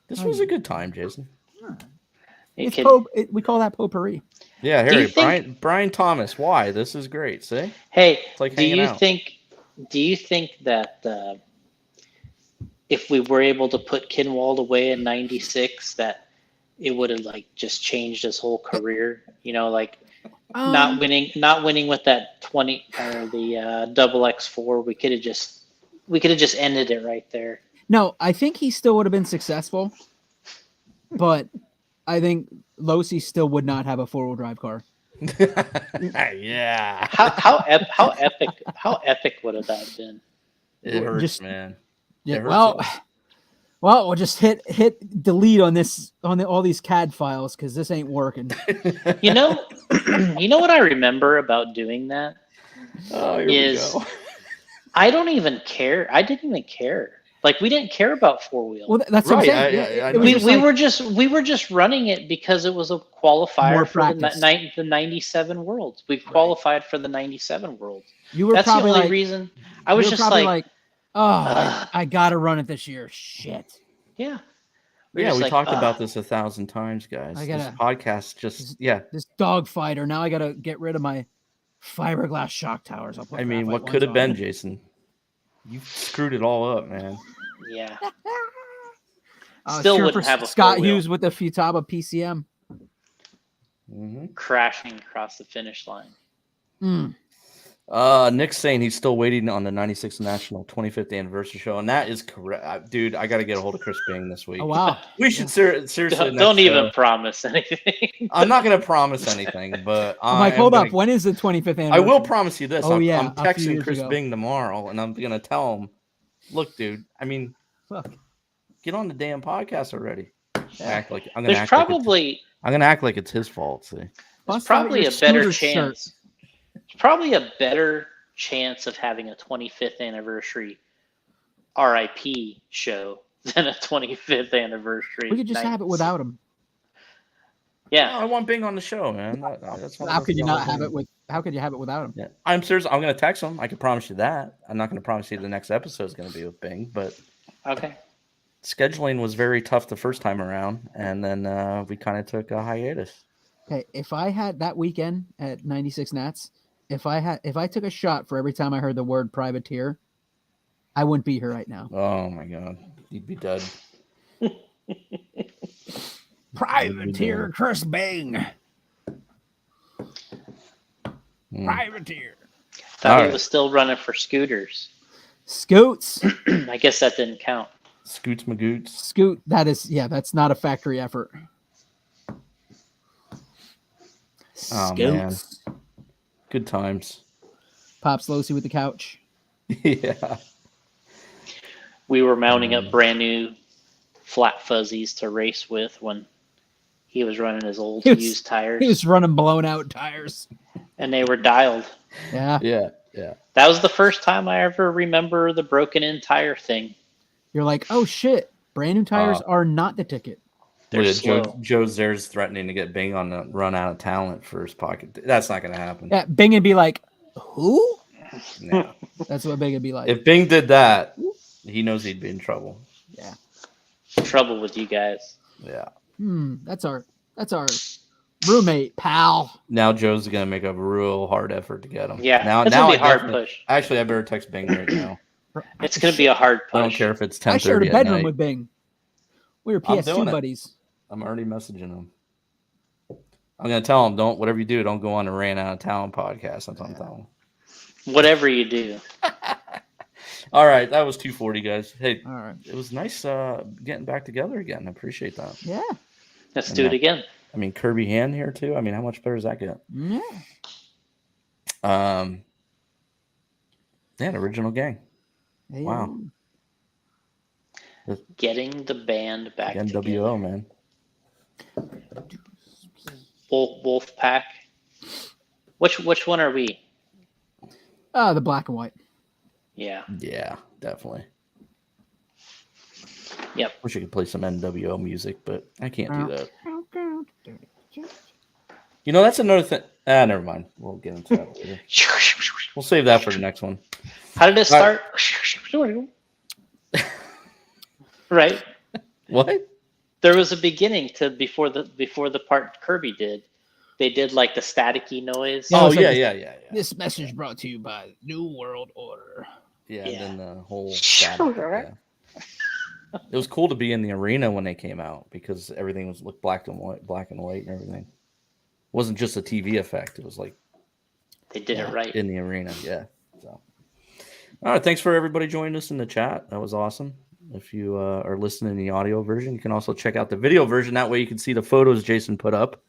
This was a good time, Jason. You It's can- we call that potpourri. Yeah, Do you Harry, think- Brian Thomas. Why? This is great. See? Hey, like do hanging you out. think that if we were able to put Kinwald away in '96, that it would have like just changed his whole career? You know, like not winning with that 20 or the double X4. We could have just ended it right there. No, I think he still would have been successful, but I think Losi still would not have a 4-wheel drive car. Yeah. How epic would have that been? It hurts, Just- man. Yeah. It hurts Well, us. we'll just hit delete on this all these CAD files because this ain't working. You know, what I remember about doing that? Oh, here is- we go. I don't even care. I didn't even care. Like we didn't care about four wheel. Well, that's what I'm Right, saying. I It know was we, just we like, were just running it because it was a qualifier More for the, practice. the 97 Worlds. We qualified for the 97 Worlds. you were That's the probably only like, reason. I was just like, oh, ugh. I gotta run it this year. Shit. Yeah. We're Yeah, just we like, talked about ugh. this 1,000 times, guys. I This gotta- podcast just, yeah. This dog fighter. Now I gotta get rid of my fiberglass shock towers. I'll put I mean, graphite what could ones have been, on. Jason? You screwed it all up, man. Yeah. Oh, Still sure wouldn't for have a Scott four-wheel. Hughes with the Futaba PCM. Crashing across the finish line. Mm. Nick's saying he's still waiting on the 96th National 25th Anniversary Show, and that is correct. Dude, I got to get a hold of Chris Bing this week. Oh wow. We should seriously. Don't even show. promise anything. I'm not going to promise anything, but I'm like, hold up. When is the 25th anniversary? I will promise you this. Oh, I'm yeah, a few texting years Chris ago. Bing tomorrow, and I'm going to tell him, look, dude, I mean, Fuck. get on the damn podcast already. Yeah. Act like I'm going There's to act probably I'm going to act like it's his fault. See, there's Bust out probably your a better scooter shirt. chance. There's probably a better chance of having a 25th anniversary RIP show than a 25th anniversary. We could just have it without him. Yeah. I want Bing on the show, man. That's How could you not have it with? How could you have it without him? Yeah, I'm serious. I'm going to text him. I can promise you that. I'm not going to promise you the next episode is going to be with Bing, but Okay. scheduling was very tough the first time around, and then we kind of took a hiatus. Okay, if I had that weekend at 96 Nats, if I took a shot for every time I heard the word privateer, I wouldn't be here right now. Oh my god, you'd be dead. Privateer Chris Bing. Privateer. Thought All he right. was still running for scooters. Scoots. I guess that didn't count. Scoots Magoots. Scoot. That's not a factory effort. Oh man, good times. Pops Losi with the couch. Yeah. We were mounting up brand new flat fuzzies to race with when he was running his old used tires. He was running blown out tires. And they were dialed. Yeah. Yeah. That was the first time I ever remember the broken in tire thing. You're like, oh shit, brand new tires are not the ticket. They're Look at slow. Joe Zares threatening to get Bing on the run out of talent for his pocket. That's not going to happen. Yeah, Bing would be like, who? No. That's what Bing would be like. If Bing did that, he knows he'd be in trouble. Yeah. Trouble with you guys. Yeah. That's our roommate, pal. Now Joe's going to make a real hard effort to get him. Yeah, Now, it's now gonna be a I hard definitely- push. Actually, I better text Bing right now. It's gonna be a hard push. I don't care if it's I 10:30 shared a at bedroom night. with Bing. We were I'm doing PS2 it. buddies. I'm already messaging him. I'm gonna tell him, whatever you do, don't go on a Ran Out of Talent podcast. That's what I'm telling him. Whatever you do. All right, that was 240, guys. Hey, All right. it was nice getting back together again. I appreciate that. Yeah. Let's And do it that- again. I mean, Kirby Hand here too. I mean, how much better does that get? Yeah. Yeah, original gang. Hey, Wow. Getting the band back NWO, together. man. Wolf Pack. Which one are we? The black and white. Yeah. Yeah, definitely. Yep. Wish I could play some NWO music, but I can't do that. You know, that's another thing. Never mind. We'll get into that later. We'll save that for the next one. How did it start? Right. What? There was a beginning to before the part Kirby did. They did like the staticky noise. Yeah, Oh, it's like yeah. This message brought to you by New World Order. Yeah, Yeah. and then the whole static, yeah. It was cool to be in the arena when they came out because everything looked black and white and everything. It wasn't just a TV effect. It was like They did it right. in the arena. Yeah. So, all right. Thanks for everybody joining us in the chat. That was awesome. If you are listening to the audio version, you can also check out the video version. That way you can see the photos Jason put up.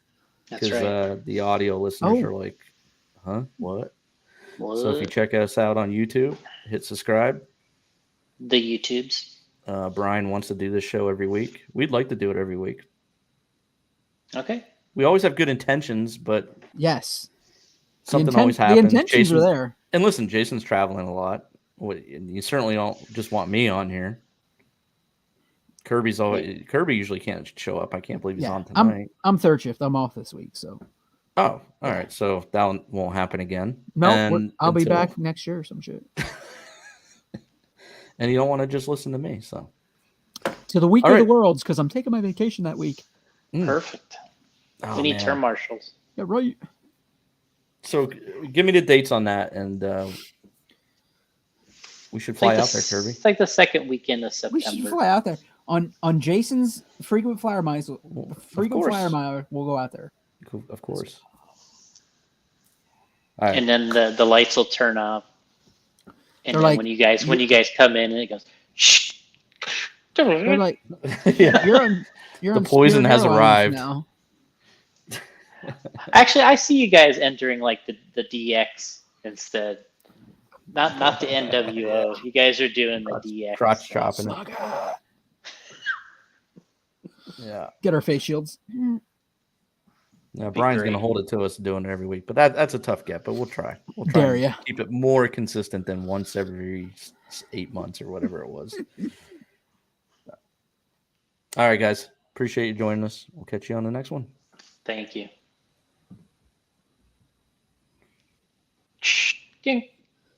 That's Because right. the audio listeners Oh. are like, huh? What? What? So if you check us out on YouTube, hit subscribe. The YouTubes. Brian wants to do this show every week. We'd like to do it every week. Okay. We always have good intentions, but Yes. something always happens. The intentions Jason- are there. And listen, Jason's traveling a lot. And you certainly don't just want me on here. Kirby usually can't show up. I can't believe he's Yeah, on tonight. I'm third shift. I'm off this week, so Oh, all Yeah. right. So that won't happen again. no, And I'll be back next year or some shit. And you don't want to just listen to me, so To the week All of the right. worlds because I'm taking my vacation that week. Perfect. Oh, We need man. term marshals. Yeah, right. So give me the dates on that, and we should fly out there, Kirby. It's like the second weekend of We September. should fly out there on Jason's frequent flyer miles. Frequent course. flyer mile. We'll go out there. Of course. All right. And then the lights will turn off. And They're then like, when you guys come in, and it goes, shh. They're like, Yeah. you're on The poison Spirit has Airlines arrived. now. Actually, I see you guys entering like the DX instead. Not the NWO. You guys are doing the DX. Crotch stuff. chopping it. Yeah. Get our face shields. Yeah, Be Brian's great. going to hold it to us doing it every week, but that's a tough get. But we'll try. We'll try Dare and ya. keep it more consistent than once every 8 months or whatever it was. All right, guys. Appreciate you joining us. We'll catch you on the next one. Thank you. Shh. Ding.